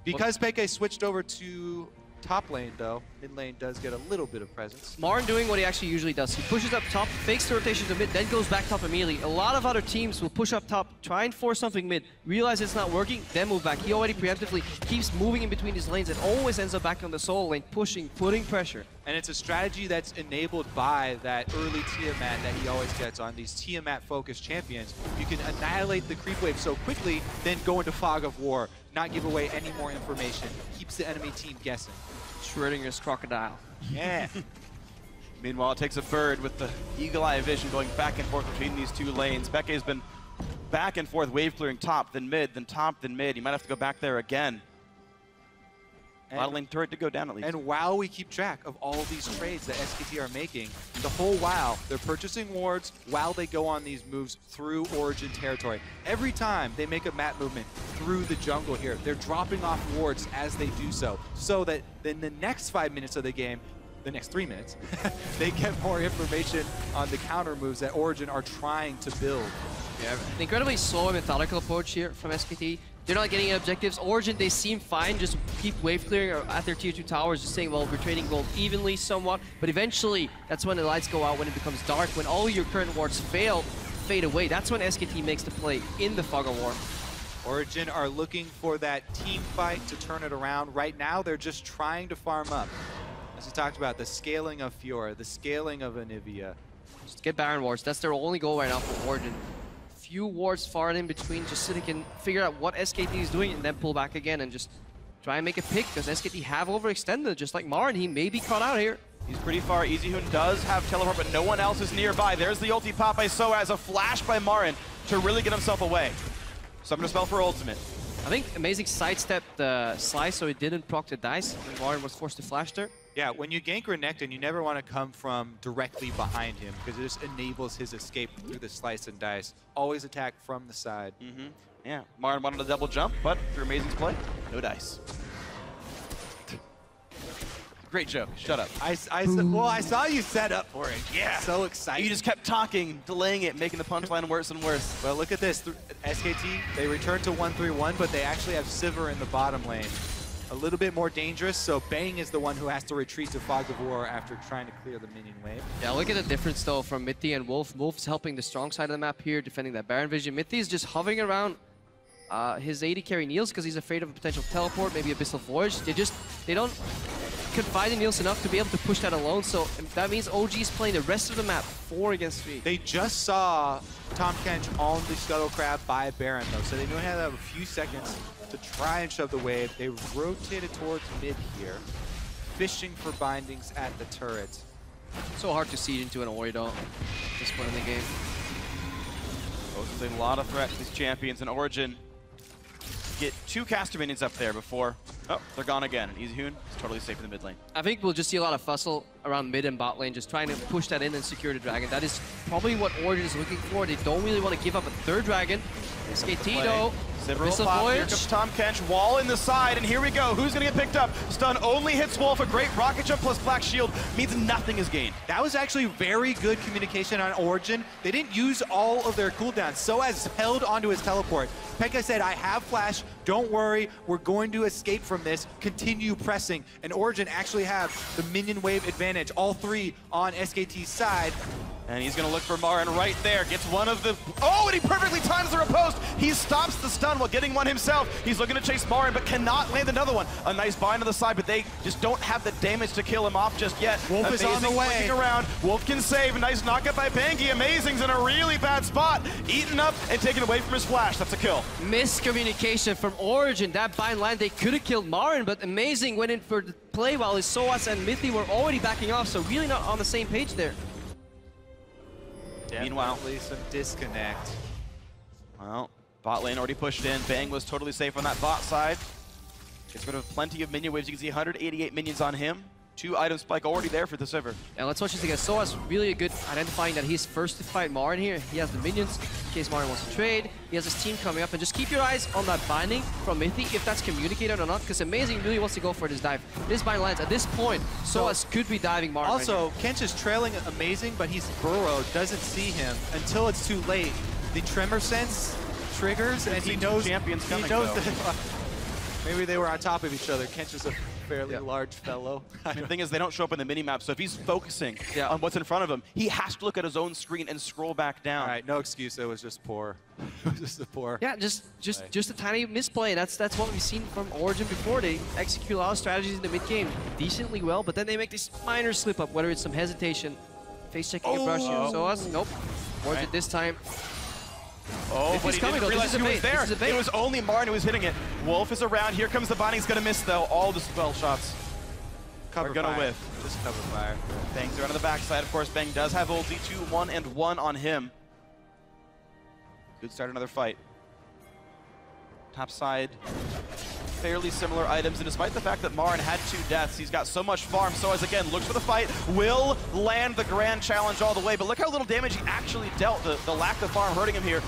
Because Peke switched over to top lane though, mid lane does get a little bit of presence. Martin doing what he actually usually does. He pushes up top, fakes the rotation to mid, then goes back top immediately. A lot of other teams will push up top, try and force something mid, realize it's not working, then move back. He already preemptively keeps moving in between his lanes and always ends up back on the solo lane, pushing, putting pressure. And it's a strategy that's enabled by that early Tiamat that he always gets on these Tiamat-focused champions. You can annihilate the creep wave so quickly, then go into Fog of War, not give away any more information. Keeps the enemy team guessing. Schrodinger's crocodile. Yeah. Meanwhile, it takes a bird with the eagle-eye vision going back and forth between these two lanes. Peke's been back and forth, wave clearing top, then mid, then top, then mid. He might have to go back there again. Bot lane turret to go down at least. And while we keep track of all of these trades that SKT are making, the whole while they're purchasing wards while they go on these moves through Origin territory. Every time they make a map movement through the jungle here, they're dropping off wards as they do so that in the next 5 minutes of the game, the next 3 minutes, they get more information on the counter moves that Origin are trying to build. Yeah, an incredibly slow and methodical approach here from SKT. They're not getting objectives. Origin, they seem fine, just keep wave clearing at their tier 2 towers, just saying, well, we're trading gold evenly somewhat. But eventually, that's when the lights go out, when it becomes dark, when all your current wards fade away. That's when SKT makes the play in the fog of war. Origin are looking for that team fight to turn it around. Right now, they're just trying to farm up. As we talked about, the scaling of Fiora, the scaling of Anivia. Just get Baron wards. That's their only goal right now for Origin. Few wards far in between, just so they can figure out what SKT is doing and then pull back again and just try and make a pick, because SKT have overextended, just like Marin. He may be caught out here. He's pretty far. EasyHoon does have teleport, but no one else is nearby. There's the ulti pop by Soaz, a flash by Marin to really get himself away. Summoner spell for ultimate. I think Amazing sidestepped the slice so he didn't proc the dice, and Marin was forced to flash there. Yeah, when you gank Renekton, you never want to come from directly behind him, because it just enables his escape through the slice and dice. Always attack from the side. Yeah, Marin wanted a double jump, but through Amazing's play, no dice. Great joke. Shut up. Well, I saw you set up for it. Yeah. So excited. You just kept talking, delaying it, making the punchline worse and worse. Well, look at this. SKT, they return to 1-3-1, but they actually have Sivir in the bottom lane. A little bit more dangerous, so Bang is the one who has to retreat to Fog of War after trying to clear the minion wave. Yeah, look at the difference, though, from Mithy and Wolf. Wolf's helping the strong side of the map here, defending that Baron vision. Mithy is just hovering around his AD carry Niels because he's afraid of a potential teleport, maybe Abyssal Voyage. They don't confide in Niels enough to be able to push that alone, so that means OG is playing the rest of the map 4 against 3. They just saw Tom Kench on the Scuttle Crab by Baron, though, so they know how to have a few seconds to try and shove the wave. They rotated towards mid here, fishing for bindings at the turret. So hard to siege into an Ori, though, at this point in the game. Poses a lot of threat to these champions, and Origin get 2 caster minions up there before, oh, they're gone again. EasyHoon is totally safe in the mid lane. I think we'll just see a lot of fussle around mid and bot lane, just trying to push that in and secure the dragon. That is probably what Origin is looking for. They don't really want to give up a 3rd dragon. SKT, though, Abyssal Voyage. Here comes Tom Kench, wall in the side, and here we go. Who's going to get picked up? Stun only hits Wolf. A great rocket jump plus Black Shield means nothing is gained. That was actually very good communication on Origin. They didn't use all of their cooldowns. Soaz held onto his teleport. Pekka said, I have flash, don't worry, we're going to escape from this, continue pressing. And Origin actually have the minion wave advantage, all 3 on SKT's side. And he's going to look for Marin right there. Gets one of the... Oh, and he perfectly times the riposte. He stops the stun while getting one himself. He's looking to chase Marin, but cannot land another one. A nice bind on the side, but they just don't have the damage to kill him off just yet. Wolf is on the way. Around. Wolf can save. A nice knockup by Bangi. Amazing's in a really bad spot. Eaten up and taken away from his flash. That's a kill. Miscommunication from Origin. That bind land, they could have killed Marin, but Amazing went in for the play while his Soaz and Mithy were already backing off, so really not on the same page there. Meanwhile, some disconnect. Well, bot lane already pushed in. Bang was totally safe on that bot side. Gets rid of plenty of minion waves. You can see 188 minions on him. 2 item spike already there for the Sivir. Yeah, let's watch this again. Soaz really good identifying that he's first to fight Marin here. He has the minions in case Marin wants to trade. He has his team coming up, and just keep your eyes on that binding from Mithy, if that's communicated or not, because Amazing really wants to go for this dive. This bind lands. At this point, Soaz could be diving Marin. Also, Kench is trailing Amazing, but he's burrowed, doesn't see him until it's too late. The tremor sense triggers, and he knows champions coming. He knows that maybe they were on top of each other. Kench is a fairly large fellow. I mean, the thing is, they don't show up in the minimap, so if he's focusing on what's in front of him, he has to look at his own screen and scroll back down. All right, no excuse. It was just poor. It was just poor. Yeah, just a tiny misplay. That's what we've seen from Origin before. They execute a lot of strategies in the mid game decently well, but then they make this minor slip up, whether it's some hesitation, face checking a brush here. So us, nope. Origin this time. Oh, but he didn't realize he was there. It was only Marin who was hitting it. Wolf is around. Here comes the binding. He's going to miss, though. All the spell shots are going to whiff. Just cover fire. Bang's around on the backside. Of course, Bang does have ulti. 2-1-1 on him. Good start, another fight. Top side. fairly similar items, and despite the fact that Marin had 2 deaths, he's got so much farm. Soaz again looks for the fight, will land the grand challenge all the way, but look how little damage he actually dealt. The lack of farm hurting him here.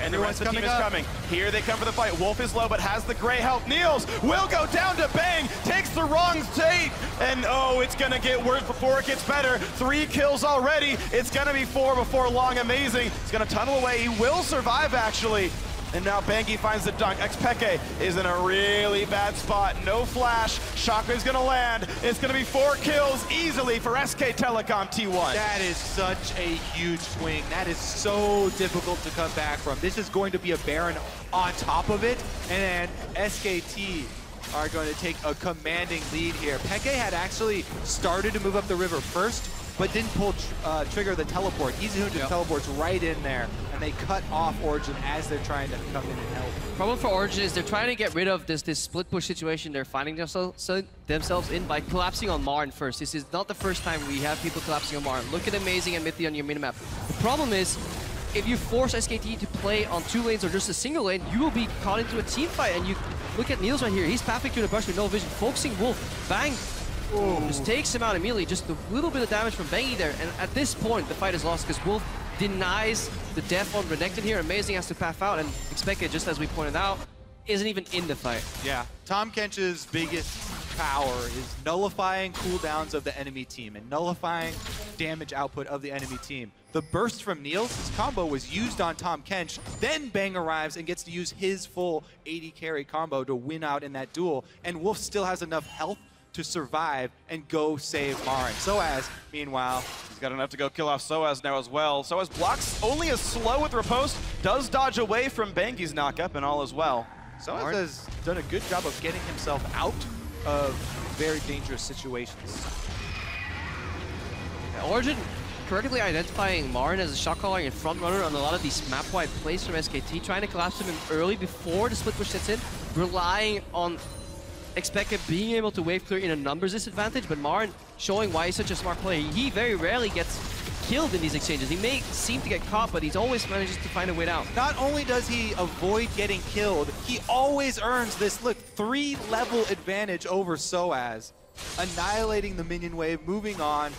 And the rest of the team is coming. Here they come for the fight. Wolf is low, but has the gray health. Niels will go down to Bang, takes the wrong take, and oh, it's gonna get worse before it gets better. 3 kills already. It's gonna be 4 before long. Amazing. He's gonna tunnel away. He will survive, actually. And now Bangi finds the dunk. Xpeke is in a really bad spot. No flash. Shockwave's gonna land. It's gonna be 4 kills easily for SK Telecom T1. That is such a huge swing. That is so difficult to come back from. This is going to be a Baron on top of it, and then SKT are going to take a commanding lead here. Peke had actually started to move up the river first, but didn't pull trigger the teleport. EasyHoon just teleports right in there, and they cut off Origin as they're trying to come in and help. Problem for Origin is they're trying to get rid of this split push situation they're finding themselves in by collapsing on Marin first. This is not the first time we have people collapsing on Marin. Look at Amazing and Mithy on your minimap. The problem is, if you force SKT to play on 2 lanes or just a single lane, you will be caught into a team fight. And you look at Niels right here. He's pathing through the brush with no vision, focusing Wolf. Bang! Just takes him out immediately. Just a little bit of damage from Bangi there. And at this point, the fight is lost because Wolf denies the death on Renekton here. Amazing has to path out, and Xpeke, just as we pointed out, isn't even in the fight. Yeah, Tahm Kench's biggest power is nullifying cooldowns of the enemy team and nullifying damage output of the enemy team. The burst from Niels, his combo was used on Tahm Kench, then Bang arrives and gets to use his full 80 carry combo to win out in that duel, and Wolf still has enough health to survive and go save Marin. Soaz, meanwhile, he's got enough to go kill off Soaz now as well. Soaz blocks only as slow with riposte, does dodge away from Bangi's knockup and all as well. Soaz has done a good job of getting himself out of very dangerous situations. Yeah, Origin correctly identifying Marin as a shot caller and front runner on a lot of these map-wide plays from SKT, trying to collapse him in early before the split push sets in, relying on Xpeke being able to wave clear in a numbers disadvantage, but Marin showing why he's such a smart player. He very rarely gets killed in these exchanges. He may seem to get caught, but he's always manages to find a way out. Not only does he avoid getting killed, he always earns this, look, 3-level advantage over Soaz, annihilating the minion wave, moving on,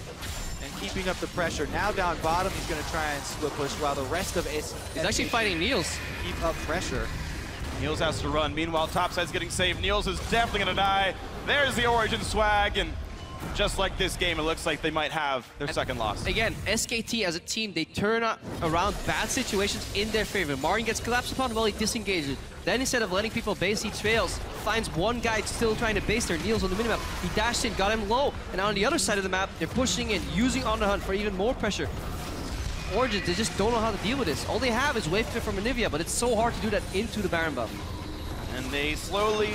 and keeping up the pressure. Now down bottom, he's going to try and split push while the rest of He's actually fighting Niels. Keep up pressure. Niels has to run. Meanwhile, topside's getting saved. Niels is definitely going to die. There's the Origin swag, and just like this game, it looks like they might have their second loss. Again, SKT as a team, they turn around bad situations in their favor. Marin gets collapsed upon while he disengages. Then instead of letting people base, he trails, finds one guy still trying to base there, Niels on the minimap. He dashed in, got him low, and on the other side of the map, they're pushing in, using On the Hunt for even more pressure. Origin, they just don't know how to deal with this. All they have is wave clear from Anivia, but it's so hard to do that into the Baron buff. And they slowly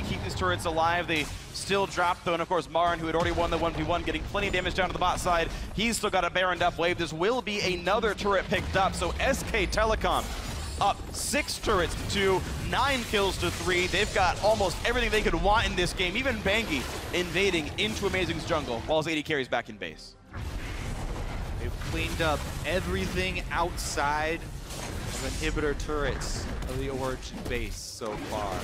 keep these turrets alive. They still drop, though, and of course, Marin, who had already won the 1v1, getting plenty of damage down to the bot side. He's still got a Baroned up wave. This will be another turret picked up, so SK Telecom up 6 turrets to 9 kills to 3. They've got almost everything they could want in this game. Even Bangi invading into Amazing's jungle while his AD carries back in base. They've cleaned up everything outside of inhibitor turrets of the Origin base so far.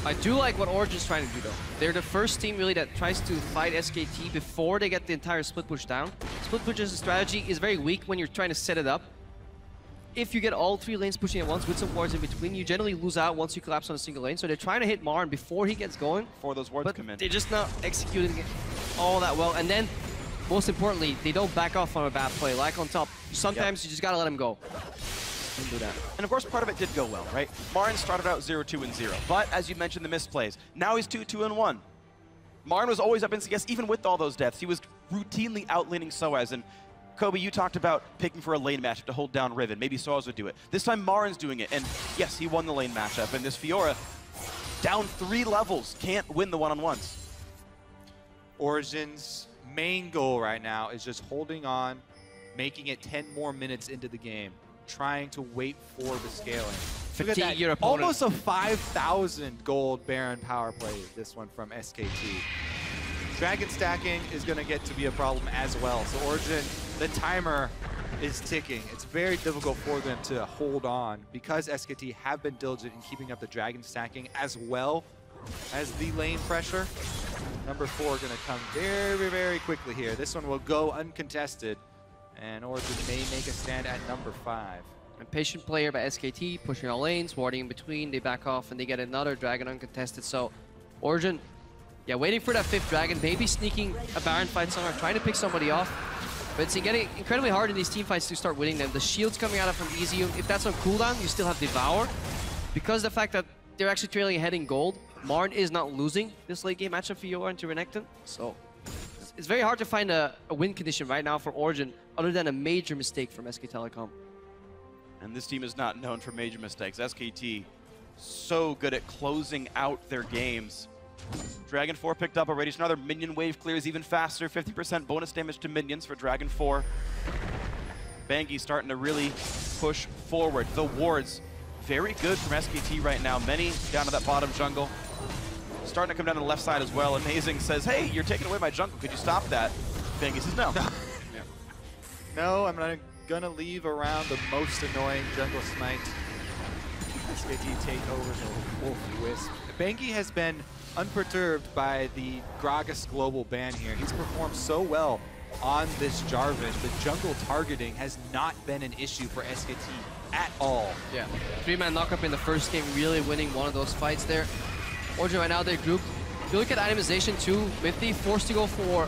I do like what Origin's trying to do, though. They're the first team, really, that tries to fight SKT before they get the entire split push down. Split push's strategy is very weak when you're trying to set it up. If you get all 3 lanes pushing at once with some wards in between, you generally lose out once you collapse on a single lane. So they're trying to hit Marin before he gets going. Before those wards come in. They're just not executing it all that well. And then, most importantly, they don't back off on a bad play. Like on top, sometimes you just gotta let him go. Don't do that. And of course, part of it did go well, right? Marin started out 0-2-0, but as you mentioned, the misplays. Now he's 2-2-1. Marin was always up in CS, even with all those deaths. He was routinely outlaning Soaz, and Kobe, you talked about picking for a lane matchup to hold down Riven. Maybe Soaz would do it. This time, Marin's doing it, and yes, he won the lane matchup, and this Fiora, down 3 levels, can't win the one-on-ones. Origin's main goal right now is just holding on, making it 10 more minutes into the game, trying to wait for the scaling. Look at that, your opponent. almost a 5,000 gold Baron power play, this one from SKT. Dragon stacking is going to get to be a problem as well. So Origin, the timer is ticking. It's very difficult for them to hold on because SKT have been diligent in keeping up the dragon stacking as well as the lane pressure. Number 4 going to come very, very quickly here. This one will go uncontested, and Origin may make a stand at number 5. A patient player by SKT, pushing all lanes, warding in between, they back off, and they get another dragon uncontested. So Origin, yeah, waiting for that 5th dragon, maybe sneaking a Baron fight somewhere, trying to pick somebody off. But it's getting incredibly hard in these team fights to start winning them. The shield's coming out from Easy. If that's on cooldown, you still have Devour. Because of the fact that they're actually trailing ahead in gold, Marn is not losing this late game matchup for Fiora into Renekton. So it's very hard to find a win condition right now for Origin, other than a major mistake from SK Telecom. And this team is not known for major mistakes. SKT, so good at closing out their games. Dragon 4 picked up already, so another minion wave clears even faster. 50% bonus damage to minions for Dragon 4. Bangi starting to really push forward. The wards, very good from SKT right now. Many down to that bottom jungle. Starting to come down to the left side as well. Amazing says, hey, you're taking away my jungle. Could you stop that? Bangi says, no. Yeah. No, I'm not gonna leave around the most annoying jungle smite. SKT take over the Wolf Wisp. Bangi has been unperturbed by the Gragas global ban here. He's performed so well on this Jarvan. The jungle targeting has not been an issue for SKT at all. Yeah, 3-man knockup in the first game, really winning one of those fights there. Origin right now, they're grouped. If you look at itemization too, Mithy forced to go for,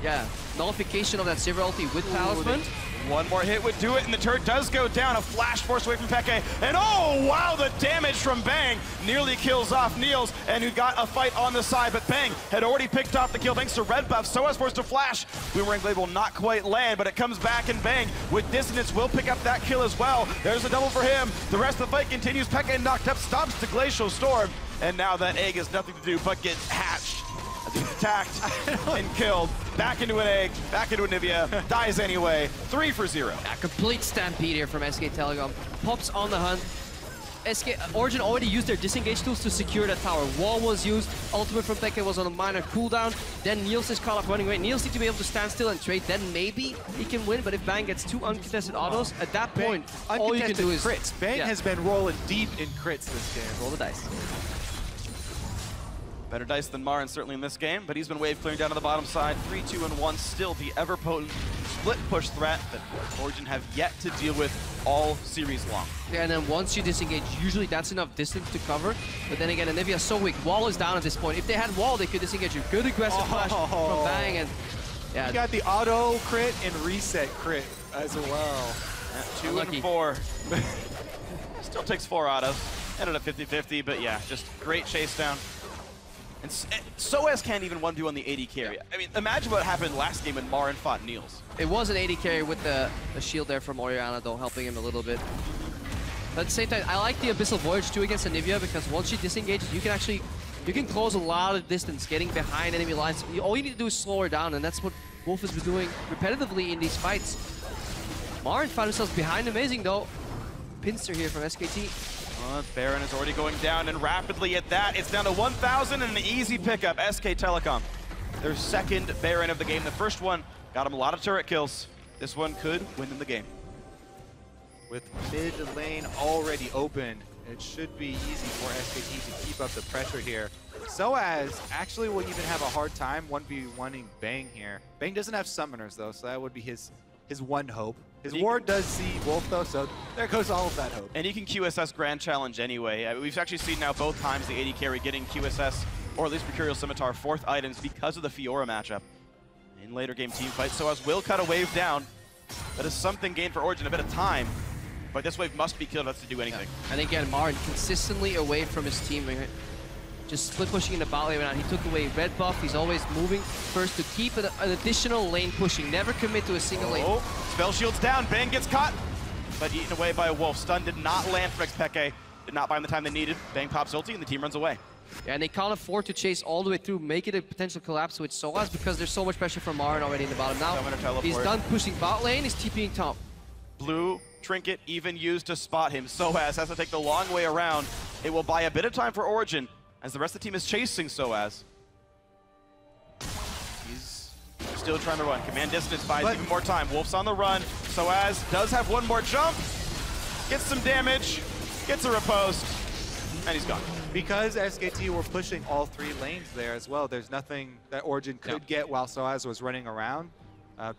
yeah, nullification of that Sivir ulti with Talisman. One more hit would do it, and the turret does go down. A flash force away from Peke. And oh, wow, the damage from Bang nearly kills off Niels, and who got a fight on the side. But Bang had already picked off the kill thanks to red buff. So as forced to flash. Boomerang Blade will not quite land, but it comes back, and Bang with dissonance will pick up that kill as well. There's a double for him. The rest of the fight continues. Peke knocked up, stops the Glacial Storm. And now that egg has nothing to do but get hatched. As he's attacked and killed. Back into an egg, back into a Nivea, dies anyway. 3 for 0. A complete stampede here from SK Telecom. Pops on the hunt. Origin already used their disengage tools to secure that tower. Wall was used, ultimate from Peke was on a minor cooldown. Then Niels is caught up running away. Niels needs to be able to stand still and trade, then maybe he can win. But if Bang gets 2 uncontested autos, at that point, all you can do is crits. Bang has been rolling deep in crits this game. Roll the dice. Better dice than Marin certainly in this game, but he's been wave clearing down to the bottom side. 3, 2, and 1, still the ever-potent split push threat that Origin have yet to deal with all series long. Yeah, and then once you disengage, usually that's enough distance to cover. But then again, Anivia is so weak. Wall is down at this point. If they had Wall, they could disengage you. Good aggressive flash from Bang, and yeah. You got the auto crit and reset crit as well. Yeah, 2 and 4. Still takes 4 autos. Ended up 50-50, but yeah, just great chase down. And Soaz can't even 1v1 on the AD carry. I mean, imagine what happened last game when Marin fought Niels. It was an AD carry with the shield there from Orianna, though, helping him a little bit. But at the same time, I like the Abyssal Voyage too against Anivia, because once she disengages, you can close a lot of distance, getting behind enemy lines. All you need to do is slow her down, and that's what Wolf has been doing repetitively in these fights. Marin found himself behind Amazing, though. Pinster here from SKT. Baron is already going down, and rapidly at that, it's down to 1,000 and an easy pickup. SK Telecom, their second Baron of the game. The first one got him a lot of turret kills. This one could win them the game. With mid lane already open, it should be easy for SKT to keep up the pressure here. Soaz actually will even have a hard time 1v1ing Bang here. Bang doesn't have summoners though, so that would be his one hope. His ward does see Wolf though, so there goes all of that hope. And he can QSS Grand Challenge anyway. We've actually seen now both times the AD carry getting QSS, or at least Mercurial Scimitar, 4th items because of the Fiora matchup. In later game team fights, Soaz will cut a wave down. That is something gained for Origin, a bit of time. But this wave must be killed if to do anything. Yeah. And again, Marin consistently away from his team. Just split pushing in the bot lane now. He took away red buff. He's always moving first to keep an additional lane pushing. Never commit to a single lane. Spell shield's down. Bang gets caught, but eaten away by a wolf. Stun did not land for Peke. Did not buy him the time they needed. Bang pops ulti and the team runs away. Yeah, and they can't afford to chase all the way through, make it a potential collapse with Soaz because there's so much pressure from Marin already in the bottom. Now he's done pushing bot lane. He's TPing top. Blue trinket even used to spot him. Soaz has to take the long way around. It will buy a bit of time for Origin as the rest of the team is chasing Soaz. He's still trying to run. Command distance buys even more time. Wolf's on the run. Soaz does have one more jump. Gets some damage. Gets a riposte. And he's gone. Because SKT were pushing all 3 lanes there as well, there's nothing that Origin could get while Soaz was running around.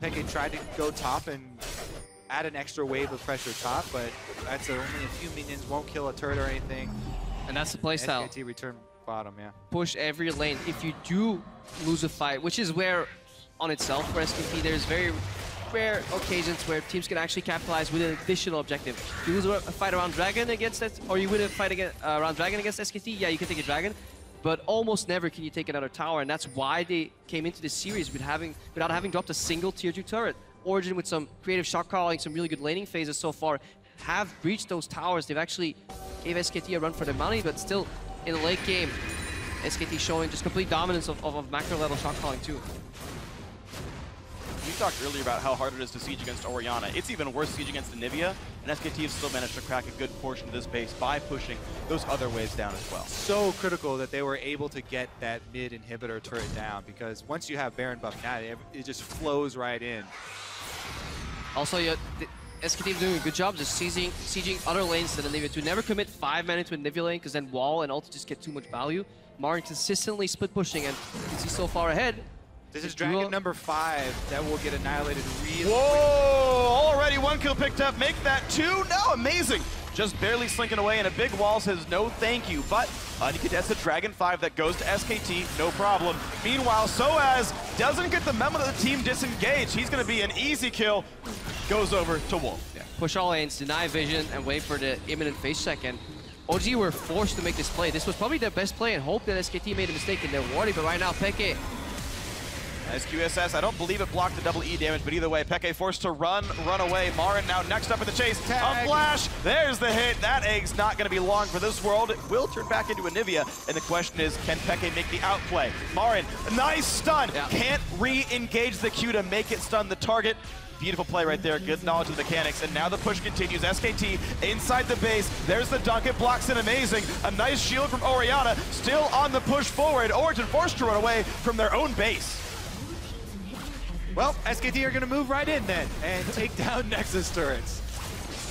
Peke tried to go top and add an extra wave of pressure top, but that's only a few minions, won't kill a turret or anything. And that's the playstyle. SKT return bottom, yeah. Push every lane. If you do lose a fight, which is where, on itself, for SKT, there's very rare occasions where teams can actually capitalize with an additional objective. You lose a fight around Dragon against it, or you win a fight around Dragon against SKT, yeah, you can take a Dragon, but almost never can you take another tower, and that's why they came into this series without having dropped a single tier 2 turret. Origin, with some creative shot calling, some really good laning phases so far, have breached those towers. They've actually gave SKT a run for their money, but still, in the late game, SKT showing just complete dominance of macro level shot calling too. You talked earlier about how hard it is to siege against Orianna. It's even worse siege against Anivia, and SKT have still managed to crack a good portion of this base by pushing those other waves down as well. So critical that they were able to get that mid inhibitor turret down, because once you have Baron buff now, it just flows right in. Also, SKT doing a good job just sieging other lanes than Anivia to never commit 5 mana to Anivia lane, because then wall and ult just get too much value. Marin consistently split pushing, and you can see so far ahead. This is Dragon number 5 that will get annihilated really Whoa! Already 1 kill picked up. Make that 2. No, amazing. Just barely slinking away, and a big wall says no thank you. But that's a Dragon 5 that goes to SKT, no problem. Meanwhile, Soaz doesn't get the memo that the team disengaged. He's going to be an easy kill. Goes over to Wolf. Yeah. Push all lanes, deny vision, and wait for the imminent face check. And OG were forced to make this play. This was probably their best play, and hope that SKT made a mistake in their warding. But right now, Peke. As QSS, I don't believe it blocked the double E damage, but either way, Peke forced to run away. Marin now next up in the chase. A flash, there's the hit. That egg's not going to be long for this world. It will turn back into Anivia, and the question is, can Peke make the outplay? Marin, nice stun. Yeah. Can't re-engage the Q to make it stun the target. Beautiful play right there, good knowledge of the mechanics, and now the push continues. SKT inside the base, there's the dunk, it blocks it, amazing. A nice shield from Orianna, still on the push forward. Origin forced to run away from their own base. Well, SKT are going to move right in then and take down Nexus turrets.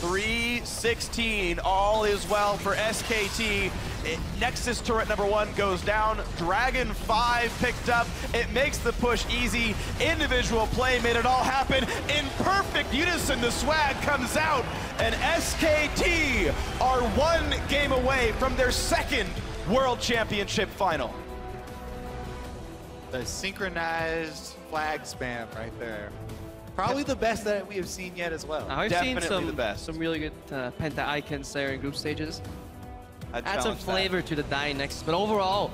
3-16, all is well for SKT. Nexus turret number 1 goes down. Dragon 5 picked up. It makes the push easy. Individual play made it all happen. In perfect unison, the swag comes out, and SKT are 1 game away from their 2nd World Championship final. The synchronized flag spam right there. Probably the best that we have seen yet as well. I've seen some really good penta icons there in group stages. Add some flavor to the dying Nexus, but overall,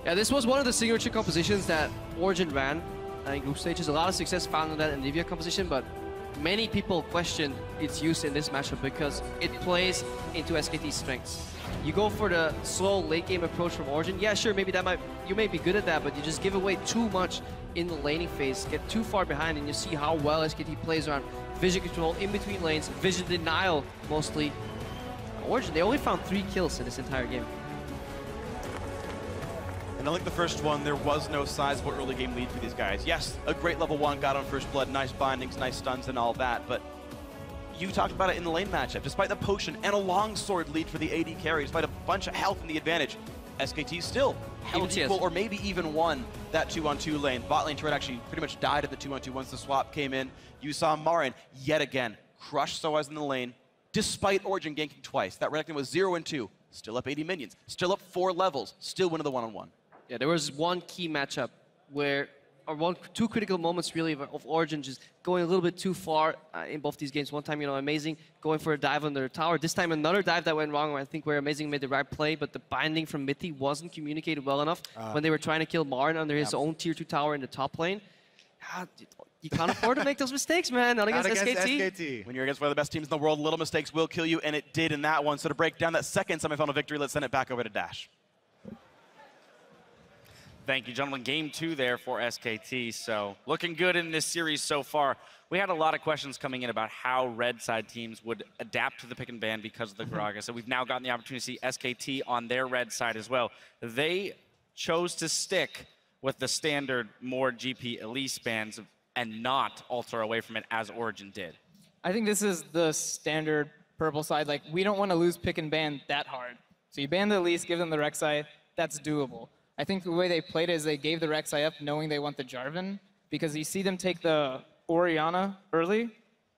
yeah, this was one of the signature compositions that Origin ran in group stages. A lot of success found in that Anivia composition, but many people question its use in this matchup because it plays into SKT's strengths. You go for the slow late game approach from Origin. Yeah, sure, maybe you may be good at that, but you just give away too much in the laning phase, get too far behind, and you see how well SKT plays around vision control in between lanes, vision denial mostly. Origin, they only found 3 kills in this entire game. And unlike the first one, there was no sizable early game lead for these guys. Yes, a great level 1 got on first blood, nice bindings, nice stuns, and all that, but you talked about it in the lane matchup. Despite the potion and a longsword lead for the AD carry, despite a bunch of health in the advantage, SKT still held equal or maybe even won that 2-on-2 lane. Bot lane turret actually pretty much died at the 2-on-2 once the swap came in. You saw Marin yet again crush Soaz in the lane, despite Origin ganking twice. That Renekton was 0 and 2, still up 80 minions, still up 4 levels, still winning the 1-on-1. Yeah, there was one key matchup where, or 2 critical moments really of Origin just going a little bit too far in both these games. One time, Amazing going for a dive under the tower. This time, another dive that went wrong, I think where Amazing made the right play, but the binding from Mithy wasn't communicated well enough when they were trying to kill Marin under his own tier 2 tower in the top lane. You can't afford to make those mistakes, man. Not against SKT. When you're against one of the best teams in the world, little mistakes will kill you, and it did in that one. So to break down that 2nd semifinal victory, let's send it back over to Dash. Thank you, gentlemen. Game 2 there for SKT. So looking good in this series so far. We had a lot of questions coming in about how red side teams would adapt to the pick and ban because of the Gragas. So we've now gotten the opportunity to see SKT on their red side as well. They chose to stick with the standard more GP Elise bans and not alter away from it as Origin did. I think this is the standard purple side. Like, we don't want to lose pick and ban that hard. So you ban the Elise, give them the Rek'Sai, that's doable. I think the way they played it is they gave the Rek'Sai up knowing they want the Jarvan, because you see them take the Orianna early,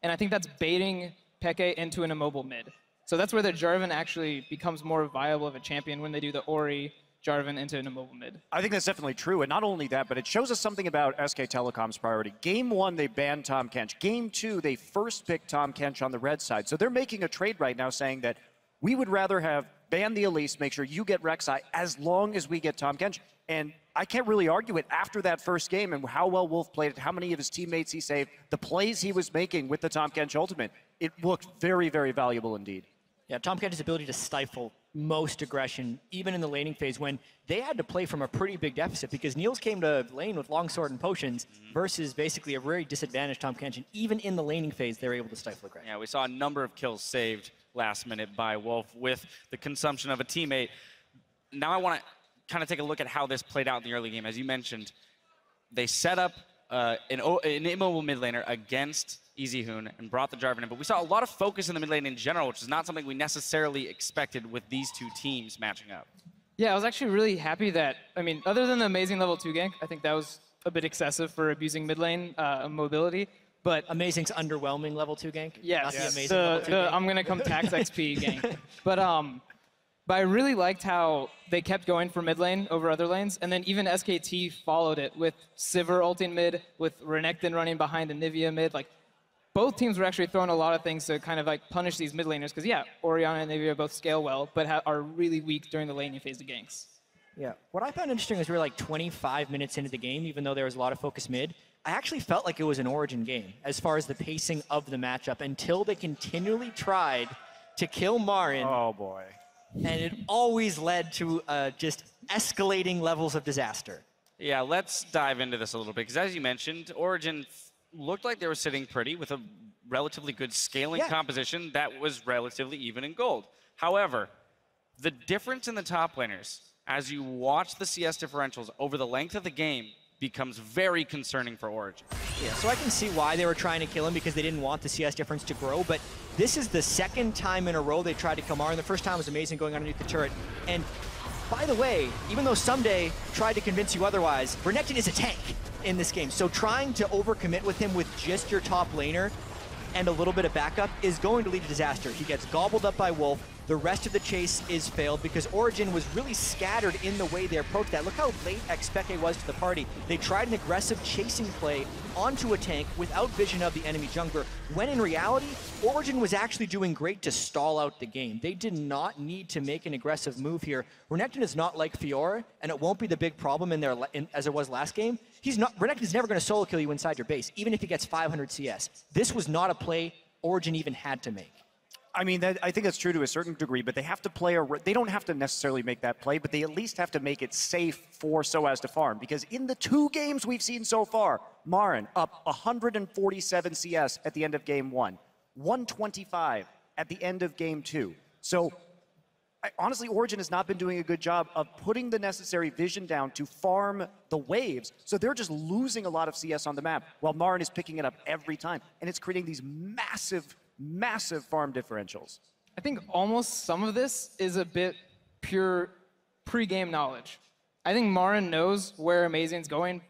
and I think that's baiting Peke into an immobile mid. So that's where the Jarvan actually becomes more viable of a champion, when they do the Ori Jarvan into an immobile mid. I think that's definitely true, and not only that, but it shows us something about SK Telecom's priority. Game 1, they banned Tahm Kench. Game 2, they first picked Tahm Kench on the red side. So they're making a trade right now saying that we would rather have banned the Elise, make sure you get Rek'Sai, as long as we get Tahm Kench. And I can't really argue it after that first game and how well Wolf played it, how many of his teammates he saved, the plays he was making with the Tahm Kench ultimate. It looked very, very valuable indeed. Yeah, Tahm Kench's ability to stifle most aggression, even in the laning phase, when they had to play from a pretty big deficit, because Niels came to lane with longsword and potions versus basically a very disadvantaged Tahm Kench, and even in the laning phase, they were able to stifle aggression. Yeah, we saw a number of kills saved last minute by Wolf with the consumption of a teammate. Now I want to kind of take a look at how this played out in the early game. As you mentioned, they set up an immobile mid laner against EasyHoon and brought the Jarvan in, but we saw a lot of focus in the mid lane in general, which is not something we necessarily expected with these two teams matching up. Yeah, I was actually really happy that, I mean, other than the amazing level 2 gank, I think that was a bit excessive for abusing mid lane mobility. But Amazing's underwhelming level 2 gank. Yes, not the amazing level 2 gank. I'm gonna come tax XP gank. But I really liked how they kept going for mid lane over other lanes, and then even SKT followed it with Sivir ulting mid, with Renekton running behind and Nivea mid. Like, both teams were actually throwing a lot of things to kind of like punish these mid laners, because yeah, Orianna and Nivea both scale well, but are really weak during the laning phase of ganks. Yeah, what I found interesting is we were like 25 minutes into the game, even though there was a lot of focus mid. I actually felt like it was an Origin game as far as the pacing of the matchup, until they continually tried to kill Marin. Oh boy. And it always led to just escalating levels of disaster. Yeah, let's dive into this a little bit, because as you mentioned, Origin looked like they were sitting pretty with a relatively good scaling composition that was relatively even in gold. However, the difference in the top laners, as you watch the CS differentials over the length of the game, becomes very concerning for Origin. Yeah, so I can see why they were trying to kill him, because they didn't want the CS difference to grow, but this is the second time in a row they tried to kill Marin. The first time was amazing, going underneath the turret. And by the way, even though Someday tried to convince you otherwise, Renekton is a tank in this game. So trying to overcommit with him with just your top laner and a little bit of backup is going to lead to disaster. He gets gobbled up by Wolf. The rest of the chase is failed because Origin was really scattered in the way they approached that. Look how late Xpeke was to the party. They tried an aggressive chasing play onto a tank without vision of the enemy jungler, when in reality, Origin was actually doing great to stall out the game. They did not need to make an aggressive move here. Renekton is not like Fiora, and it won't be the big problem as it was last game. Renekton is never going to solo kill you inside your base, even if he gets 500 CS. This was not a play Origin even had to make. I mean, I think that's true to a certain degree, but they have to play they don't have to necessarily make that play, but they at least have to make it safe for so as to farm. Because in the 2 games we've seen so far, Marin up 147 CS at the end of game 1, 125 at the end of game 2. So honestly, Origin has not been doing a good job of putting the necessary vision down to farm the waves. So they're just losing a lot of CS on the map, while Marin is picking it up every time. And it's creating these massive farm differentials. I think almost some of this is a bit pure pre-game knowledge. I think Marin knows where Amazing's going,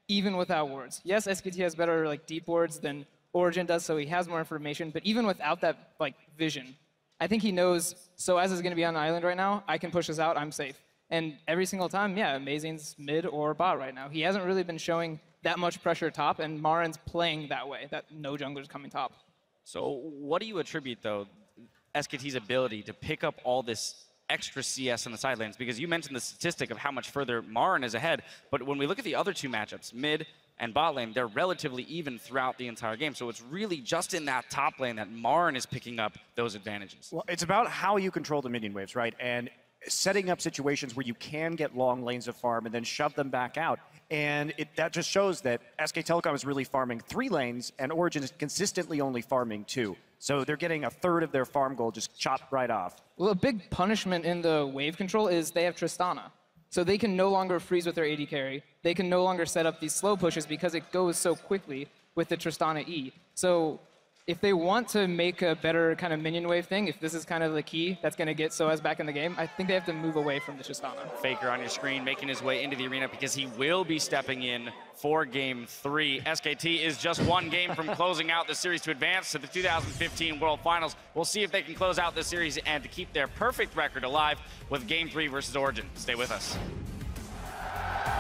even without wards. Yes, SKT has better deep wards than Origin does, so he has more information, but even without that vision, I think he knows, so as is going to be on the island right now, I can push this out, I'm safe. And every single time, yeah, Amazing's mid or bot right now. He hasn't really been showing that much pressure top, and Marin's playing that way, that no jungler's coming top. So what do you attribute, though, SKT's ability to pick up all this extra CS on the side lanes? Because you mentioned the statistic of how much further Marin is ahead, but when we look at the other 2 matchups, mid and bot lane, they're relatively even throughout the entire game. So it's really just in that top lane that Marin is picking up those advantages. Well, it's about how you control the minion waves, right? And setting up situations where you can get long lanes of farm and then shove them back out. And that just shows that SK Telecom is really farming 3 lanes, and Origin is consistently only farming 2. So they're getting a third of their farm goal just chopped right off. Well, a big punishment in the wave control is they have Tristana. So they can no longer freeze with their AD carry. They can no longer set up these slow pushes because it goes so quickly with the Tristana E. So if they want to make a better kind of minion wave thing, if this is kind of the key that's going to get Soaz back in the game, I think they have to move away from the Tristana. Faker on your screen making his way into the arena because he will be stepping in for Game 3. SKT is just one game from closing out the series to advance to the 2015 World Finals. We'll see if they can close out this series and to keep their perfect record alive with Game 3 versus Origin. Stay with us.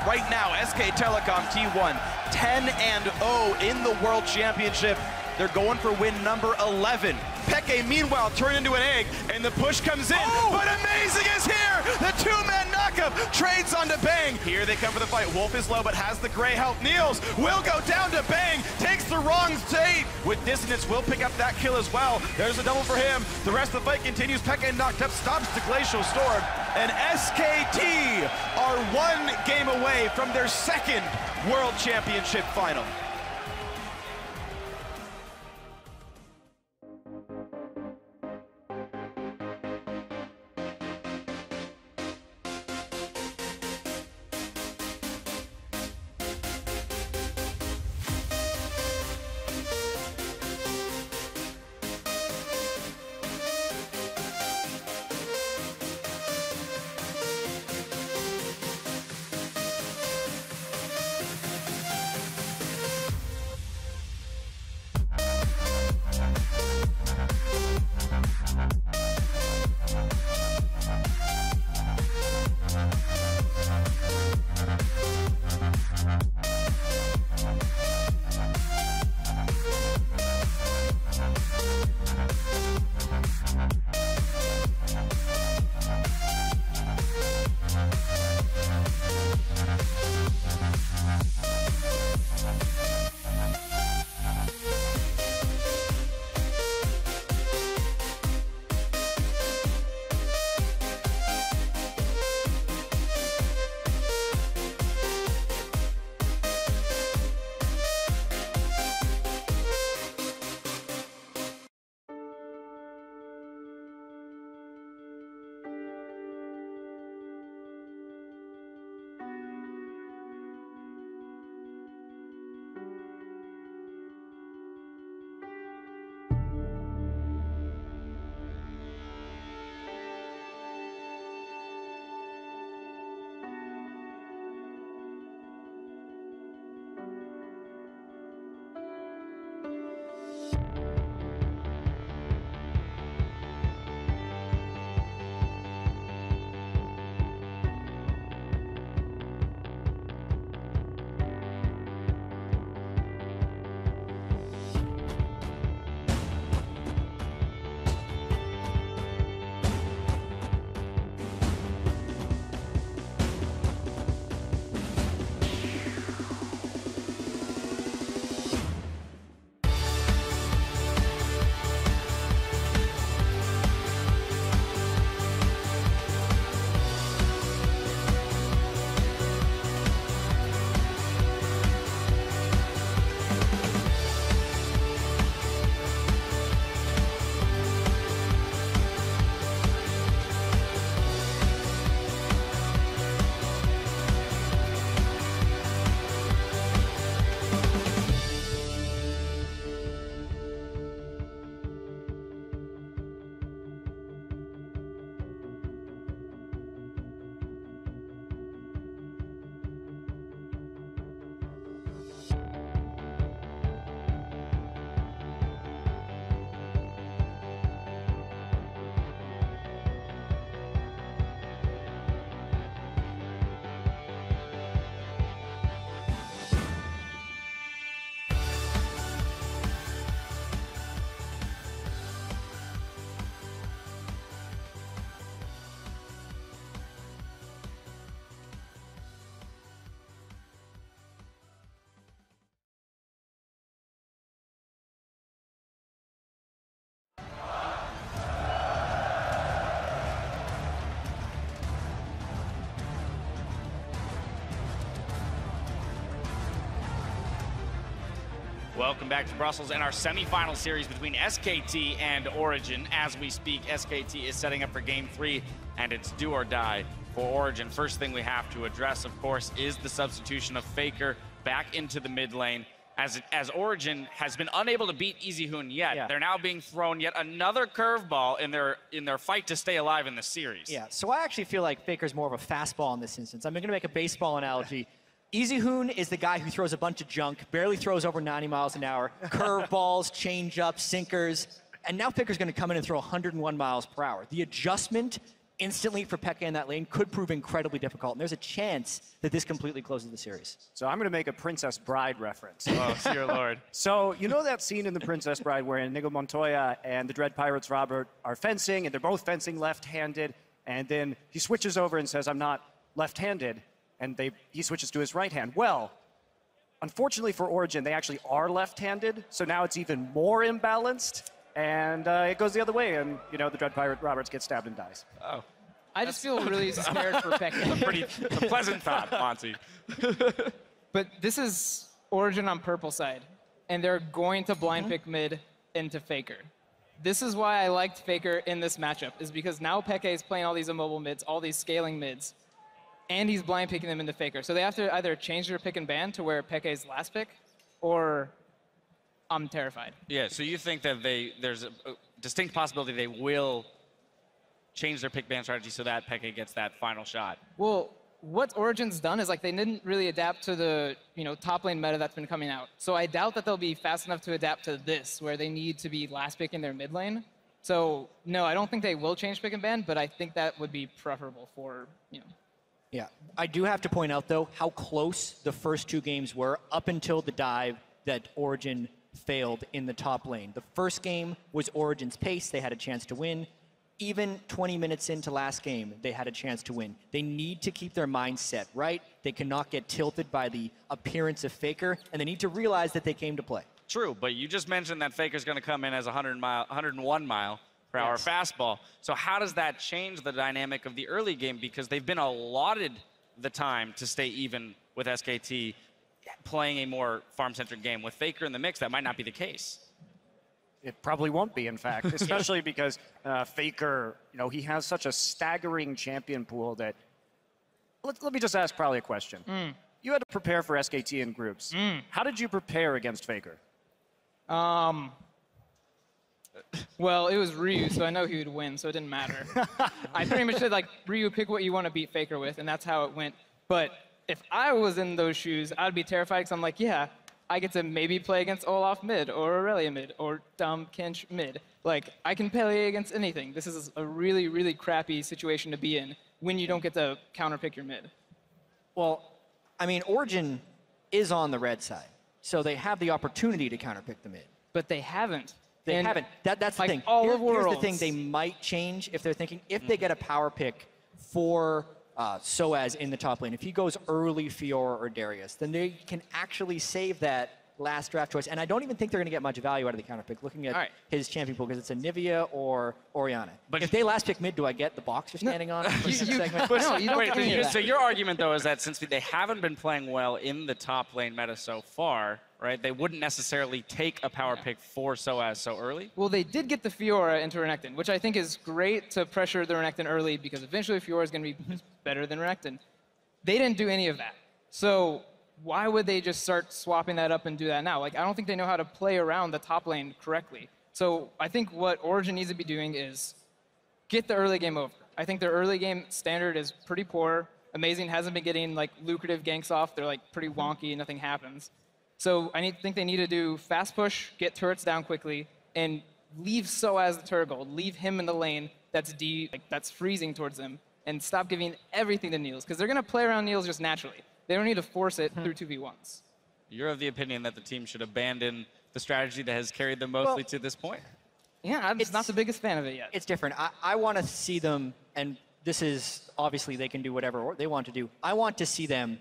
Right now, SK Telecom T1, 10-0 in the World Championship. They're going for win number 11. Peke, meanwhile, turned into an egg, and the push comes in. Oh! But Amazing is here! The two-man knockup trades onto Bang. Here they come for the fight. Wolf is low, but has the gray help. Niels will go down to Bang, takes the wrong state. With Dissonance, will pick up that kill as well. There's a double for him. The rest of the fight continues. Peke knocked up, stops the Glacial Storm. And SKT are one game away from their second World Championship final. Welcome back to Brussels and our semifinal series between SKT and Origin. As we speak, SKT is setting up for Game 3, and it's do or die for Origin. First thing we have to address, of course, is the substitution of Faker back into the mid lane as Origin has been unable to beat EasyHoon yet. Yeah. They're now being thrown yet another curveball in their fight to stay alive in the series. Yeah, so I actually feel like Faker's more of a fastball in this instance. I'm going to make a baseball analogy. EasyHoon is the guy who throws a bunch of junk, barely throws over 90 miles an hour, curveballs, changeups, sinkers, and now Faker's going to come in and throw 101 miles per hour. The adjustment instantly for Peke in that lane could prove incredibly difficult, and there's a chance that this completely closes the series. So I'm going to make a Princess Bride reference. Oh, dear Lord. So you know that scene in The Princess Bride where Inigo Montoya and the Dread Pirates Robert are fencing, and they're both fencing left-handed, and then he switches over and says, I'm not left-handed, and he switches to his right hand. Well, unfortunately for Origin, they actually are left-handed, so now it's even more imbalanced, and it goes the other way, and the Dread Pirate Roberts gets stabbed and dies. Oh. I just feel really scared for Peke. A pleasant thought, Monty. But this is Origin on purple side, and they're going to blind pick mid into Faker. This is why I liked Faker in this matchup, is because now Peke is playing all these immobile mids, all these scaling mids, and he's blind picking them into Faker. So they have to either change their pick and ban to where Peke's last pick, or I'm terrified. Yeah, so you think that there's a distinct possibility they will change their pick ban strategy so that Peke gets that final shot? Well, what Origin's done is like they didn't really adapt to the top lane meta that's been coming out. So I doubt that they'll be fast enough to adapt to this, where they need to be last pick in their mid lane. So no, I don't think they will change pick and ban, but I think that would be preferable for Yeah, I do have to point out, though, how close the first two games were up until the dive that Origin failed in the top lane. The first game was Origin's pace. They had a chance to win. Even 20 minutes into last game, they had a chance to win. They need to keep their mindset right. They cannot get tilted by the appearance of Faker, and they need to realize that they came to play. True, but you just mentioned that Faker's going to come in as 101 mile per hour fastball. So how does that change the dynamic of the early game? Because they've been allotted the time to stay even with SKT playing a more farm-centric game. With Faker in the mix, that might not be the case. It probably won't be, in fact, especially because Faker, he has such a staggering champion pool that... Let me just ask probably a question. You had to prepare for SKT in groups. How did you prepare against Faker? Well, it was Ryu, so I know he would win, so it didn't matter. I pretty much said, Ryu, pick what you want to beat Faker with, and that's how it went. But if I was in those shoes, I'd be terrified, because I'm like, yeah, I get to maybe play against Olaf mid, or Aurelia mid, or Dom Kench mid. I can play against anything. This is a really, really crappy situation to be in when you don't get to counterpick your mid. Well, I mean, Origin is on the red side, so they have the opportunity to counterpick the mid. But they haven't. They haven't. That's the thing. All Here's Worlds. the thing they might change if they're thinking, if they get a power pick for Soaz in the top lane, if he goes early Fiora or Darius, then they can actually save that last draft choice. And I don't even think they're going to get much value out of the counter pick, looking at his champion pool, because it's a Nivea or Orianna. But if they last pick mid, do I get the box you're standing on? For segment? No, you don't Wait, get any of that. so your argument, though, is that since they haven't been playing well in the top lane meta so far, right, they wouldn't necessarily take a power pick for Soaz so early? Well, they did get the Fiora into Renekton, which I think is great to pressure the Renekton early, because eventually Fiora is going to be better than Renekton. They didn't do any of that. So why would they just start swapping that up and do that now? I don't think they know how to play around the top lane correctly. So I think what Origin needs to be doing is get the early game over. I think their early game standard is pretty poor. Amazing hasn't been getting lucrative ganks off. They're pretty wonky, nothing happens. So I think they need to do fast push, get turrets down quickly, and leave Soaz the Turtle. Leave him in the lane that's freezing towards them, and stop giving everything to Niels, because they're going to play around Niels just naturally. They don't need to force it through 2v1s. You're of the opinion that the team should abandon the strategy that has carried them mostly to this point? Yeah, I'm just not the biggest fan of it yet. It's different. I want to see them, and this is obviously they can do whatever they want to do. I want to see them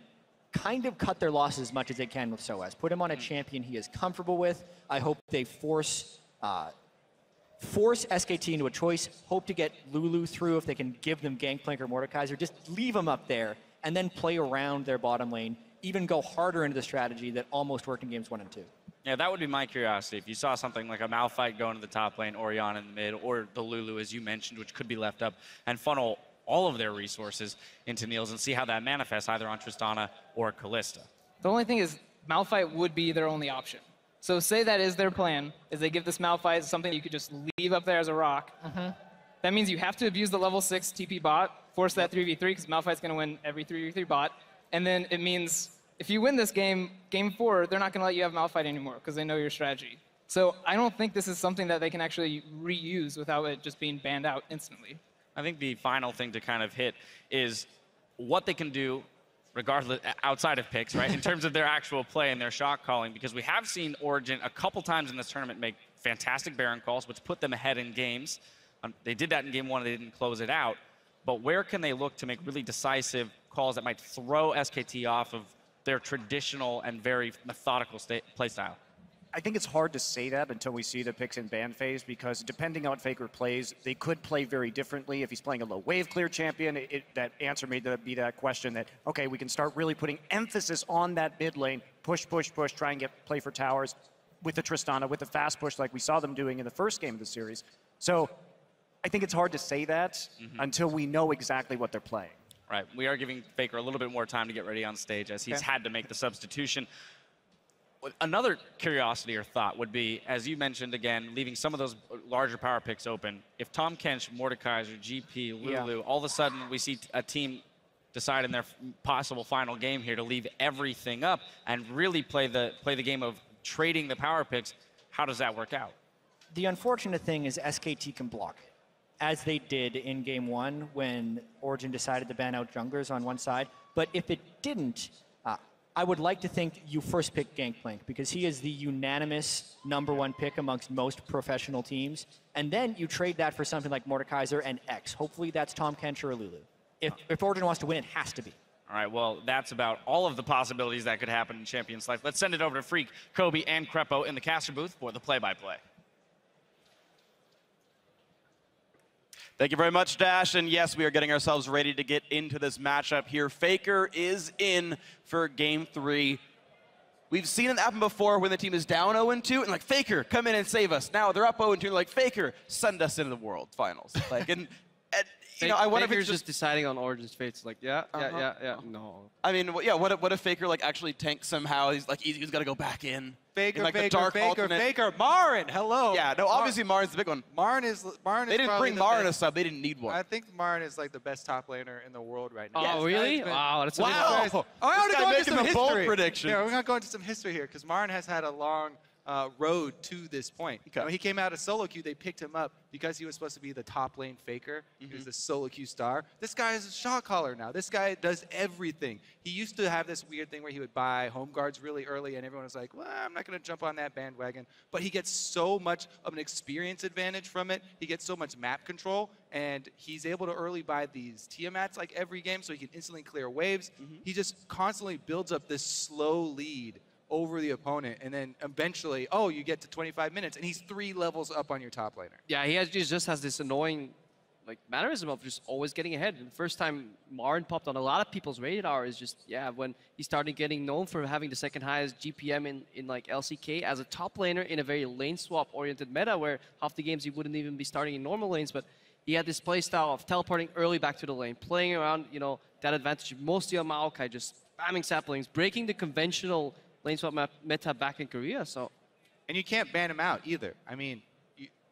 kind of cut their losses as much as they can with Soaz. Put him on a champion he is comfortable with. I hope they force SKT into a choice. Hope to get Lulu through if they can give them Gangplank or Mordekaiser. Just leave them up there and then play around their bottom lane. Even go harder into the strategy that almost worked in games 1 and 2. Yeah, that would be my curiosity. If you saw something like a Malphite going to the top lane, Orianna in the mid, or the Lulu, as you mentioned, which could be left up, and funnel all of their resources into Niels and see how that manifests either on Tristana or Kalista. The only thing is, Malphite would be their only option. So say that is their plan, is they give this Malphite something you could just leave up there as a rock. That means you have to abuse the level 6 TP bot, force that 3v3, because Malphite's going to win every 3v3 bot. And then it means if you win this game, game 4, they're not going to let you have Malphite anymore, because they know your strategy. So I don't think this is something that they can actually reuse without it just being banned out instantly. I think the final thing to kind of hit is what they can do regardless, outside of picks, right, in terms of their actual play and their shot calling, because we have seen Origin a couple times in this tournament make fantastic Baron calls, which put them ahead in games. They did that in game 1, they didn't close it out. But where can they look to make really decisive calls that might throw SKT off of their traditional and very methodical play style? I think it's hard to say that until we see the picks in ban phase, because depending on what Faker plays, they could play very differently. If he's playing a low wave clear champion, that answer may be that question that, okay, we can start really putting emphasis on that mid lane, push, push, push, try and play for towers with the Tristana, with the fast push like we saw them doing in the first game of the series. So I think it's hard to say that until we know exactly what they're playing. Right, we are giving Faker a little bit more time to get ready on stage as he's had to make the substitution. Another curiosity or thought would be, as you mentioned again, leaving some of those larger power picks open. If Tahm Kench, Mordekaiser, GP, Lulu, all of a sudden we see a team decide in their possible final game here to leave everything up and really play the game of trading the power picks, how does that work out? The unfortunate thing is SKT can block it, as they did in game 1 when Origin decided to ban out junglers on one side. But if it didn't, I would like to think you first pick Gangplank, because he is the unanimous #1 pick amongst most professional teams. And then you trade that for something like Mordekaiser and X. Hopefully that's Tahm Kench or Lulu. If Origin wants to win, it has to be. All right, well, that's about all of the possibilities that could happen in Champions Life. Let's send it over to Freak, Kobe, and Crepo in the caster booth for the play-by-play. Thank you very much, Dash. And yes, we are getting ourselves ready to get into this matchup here. Faker is in for game 3. We've seen it happen before when the team is down 0-2, and like, Faker, come in and save us. Now they're up 0-2, and like, Faker, send us into the World Finals. Like, and you know, I wonder if it's just deciding on Origin's fates. Like, yeah. No. I mean, yeah. What if Faker like actually tanks somehow? He's like, he's got to go back in. Faker, like Faker, Marin, hello. Yeah, no, obviously Marin's the big one. Marin is They didn't bring Marin a sub. They didn't need one. I think Marin is like the best top laner in the world right now. Oh, really? Wow, that's I want to go into some bold history. Prediction. Yeah, we're gonna go into some history here, because Marin has had a long road to this point. Okay. When he came out of solo queue, they picked him up because he was supposed to be the top lane Faker. He was the solo queue star. This guy is a shot caller now. This guy does everything. He used to have this weird thing where he would buy home guards really early, and everyone was like, well, I'm not going to jump on that bandwagon. But he gets so much of an experience advantage from it. He gets so much map control, and he's able to early buy these Tiamats like every game, so he can instantly clear waves. He just constantly builds up this slow lead over the opponent, and then eventually, you get to 25 minutes, and he's 3 levels up on your top laner. Yeah, he just has this annoying mannerism of just always getting ahead. And the first time Marin popped on a lot of people's radar is just, when he started getting known for having the second highest GPM in like LCK as a top laner in a very lane swap oriented meta where half the games he wouldn't even be starting in normal lanes, but he had this play style of teleporting early back to the lane, playing around, that advantage, mostly on Maokai, just spamming saplings, breaking the conventional lane swap meta back in Korea. So, and you can't ban him out either. I mean,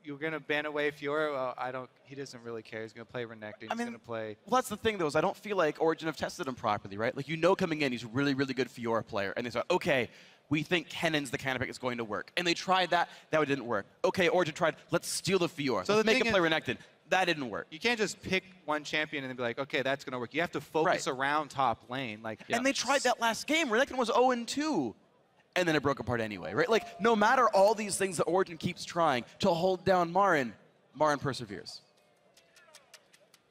you're going to ban away Fiora. Well, he doesn't really care. He's going to play Renekton. He's going to play. Well, that's the thing, though, is I don't feel like Origin have tested him properly, right? Like, coming in, he's a really, really good Fiora player. And they thought, okay, we think Kennen's the counter pick is going to work. And they tried that. That didn't work. Okay, Origin tried, let's steal the Fiora. So let's make him play Renekton. That didn't work. You can't just pick one champion and then be like, okay, that's going to work. You have to focus around top lane. And they tried that last game. Renekton was 0-2. And then it broke apart anyway, right? Like, no matter all these things that Origin keeps trying to hold down Marin, Marin perseveres.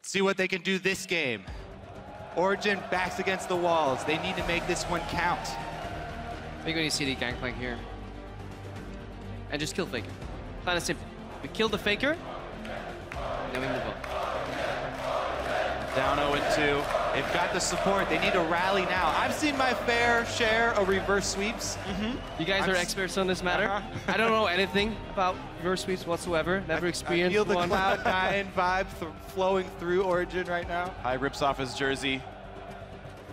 See what they can do this game. Origin backs against the walls. They need to make this one count. I think we need to see the Gangplank here. And just kill Faker. Plain and simple. We kill the Faker, then we move on. Down 0-2. They've got the support. They need to rally now. I've seen my fair share of reverse sweeps. You guys are experts on this matter. I don't know anything about reverse sweeps whatsoever. Never experienced one. I feel the one. Cloud9 vibe flowing through Origin right now. High rips off his jersey.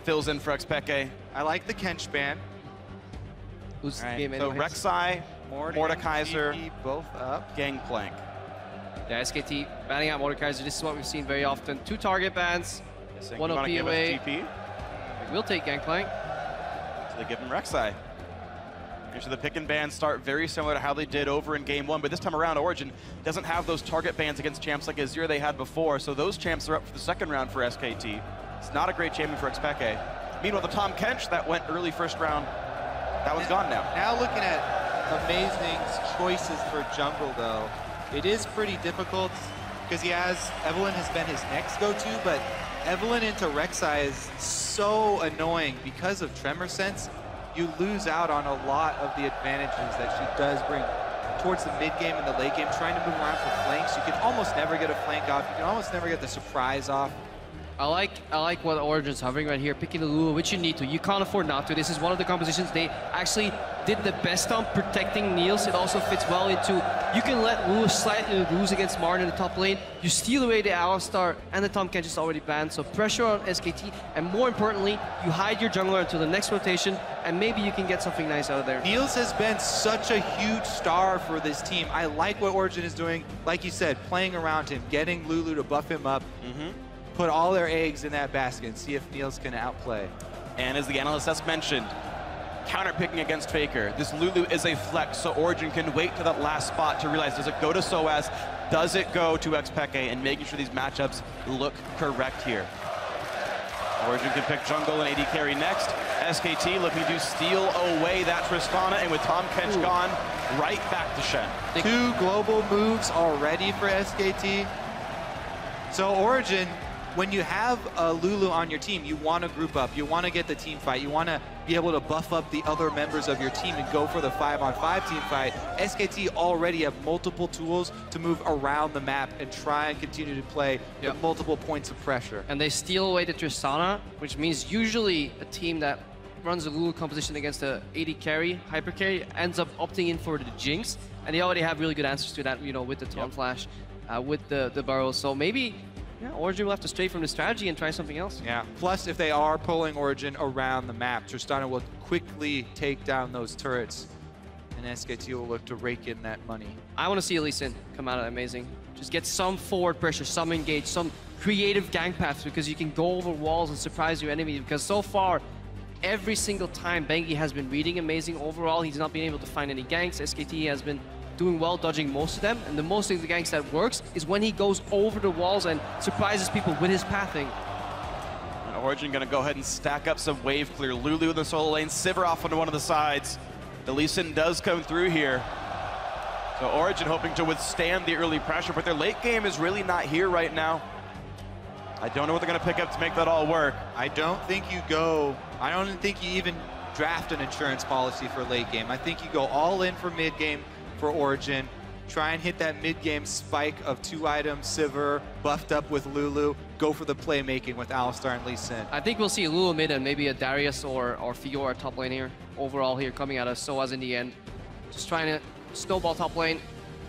Fills in for Xpeke. I like the Kench ban. loses All right, the game so anyway. Rek'Sai, Mordekaiser, GP both up. Gangplank. Yeah, SKT banning out Mordekaiser. This is what we've seen very often. 2 target bans, Guessing 1 you OP wanna give us away. GP? We'll take Gangplank. So they give him Rek'Sai. Usually the pick and ban start very similar to how they did over in game 1, but this time around Origin doesn't have those target bans against champs like Azir they had before, so those champs are up for the second round for SKT. It's not a great champion for Xpeke. Meanwhile, the Tahm Kench that went early first round, that one's gone now. Now looking at Amazing's choices for jungle though, it is pretty difficult because Evelynn has been his next go-to, but Evelynn into Rek'Sai is so annoying because of Tremor Sense. You lose out on a lot of the advantages that she does bring towards the mid game and the late game, trying to move around for flanks. You can almost never get a flank off. You can almost never get the surprise off. I like what Origin's hovering right here, picking the Lulu, which you need to. You can't afford not to. This is one of the compositions they actually did the best on protecting Niels. It also fits well into, you can let Lulu slightly lose against Martin in the top lane. You steal away the Alistar, and the Tahm Kench is already banned. So pressure on SKT, and more importantly, you hide your jungler until the next rotation, and maybe you can get something nice out of there. Niels has been such a huge star for this team. I like what Origin is doing. Like you said, playing around him, getting Lulu to buff him up. Put all their eggs in that basket and see if Niels can outplay. And as the analyst has mentioned, counter-picking against Faker. This Lulu is a flex, so Origin can wait to that last spot to realize, does it go to Soaz? Does it go to Xpeke? And making sure these matchups look correct here. Origin can pick jungle and AD carry next. SKT looking to steal away that Tristana, and with Tahm Kench gone, right back to Shen. 2 global moves already for SKT. So Origin, when you have a Lulu on your team, you want to group up, you want to get the team fight, you want to be able to buff up the other members of your team and go for the 5-on-5 team fight. SKT already have multiple tools to move around the map and try and continue to play with multiple points of pressure. And they steal away the Tristana, which means usually a team that runs a Lulu composition against the AD carry, hyper carry, ends up opting in for the Jinx. And they already have really good answers to that, you know, with the Taunt Flash, with the burrows. So maybe Origin will have to stray from the strategy and try something else. Yeah, plus if they are pulling Origin around the map, Tristana will quickly take down those turrets, and SKT will look to rake in that money. I want to see Lee Sin come out of Amazing. Just get some forward pressure, some engage, some creative gank paths, because you can go over walls and surprise your enemy, because so far, every single time Bengi has been reading Amazing overall, he's not been able to find any ganks. SKT has been doing well, dodging most of them, and the most of the ganks that works is when he goes over the walls and surprises people with his pathing. And Origin gonna go ahead and stack up some wave clear. Lulu in the solo lane, Sivir off onto one of the sides. The Lee Sin does come through here. So Origin hoping to withstand the early pressure, but their late game is really not here right now. I don't know what they're gonna pick up to make that all work. I don't think you even draft an insurance policy for late game. I think you go all in for mid game for Origin, try and hit that mid-game spike of 2 items, Sivir, buffed up with Lulu, go for the playmaking with Alistar and Lee Sin. I think we'll see Lulu mid and maybe a Darius or Fiora top lane here, overall here, coming out of Soaz in the end. Just trying to snowball top lane,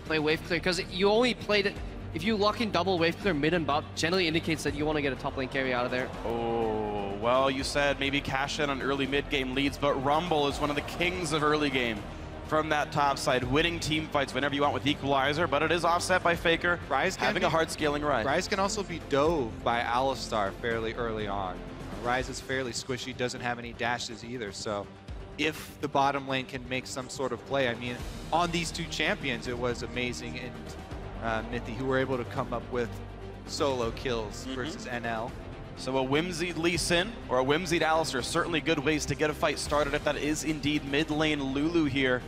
play wave clear, because you only played it, if you lock in double wave clear mid and bot, generally indicates that you want to get a top lane carry out of there. Oh, well, you said maybe cash in on early mid-game leads, but Rumble is one of the kings of early game. From that top side, winning team fights whenever you want with Equalizer, but it is offset by Faker, having a hard scaling Ryze. Ryze can also be dove by Alistar fairly early on. Ryze is fairly squishy, doesn't have any dashes either, so if the bottom lane can make some sort of play, I mean, on these 2 champions, it was Amazing and Mythy who were able to come up with solo kills versus NL. So a whimsied Lee Sin or a whimsied Alistar, certainly good ways to get a fight started if that is indeed mid lane Lulu here.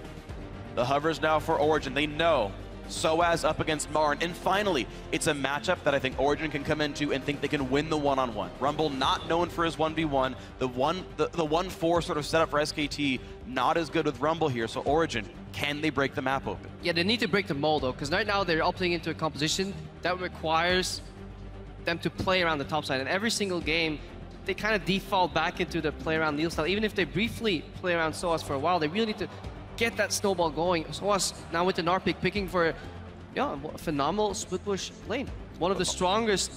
The hovers now for Origin. They know Soaz up against Marn. And finally, it's a matchup that I think Origin can come into and think they can win the one-on-one. Rumble not known for his 1v1. The 1-4 sort of setup for SKT, not as good with Rumble here. So Origin, can they break the map open? Yeah, they need to break the mold though, because right now they're opting into a composition that requires them to play around the top side. And every single game, they kind of default back into the play around Neil style. Even if they briefly play around Soaz for a while, they really need to get that snowball going. Soaz now with the Gnar pick, picking for a phenomenal split push lane. One of the strongest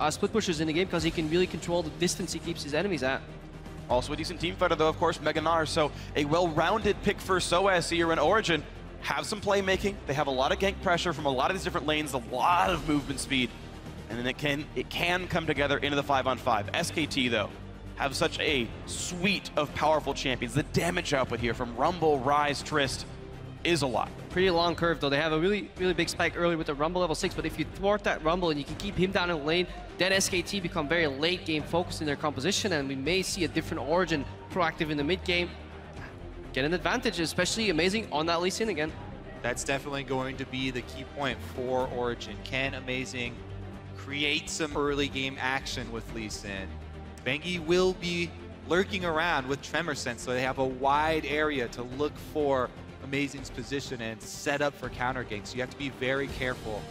split pushers in the game, because he can really control the distance he keeps his enemies at. Also a decent team fighter, though, of course, Meganar. So a well-rounded pick for SOAS here in Origin. Have some playmaking. They have a lot of gank pressure from a lot of these different lanes, a lot of movement speed. And then it can come together into the 5-on-5. SKT, though, have such a suite of powerful champions. The damage output here from Rumble, Rise, Trist is a lot. Pretty long curve, though. They have a really big spike early with the Rumble level 6, but if you thwart that Rumble and you can keep him down in the lane, then SKT become very late game focused in their composition, and we may see a different Origin proactive in the mid game. Get an advantage, especially Amazing on that Lee Sin again. That's definitely going to be the key point for Origin. Can Amazing create some early game action with Lee Sin? Bengi will be lurking around with Tremor Sense, so they have a wide area to look for Amazing's position and set up for counter ganks. So you have to be very careful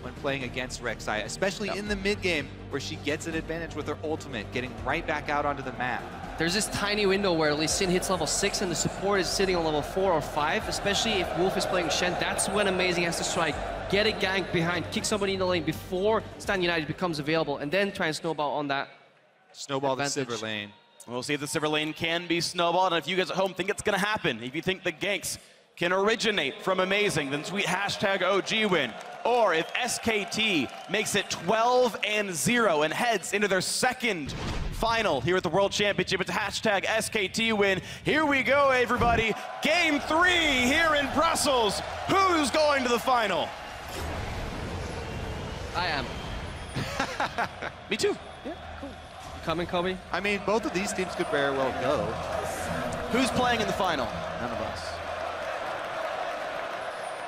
when playing against Rek'Sai, especially in the mid game where she gets an advantage with her ultimate, getting right back out onto the map. There's this tiny window where Lee Sin hits level 6 and the support is sitting on level 4 or 5, especially if Wolf is playing Shen. That's when Amazing has to strike, get a gank behind, kick somebody in the lane before Stan United becomes available, and then try and snowball on that. Snowball advantage. the Silver lane. We'll see if the Silver lane can be snowballed, and if you guys at home think it's going to happen, if you think the ganks can originate from Amazing, then tweet hashtag OG win. Or if SKT makes it 12-0 and heads into their second final here at the World Championship, it's hashtag SKT win. Here we go, everybody. Game 3 here in Brussels. Who's going to the final? I am. Me too. Yeah, cool. You coming, Kobe? I mean, both of these teams could very well go. Who's playing in the final? None of us.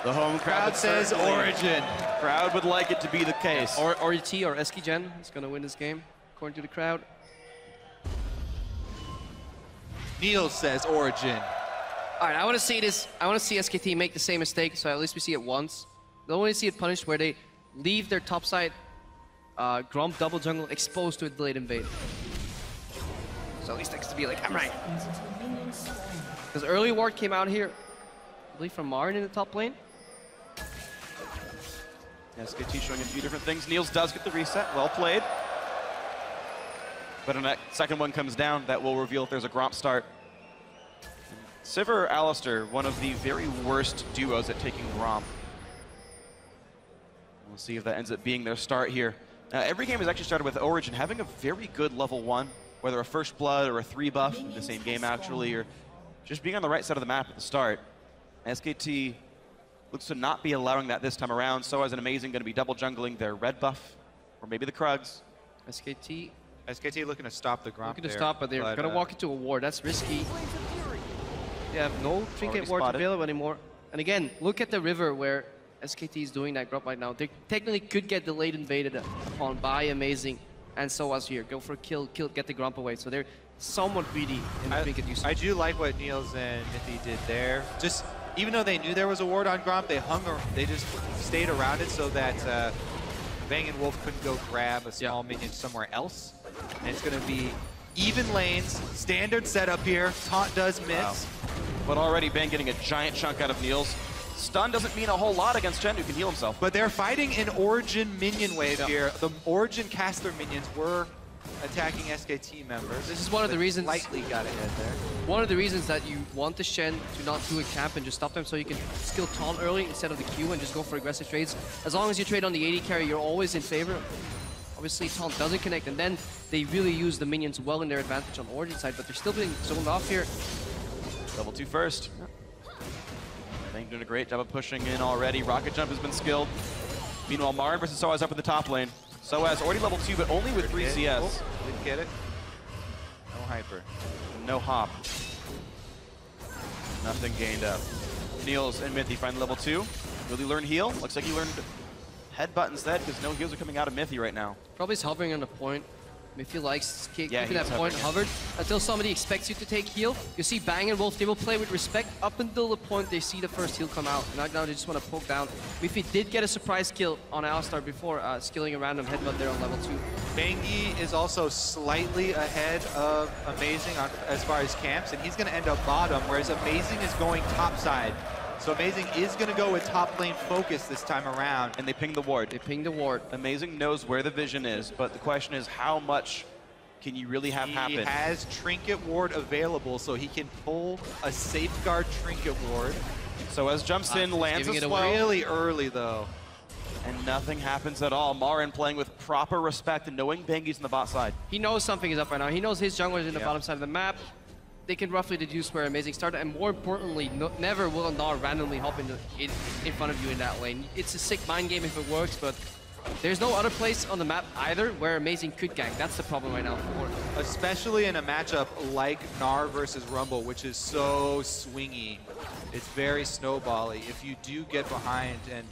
The home crowd says Origin. Crowd would like it to be the case. Or RET or Eski Gen is going to win this game, according to the crowd. Neil says Origin. All right, I want to see this. I want to see SKT make the same mistake, so at least we see it once. I don't want to see it punished where they leave their top side Gromp double jungle exposed to a delayed invade. So at least it has to be like, I'm right. Because early ward came out here, I believe from Marin in the top lane. SKT showing a few different things. Niels does get the reset. Well played. But when that second one comes down, that will reveal if there's a Gromp start. Sivir or Alistair, one of the very worst duos at taking Gromp. We'll see if that ends up being their start here. Every game has actually started with Origin having a very good level 1, whether a first blood or a 3 buff in the same game actually, or just being on the right side of the map at the start. SKT looks to not be allowing that this time around. So as an Amazing going to be double jungling their red buff, or maybe the Krugs. SKT looking to stop the Gromp. Looking to stop, but they're going to walk into a ward. That's risky. They have no trinket ward available anymore. And again, look at the river where SKT is doing that Gromp right now. They technically could get delayed invaded upon by Amazing, and so as here. Go for a kill, get the Gromp away. So they're somewhat greedy in the trinket usage. I do like what Niels and Mithy did there. Just even though they knew there was a ward on Gromp, they just stayed around it so that Bang and Wolf couldn't go grab a small minion somewhere else. And it's going to be even lanes, standard setup here. Taunt does miss. Wow. But already Bang getting a giant chunk out of Niels. Stun doesn't mean a whole lot against Chen, who can heal himself. But they're fighting an Origin minion wave here. The Origin caster minions were attacking SKT members. This is one of the reasons. Lightly got ahead there. One of the reasons that you want the Shen to not do a camp and just stop them so you can skill taunt early instead of the Q and just go for aggressive trades. As long as you trade on the AD carry, you're always in favor. Obviously, taunt doesn't connect, and then they really use the minions well in their advantage on Origin side, but they're still being zoned off here. Level 2 first. Bang doing a great job of pushing in already. Rocket Jump has been skilled. Meanwhile, Marin versus Soaz up in the top lane. Soaz already level 2, but only with 3 CS. Oh, didn't get it. No hyper. No hop. Nothing gained up. Niels and Mithy find level 2. Really learn heal. Looks like he learned headbutt instead because no heals are coming out of Mithy right now. Probably is hovering on the point. Mithy likes keeping that he's point hovering. hovered until somebody expects you to take heal. You see Bang and Wolf, they will play with respect up until the point they see the first heal come out. Now they just want to poke down. Mithy did get a surprise kill on Alistar before skilling a random headbutt there on level 2. Bengi is also slightly ahead of Amazing as far as camps, and he's going to end up bottom, whereas Amazing is going top side. So Amazing is going to go with top lane focus this time around. And they ping the ward. They ping the ward. Amazing knows where the vision is, but the question is how much can you really have happen? He has Trinket Ward available, so he can pull a Safeguard Trinket Ward. So as jumps in, lands a swell. Really early, though. And nothing happens at all. Marin playing with proper respect and knowing Bengi's in the bot side. He knows something is up right now. He knows his jungler is in the bottom side of the map. They can roughly deduce where Amazing started, and more importantly, never will Gnar randomly hop in front of you in that lane. It's a sick mind game if it works, but there's no other place on the map either where Amazing could gank. That's the problem right now. Especially in a matchup like Gnar versus Rumble, which is so swingy. It's very snowbally. If you do get behind and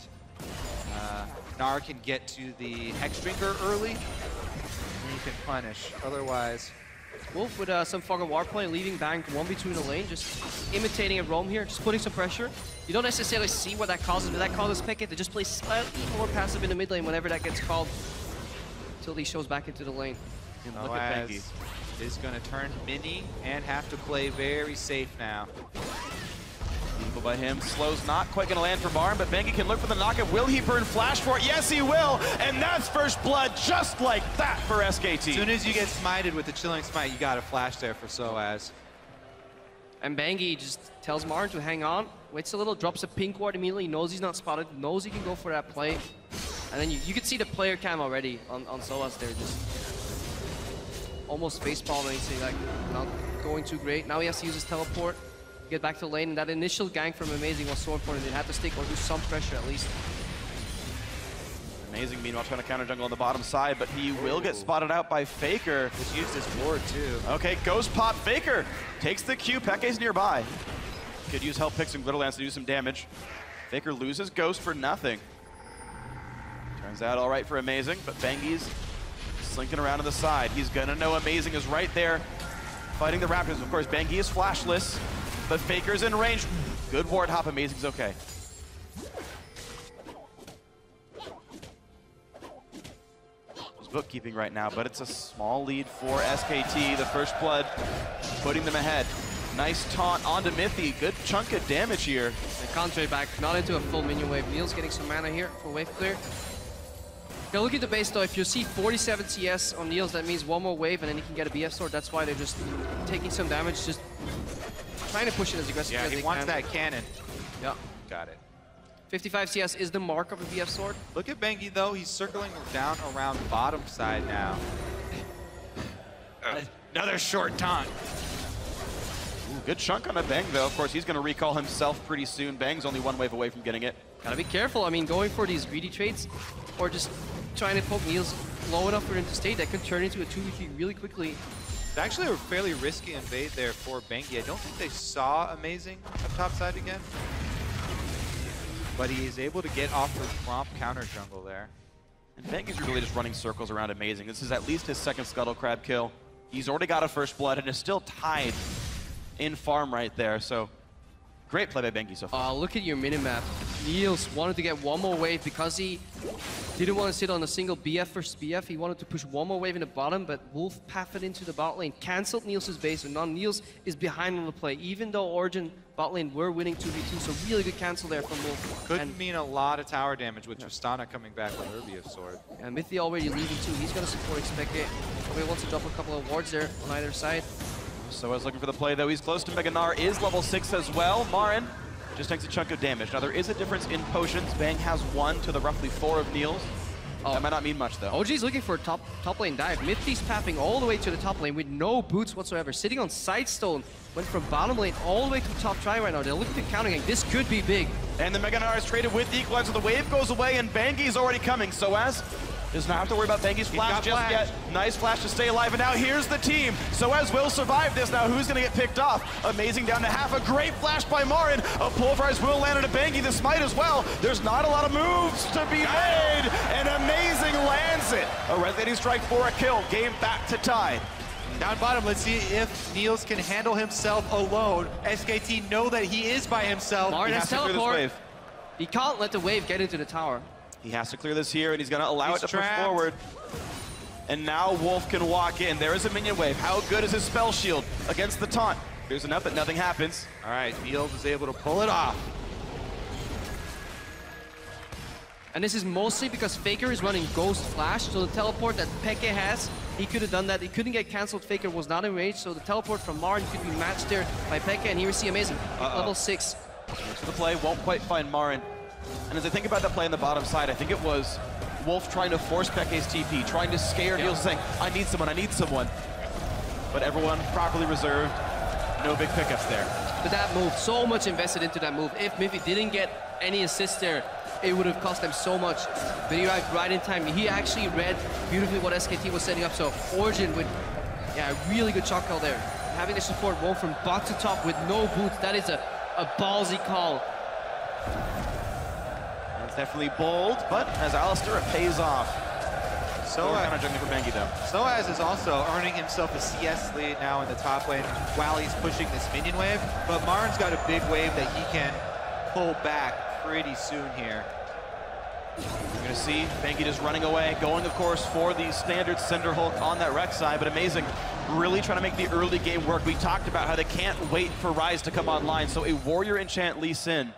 Gnar can get to the Hex Drinker early, you can punish. Otherwise, Wolf with some Fog of War play, leaving Bang 1v2 in the lane, just imitating a roam here, just putting some pressure. You don't necessarily see what that causes, but that causes Pickett to just play slightly more passive in the mid lane whenever that gets called, until he shows back into the lane. And look at Bengi. Is going to turn mini and have to play very safe now. Beautiful by him. Slow's not quite going to land for Marin, but Bengi can look for the knockup. Will he burn flash for it? Yes, he will. And that's first blood just like that for SKT. As soon as you get smited with the Chilling Smite, you got a flash there for Soaz. And Bengi just tells Marin to hang on, waits a little, drops a pink ward immediately, knows he's not spotted, knows he can go for that play. And then you can see the player cam already on Soaz there, just almost face palming, so like not going too great. Now he has to use his teleport. Get back to the lane, and that initial gank from Amazing was so important. They had to stick or do some pressure at least. Amazing, meanwhile, trying to counter jungle on the bottom side, but he will get spotted out by Faker. Just used his ward, too. Okay, Ghost Pop. Faker takes the Q. Peke's nearby. Could use help pick some Glitterlands to do some damage. Faker loses Ghost for nothing. Turns out all right for Amazing, but Bengi's slinking around to the side. He's going to know Amazing is right there fighting the Raptors. Of course, Bengi is flashless, but Faker's in range. Good ward hop. Amazing's okay. Bookkeeping right now, but it's a small lead for SKT. The first blood putting them ahead. Nice taunt onto Mithy. Good chunk of damage here. They can't trade back, not into a full minion wave. Neil's getting some mana here for wave clear. Now look at the base though. If you see 47 CS on Niels, that means one more wave and then he can get a BF sword. That's why they're just taking some damage, just trying to push it as aggressively as they can. Yeah, he wants that cannon. Yeah. Got it. 55 CS is the mark of a BF sword. Look at Bengi though, he's circling down around bottom side now. Another short taunt. Ooh, good chunk on a Bang though. Of course, he's going to recall himself pretty soon. Bang's only one wave away from getting it. Gotta be careful. I mean, going for these greedy trades or just trying to poke Niels low enough for him to stay, that can turn into a 2v3 really quickly. It's actually a fairly risky invade there for Bengi. I don't think they saw Amazing up top side again. But he is able to get off the prompt counter jungle there. And Bengi's really just running circles around Amazing. This is at least his second Scuttle Crab kill. He's already got a first blood and is still tied in farm right there. So great play by Bengi so far. Look at your minimap. Niels wanted to get one more wave because he didn't want to sit on a single BF versus BF. He wanted to push one more wave in the bottom, but Wolf pathed into the bot lane, cancelled Niels' base, and now Niels is behind on the play, even though Origin bot lane were winning 2v2, so really good cancel there from Wolf. Could mean a lot of tower damage with Tristana coming back with her BF sword. And Mithy already leaving too. He's going to support Expect It. Probably wants to drop a couple of wards there on either side. So I was looking for the play though. He's close to Mega Gnar, is level 6 as well. Marin just takes a chunk of damage. Now there is a difference in potions. Bang has 1 to the roughly 4 of Niels. That might not mean much though. OG's looking for a top lane dive. Mithy's pathing all the way to the top lane with no boots whatsoever. Sitting on Sidestone, went from bottom lane all the way to top try right now. They're looking to counter gank. This could be big. And the Mega Gnar is traded with the Equalizer. The wave goes away and Bengi's already coming. Soaz does not have to worry about Bengi's flash just yet. Nice flash to stay alive, and now here's the team. Soaz will survive this. Now who's going to get picked off? Amazing down to half. A great flash by Marin. A pulverize will land on a Bengi. The smite as well. There's not a lot of moves to be made, and Amazing lands it. A resonating strike for a kill. Game back to tie. Down bottom, let's see if Niels can handle himself alone. SKT know that he is by himself. Marin has teleport. He can't let the wave get into the tower. He has to clear this here, and he's going to allow it to push forward. And now Wolf can walk in. There is a minion wave. How good is his spell shield against the taunt? There's enough that nothing happens. All right, Niels is able to pull it off. And this is mostly because Faker is running Ghost Flash, so the teleport that Peke has, he could have done that. He couldn't get cancelled. Faker was not in range, so the teleport from Marin could be matched there by Peke, and here we see Amazing. Level 6. So the play won't quite find Marin. And as I think about that play on the bottom side, I think it was Wolf trying to force Peke's TP, trying to scare Niels, saying, I need someone, I need someone. But everyone properly reserved, no big pickups there. But that move, so much invested into that move. If Miffy didn't get any assist there, it would have cost them so much. But he arrived right in time. He actually read beautifully what SKT was setting up. So Origin with, a really good shot call there. Having the support Wolf from bot to top with no boots, that is a ballsy call. That's definitely bold, but as Alistair, it pays off. So kind of juggling for Bengi though. Soaz is also earning himself a CS lead now in the top lane while he's pushing this minion wave. But Marin's got a big wave that he can pull back pretty soon here. You're going to see Bengi just running away, going, of course, for the standard Cinder Hulk on that Rex side, but Amazing really trying to make the early game work. We talked about how they can't wait for Ryze to come online, so a Warrior Enchant Lee Sin.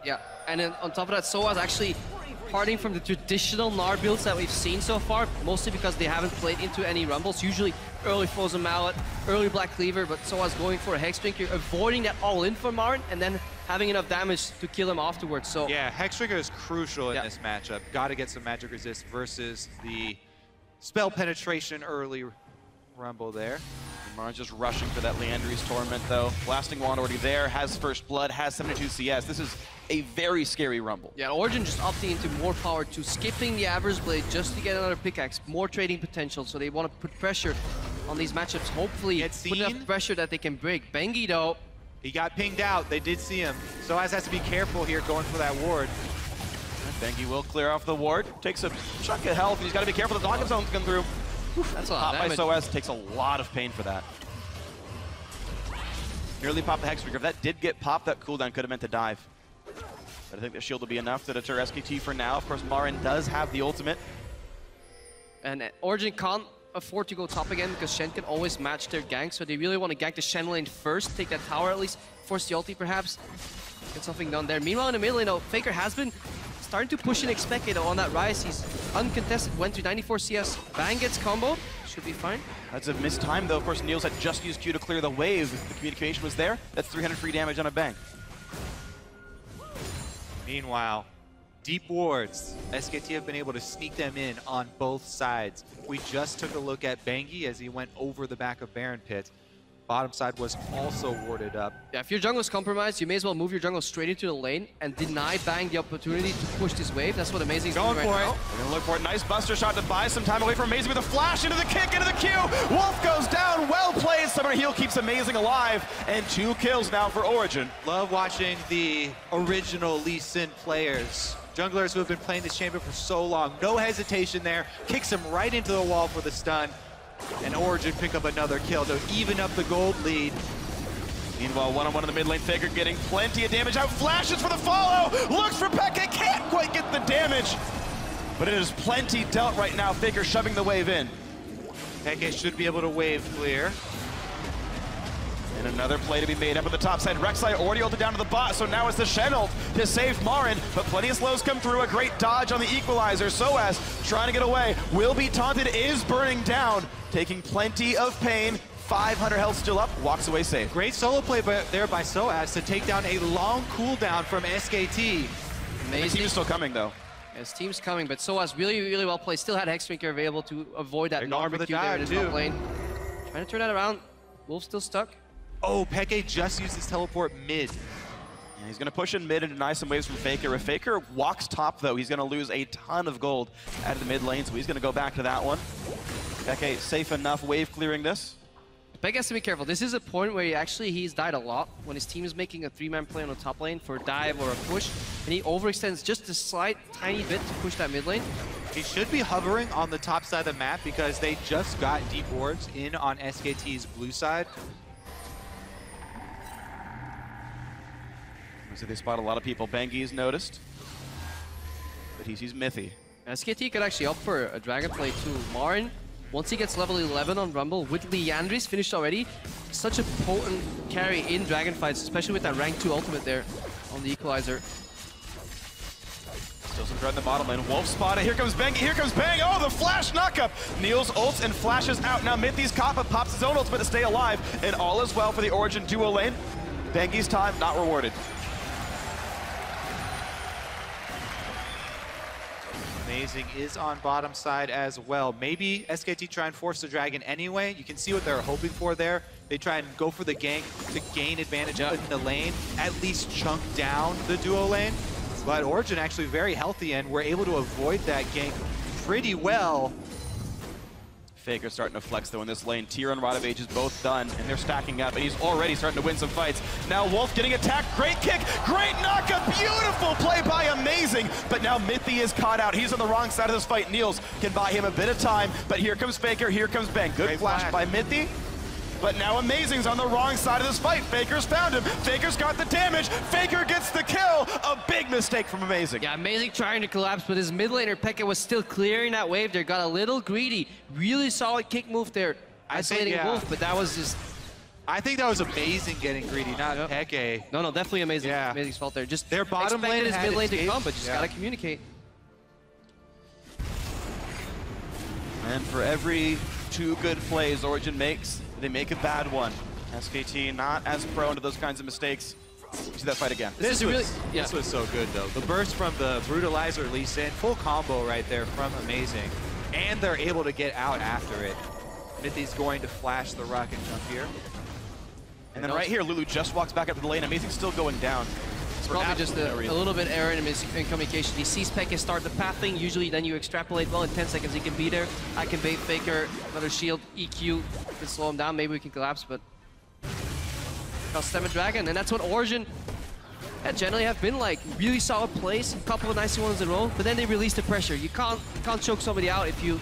Yeah, and then on top of that, Soaz actually parting from the traditional Gnar builds that we've seen so far, mostly because they haven't played into any Rumbles. Usually early Frozen Mallet, early Black Cleaver, but Soaz going for a Hexdrinker, avoiding that all-in for Marin, and then having enough damage to kill him afterwards. So yeah, Hexdrinker is crucial in this matchup. Got to get some magic resist versus the spell penetration early Rumble there. Marin's just rushing for that Leandri's Torment though. Blasting Wand already there, has First Blood, has 72 CS. This is a very scary Rumble. Yeah, Origin just opting into more power to skipping the Aver's Blade just to get another pickaxe, more trading potential, so they want to put pressure on these matchups, hopefully put enough pressure that they can break. Bengi though, he got pinged out, they did see him. Soaz has to be careful here going for that ward. Bengi will clear off the ward, takes a chunk of health, and he's got to be careful, the Dog Zone's come through. That's a lot of damage. By Soaz, takes a lot of pain for that. Nearly popped the Hexdrinker. If that did get popped, that cooldown could have meant to dive. But I think the shield will be enough to deter SKT for now. Of course, Marin does have the ultimate. And Origin can't afford to go top again because Shen can always match their gank, so they really want to gank the Shen lane first, take that tower at least, force the ulti perhaps, get something done there. Meanwhile, in the mid lane, Faker has been starting to push in Expected on that Ryze. He's uncontested, went to 94 CS. Bang gets comboed, should be fine. That's a missed time though. Of course, Niels had just used Q to clear the wave. If the communication was there, that's 300 free damage on a Bang. Meanwhile, deep wards. SKT have been able to sneak them in on both sides. We just took a look at Bengi as he went over the back of Baron Pit. Bottom side was also warded up. Yeah, if your jungle is compromised, you may as well move your jungle straight into the lane and deny Bang the opportunity to push this wave. That's what Amazing's doing right now. We're gonna look for it. Nice buster shot to buy some time away from Amazing with a flash into the kick, into the Q. Wolf goes down, well played. Summoner Heal keeps Amazing alive, and 2 kills now for Origin. Love watching the original Lee Sin players. Junglers who have been playing this champion for so long. No hesitation there. Kicks him right into the wall for the stun. And Origin pick up another kill to even up the gold lead. Meanwhile, one-on-one in the mid lane, Faker getting plenty of damage out. Flashes for the follow, looks for Peke, can't quite get the damage. But it is plenty dealt right now. Faker shoving the wave in. Peke should be able to wave clear. And another play to be made up at the top side. Rek'Sai already ulted down to the bot, so now it's the Shen ult to save Marin, but plenty of slows come through. A great dodge on the equalizer. Soaz trying to get away, will be taunted, is burning down, taking plenty of pain. 500 health still up, walks away safe. Great solo play there by Soaz to take down a long cooldown from SKT. Amazing. The team is still coming though. Yeah, his team's coming, but Soaz really, really well played. Still had Hexdrinker available to avoid that Gnar there in his top lane. Trying to turn that around. Wolf's still stuck. Oh, Peke just used his teleport mid. Yeah, he's going to push in mid and deny some waves from Faker. If Faker walks top, though, he's going to lose a ton of gold out of the mid lane, so he's going to go back to that one. Peke safe enough wave clearing this. Peke has to be careful. This is a point where he's died a lot when his team is making a 3-man play on the top lane for a dive or a push, and he overextends just a slight, tiny bit to push that mid lane. He should be hovering on the top side of the map because they just got deep wards in on SKT's blue side. So they spot a lot of people. Bengi's noticed, but he sees Mithy. SKT could actually opt for a Dragon play too. Marin, once he gets level 11 on Rumble with Leandri's finished already, such a potent carry in Dragon fights, especially with that rank 2 ultimate there on the equalizer. Still some threat in the bottom lane. Wolf spotted. Here comes Bengi. Here comes Bang. Oh, the flash knockup. Niels ults and flashes out. Now Mithy's caught, but pops his own ultimate to stay alive. And all is well for the Origin duo lane. Bengi's time not rewarded. Amazing is on bottom side as well. Maybe SKT try and force the dragon anyway. You can see what they're hoping for there. They try and go for the gank to gain advantage in the lane, at least chunk down the duo lane. But Origin actually very healthy and we're able to avoid that gank pretty well. Faker starting to flex though in this lane. Tyr and Rod of Ages both done, and they're stacking up, and he's already starting to win some fights. Now Wolf getting attacked. Great kick, great knockup, beautiful play by Amazing. But now Mithy is caught out. He's on the wrong side of this fight. Niels can buy him a bit of time, but here comes Faker, here comes Bang. Good flash by Mithy. But now Amazing's on the wrong side of this fight. Faker's found him. Faker's got the damage. Faker gets the kill. A big mistake from Amazing. Yeah, Amazing trying to collapse, but his mid laner Pekka was still clearing that wave there. Got a little greedy. Really solid kick move there. Isolating Wolf, but that was just... I think that was Amazing getting greedy, not Peke. No, definitely Amazing. Yeah. Amazing's fault there. Just their bottom lane his mid lane to come, but just gotta communicate. And for every 2 good plays Origin makes, they make a bad one. SKT not as prone to those kinds of mistakes. See that fight again. This was so good though. The burst from the Brutalizer Lee Sin, full combo right there from Amazing. And they're able to get out after it. Mithy's going to flash the rocket jump here. And then right here, Lulu just walks back up to the lane. Amazing's still going down. It's probably just a little bit error in his communication. He sees Pekka start the pathing. Usually then you extrapolate, well, in 10 seconds he can be there. I can bait Faker, another shield, EQ, can slow him down. Maybe we can collapse, but I'll stem a dragon. And that's what Origin generally have been like. Really solid plays, a couple of nice ones in a row, but then they release the pressure. You can't choke somebody out if you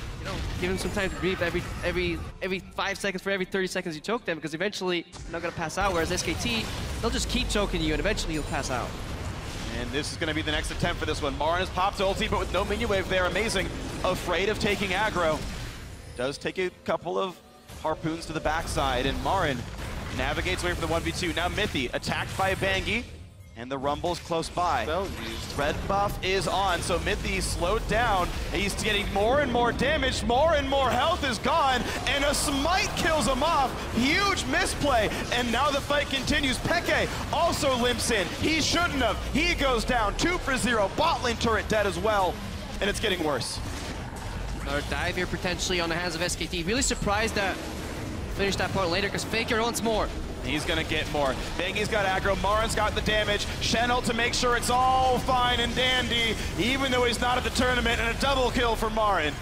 give him some time to breathe every 5 seconds for every 30 seconds you choke them, because eventually they're not gonna pass out. Whereas SKT, they'll just keep choking you and eventually you'll pass out. And this is gonna be the next attempt for this one. Marin has popped ulti, but with no minion wave there. Amazing, afraid of taking aggro. Does take a couple of harpoons to the backside, and Marin navigates away from the 1v2. Now Mithy attacked by Bangi. And the Rumble's close by. Red buff is on, so Mithy slowed down. He's getting more and more damage, more and more health is gone, and a smite kills him off. Huge misplay, and now the fight continues. Peke also limps in. He shouldn't have. He goes down, 2 for 0. Bot lane turret dead as well, and it's getting worse. Another dive here potentially on the hands of SKT. Really surprised that finish that part later, because Faker wants more. He's gonna get more. Bangi's got aggro, Marin's got the damage. Shenel to make sure it's all fine and dandy, even though he's not at the tournament, and a double kill for Marin.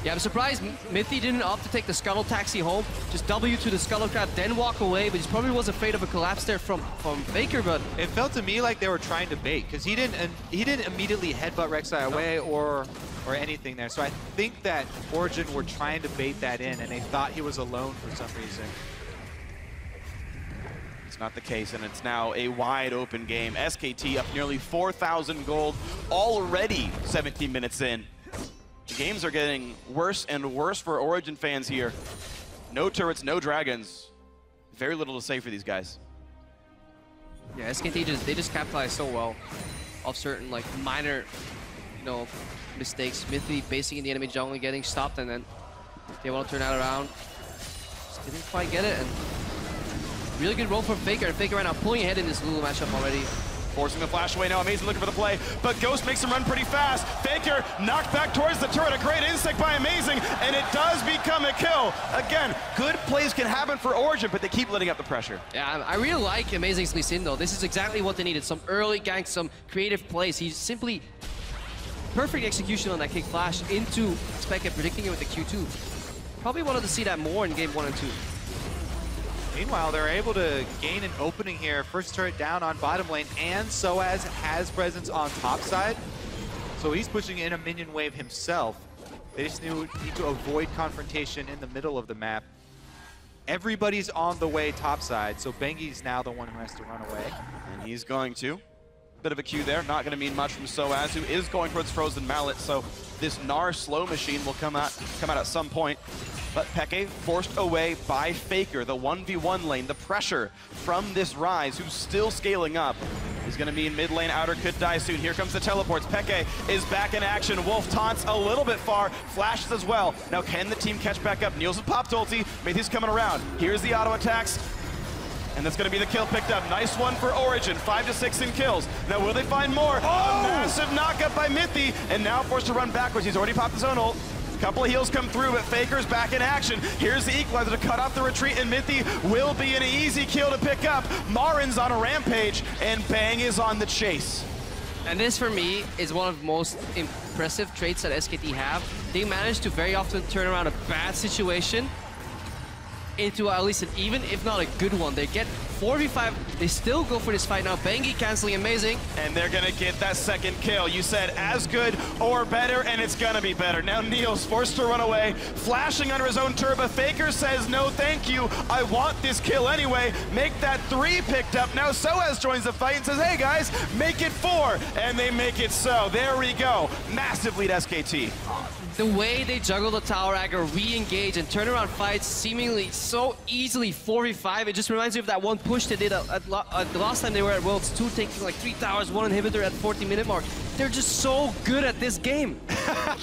Yeah, I'm surprised Mithy didn't opt to take the Scuttle Taxi home. Just W to the Scuttle Crab, then walk away, but he probably was afraid of a collapse there from Faker, but... It felt to me like they were trying to bait, because he didn't immediately headbutt Rek'Sai away or anything there. So I think that Origin were trying to bait that in, and they thought he was alone for some reason. Not the case, and it's now a wide open game. SKT up nearly 4,000 gold already 17 minutes in. The games are getting worse and worse for Origin fans here. No turrets, no dragons. Very little to say for these guys. Yeah, SKT they just capitalize so well off certain like minor, mistakes. Mithy basing in the enemy jungle, getting stopped, and then they want to turn that around. Just didn't quite get it, and really good roll from Faker. Faker right now pulling ahead in this Lulu matchup already. Forcing the flash away now. Amazing looking for the play, but Ghost makes him run pretty fast. Faker knocked back towards the turret. A great insect by Amazing, and it does become a kill. Again, good plays can happen for Origin, but they keep letting up the pressure. Yeah, I really like Amazing's Lee Sin though. This is exactly what they needed. Some early ganks, some creative plays. He's simply perfect execution on that kick flash into Spec and predicting it with the Q2. Probably wanted to see that more in game 1 and 2. Meanwhile, they're able to gain an opening here. First turret down on bottom lane, and Soaz has presence on top side. So he's pushing in a minion wave himself. They just need to avoid confrontation in the middle of the map. Everybody's on the way top side, so Bengi's now the one who has to run away. And he's going to. Bit of a Q there, not going to mean much from Soaz, who is going towards Frozen Mallet, so this Gnar slow machine will come out at some point. But Peke forced away by Faker, the 1v1 lane, the pressure from this Ryze, who's still scaling up. He's going to be in mid lane. Outer could die soon. Here comes the teleports. Peke is back in action. Wolf taunts a little bit far. Flashes as well. Now can the team catch back up? Niels with popped ulti. Matthew's coming around. Here's the auto attacks. And that's going to be the kill picked up. Nice one for Origin. 5 to 6 in kills. Now will they find more? A massive knockup by Mithy. And now forced to run backwards. He's already popped his own ult. Couple of heals come through, but Faker's back in action. Here's the equalizer to cut off the retreat, and Mithy will be an easy kill to pick up. Marin's on a rampage, and Bang is on the chase. And this, for me, is one of the most impressive traits that SKT have. They manage to very often turn around a bad situation into at least an even, if not a good one. They get 4v5, they still go for this fight now. Bengi canceling amazing. And they're gonna get that second kill. You said as good or better, and it's gonna be better. Now Niels forced to run away, flashing under his own turbo. Faker says, no thank you, I want this kill anyway. Make that 3 picked up. Now Soaz joins the fight and says, hey guys, make it 4. And they make it so. There we go. Massive lead SKT. The way they juggle the tower aggro, re-engage, and turn around fights seemingly so easily 4v5, it just reminds me of that one push they did the last time they were at Worlds 2, taking like 3 towers, 1 inhibitor at 40-minute mark. They're just so good at this game.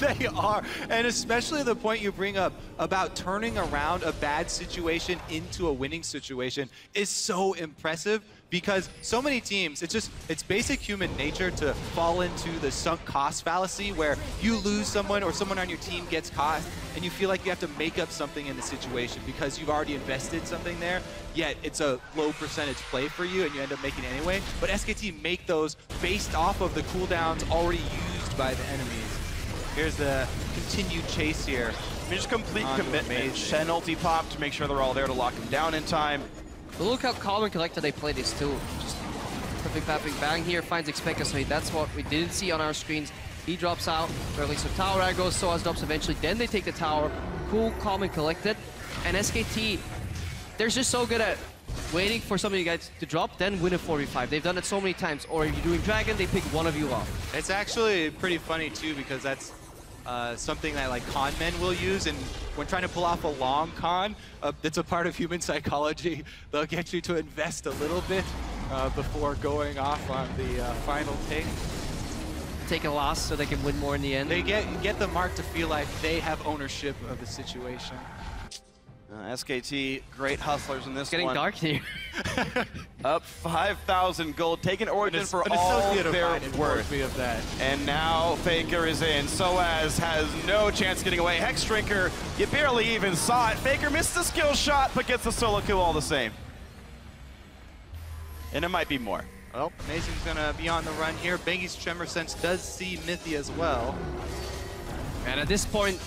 They are, and especially the point you bring up about turning around a bad situation into a winning situation is so impressive. Because so many teams, it's basic human nature to fall into the sunk cost fallacy where you lose someone or someone on your team gets caught and you feel like you have to make up something in the situation because you've already invested something there, yet it's a low percentage play for you and you end up making it anyway. But SKT make those based off of the cooldowns already used by the enemies. Here's the continued chase here. I mean, just complete commitment. Shen ulti popped to make sure they're all there to lock him down in time. But look how calm and collected they play this too. Just perfect papping. Bang here finds Xpeka, so that's what we didn't see on our screens. He drops out, or at least some tower aggro, Soaz drops eventually, then they take the tower. Cool, calm and collected. And SKT, they're just so good at waiting for some of you guys to drop, then win a 4v5. They've done it so many times. Or if you're doing Dragon, they pick one of you off. It's actually pretty funny too, because that's something that like con men will use, and when trying to pull off a long con, that's a part of human psychology. They'll get you to invest a little bit before going off on the final take. Take a loss so they can win more in the end. They get the mark to feel like they have ownership of the situation. SKT, great hustlers in this Getting one. dark here. Up 5,000 gold, taking Origin for all their worth. Of that. And now Faker is in. Soaz has no chance getting away. Hex Drinker, you barely even saw it. Faker missed the skill shot, but gets the solo kill all the same. And it might be more. Well, Amazing's gonna be on the run here. Bengi's Tremor Sense does see Mithy as well. And at this point,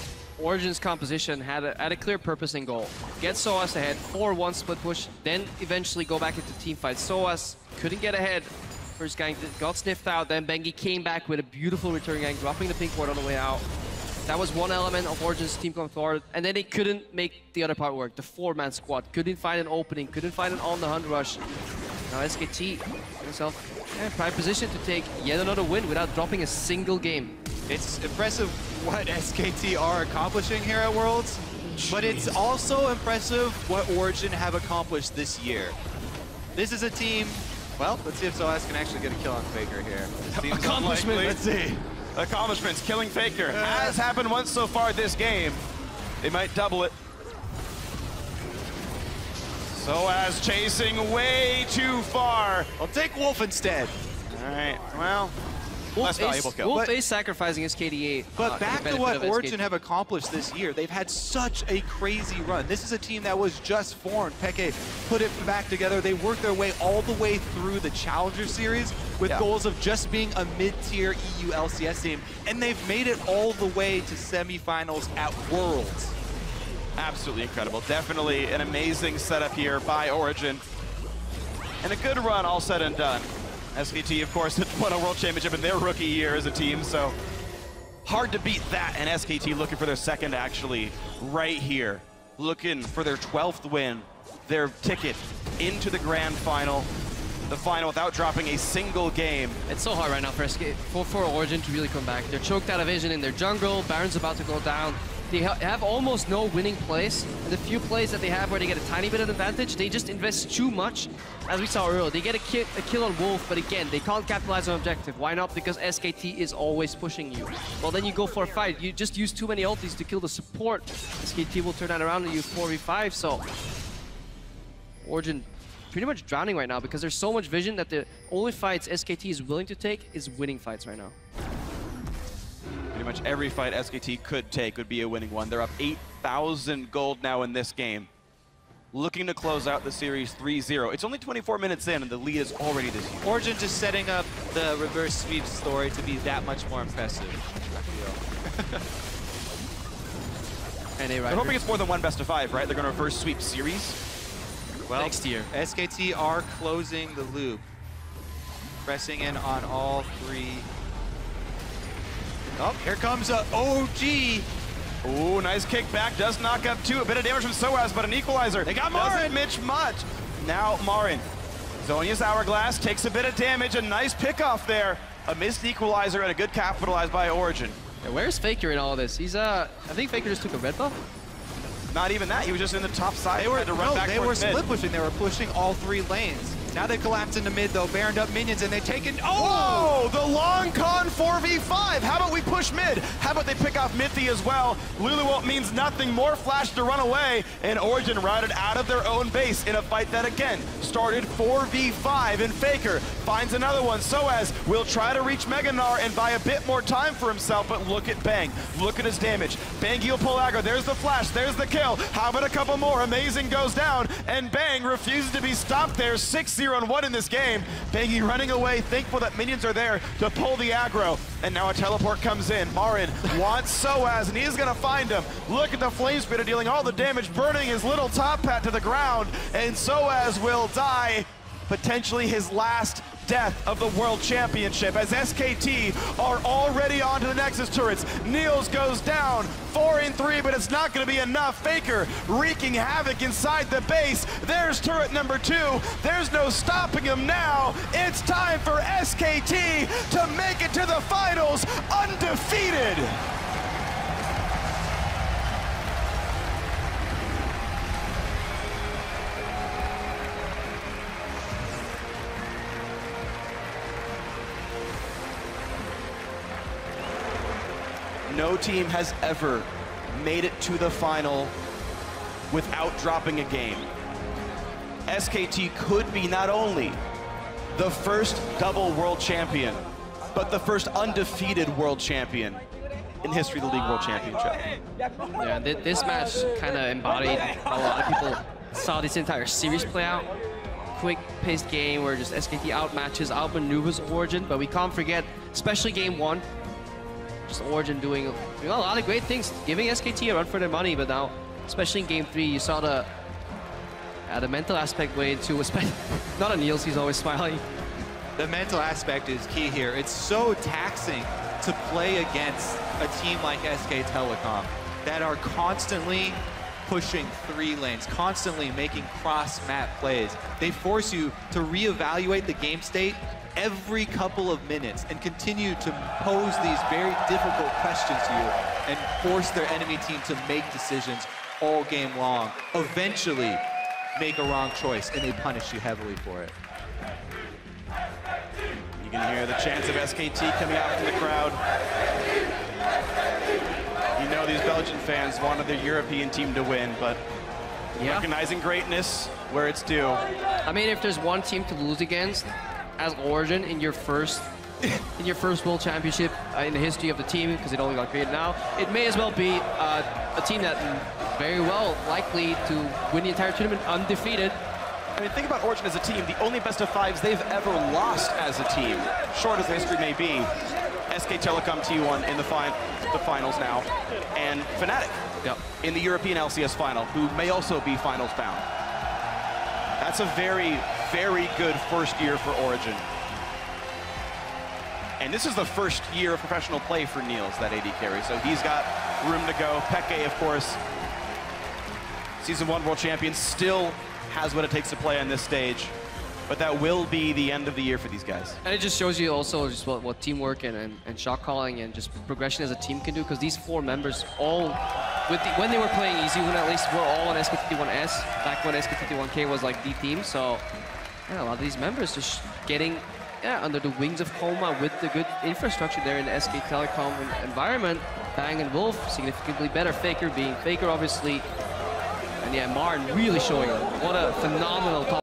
Origin's composition had a clear purpose and goal. Get Soaz ahead, 4-1 split push, then eventually go back into team fight. Soaz couldn't get ahead. First gang got sniffed out, then Bengi came back with a beautiful return gang, dropping the pink ward on the way out. That was one element of Origin's team coming forward, and then they couldn't make the other part work. The 4-man squad couldn't find an opening, couldn't find an on-the-hunt rush. Now SKT himself in prime position to take yet another win without dropping a single game. It's impressive what SKT are accomplishing here at Worlds, but it's also impressive what Origin have accomplished this year. This is a team, well, let's see if Soaz can actually get a kill on Faker here. Accomplishment, let's see. Accomplishments, killing Faker has happened once so far this game. They might double it. Soaz chasing way too far. I'll take Wolf instead. All right, well, less valuable kill. Wolf is sacrificing his KDA. But back to what Origin have accomplished this year. They've had such a crazy run. This is a team that was just formed. Peke put it back together. They worked their way all the way through the Challenger Series with goals of just being a mid-tier EU LCS team. And they've made it all the way to semifinals at Worlds. Absolutely incredible. Definitely an amazing setup here by Origin. And a good run all said and done. SKT, of course, won a World Championship in their rookie year as a team, so hard to beat that. And SKT looking for their second, actually, right here. Looking for their 12th win, their ticket into the grand final. The final without dropping a single game. It's so hard right now for Origin to really come back. They're choked out of vision in their jungle. Baron's about to go down. they have almost no winning plays. And the few plays that they have where they get a tiny bit of advantage, they just invest too much. As we saw earlier, they get a kill on Wolf, but again, they can't capitalize on objective. Why not? Because SKT is always pushing you. Well, then you go for a fight. You just use too many ultis to kill the support. SKT will turn that around and use 4v5, so Origin pretty much drowning right now because there's so much vision that the only fights SKT is willing to take is winning fights right now. Pretty much every fight SKT could take would be a winning one. They're up 8,000 gold now in this game. Looking to close out the series 3-0. It's only 24 minutes in and the lead is already this huge. Origin just setting up the reverse sweep story to be that much more impressive. And they're hoping it's more than one best of 5, right? They're going to reverse sweep series. Well, next year. SKT are closing the loop. Pressing in on all 3. Oh, here comes a OG. Ooh, nice kick back. Does knock up 2. A bit of damage from Soaz, but an equalizer. They got Marin. Doesn't mitch much. Now Marin. Zhonya's Hourglass takes a bit of damage. A nice pickoff there. A missed equalizer and a good capitalized by Origin. Yeah, where's Faker in all this? He's I think Faker just took a red buff. Not even that. He was just in the top side. They were They were split pushing. They were pushing all 3 lanes. Now they collapse into mid though, baroned up minions, and they take it. Oh! Whoa! The long con 4v5. How about we push mid? How about they pick off Mithy as well? Luluwalt means nothing. More flash to run away, and Origin routed out of their own base in a fight that again started 4v5. And Faker finds another one. Soaz will try to reach Meganar and buy a bit more time for himself, but look at Bang. Look at his damage. Bangi will pull aggro. There's the flash. There's the kill. How about a couple more? Amazing goes down, and Bang refuses to be stopped there. 6-0-1 in this game. Bangi running away, thankful that minions are there to pull the aggro. And now a teleport comes in. Marin wants Soaz, and he's gonna find him. Look at the flame spitter dealing all the damage, burning his little top hat to the ground, and Soaz will die. Potentially his last death of the World Championship as SKT are already on to the Nexus turrets. Niels goes down, 4-3, but it's not going to be enough. Faker wreaking havoc inside the base. There's turret number 2. There's no stopping him now. It's time for SKT to make it to the finals undefeated. No team has ever made it to the final without dropping a game. SKT could be not only the first double world champion, but the first undefeated world champion in history of the League World Championship. Yeah, this match kind of embodied how a lot of people saw this entire series play out. Quick-paced game where just SKT outmatches, outmaneuvers Origin, but we can't forget, especially game 1, just Origin doing a lot of great things, giving SKT a run for their money, but now, especially in game 3, you saw the mental aspect way into, not on Niels, he's always smiling. The mental aspect is key here. It's so taxing to play against a team like SK Telecom that are constantly pushing 3 lanes, constantly making cross-map plays. They force you to reevaluate the game state every couple of minutes and continue to pose these very difficult questions to you and force their enemy team to make decisions all game long. Eventually, make a wrong choice, and they punish you heavily for it. You can hear the chants of SKT coming out from the crowd. You know these Belgian fans wanted their European team to win, but recognizing greatness where it's due. I mean, if there's one team to lose against as Origin in your first World Championship in the history of the team, because it only got created now, it may as well be a team that very well likely to win the entire tournament undefeated. I mean, think about Origin as a team. The only best of 5s they've ever lost as a team, short as the history may be, SK Telecom T1 in the finals now, and Fnatic in the European LCS final, who may also be finals bound. That's a very, very good first year for Origin. And this is the first year of professional play for Niels, that AD carry, so he's got room to go. Peke, of course, Season 1 world champion, still has what it takes to play on this stage. But that will be the end of the year for these guys. And it just shows you also just what teamwork and shot calling and just progression as a team can do, because these 4 members all, when they were playing EasyHoon at least, were all on SKT1S, back when SKT1K was like the team. So yeah, a lot of these members just getting under the wings of Coma with the good infrastructure there in the SK Telecom environment. Bang and Wolf significantly better. Faker being Faker, obviously. And yeah, Martin really showing what a phenomenal top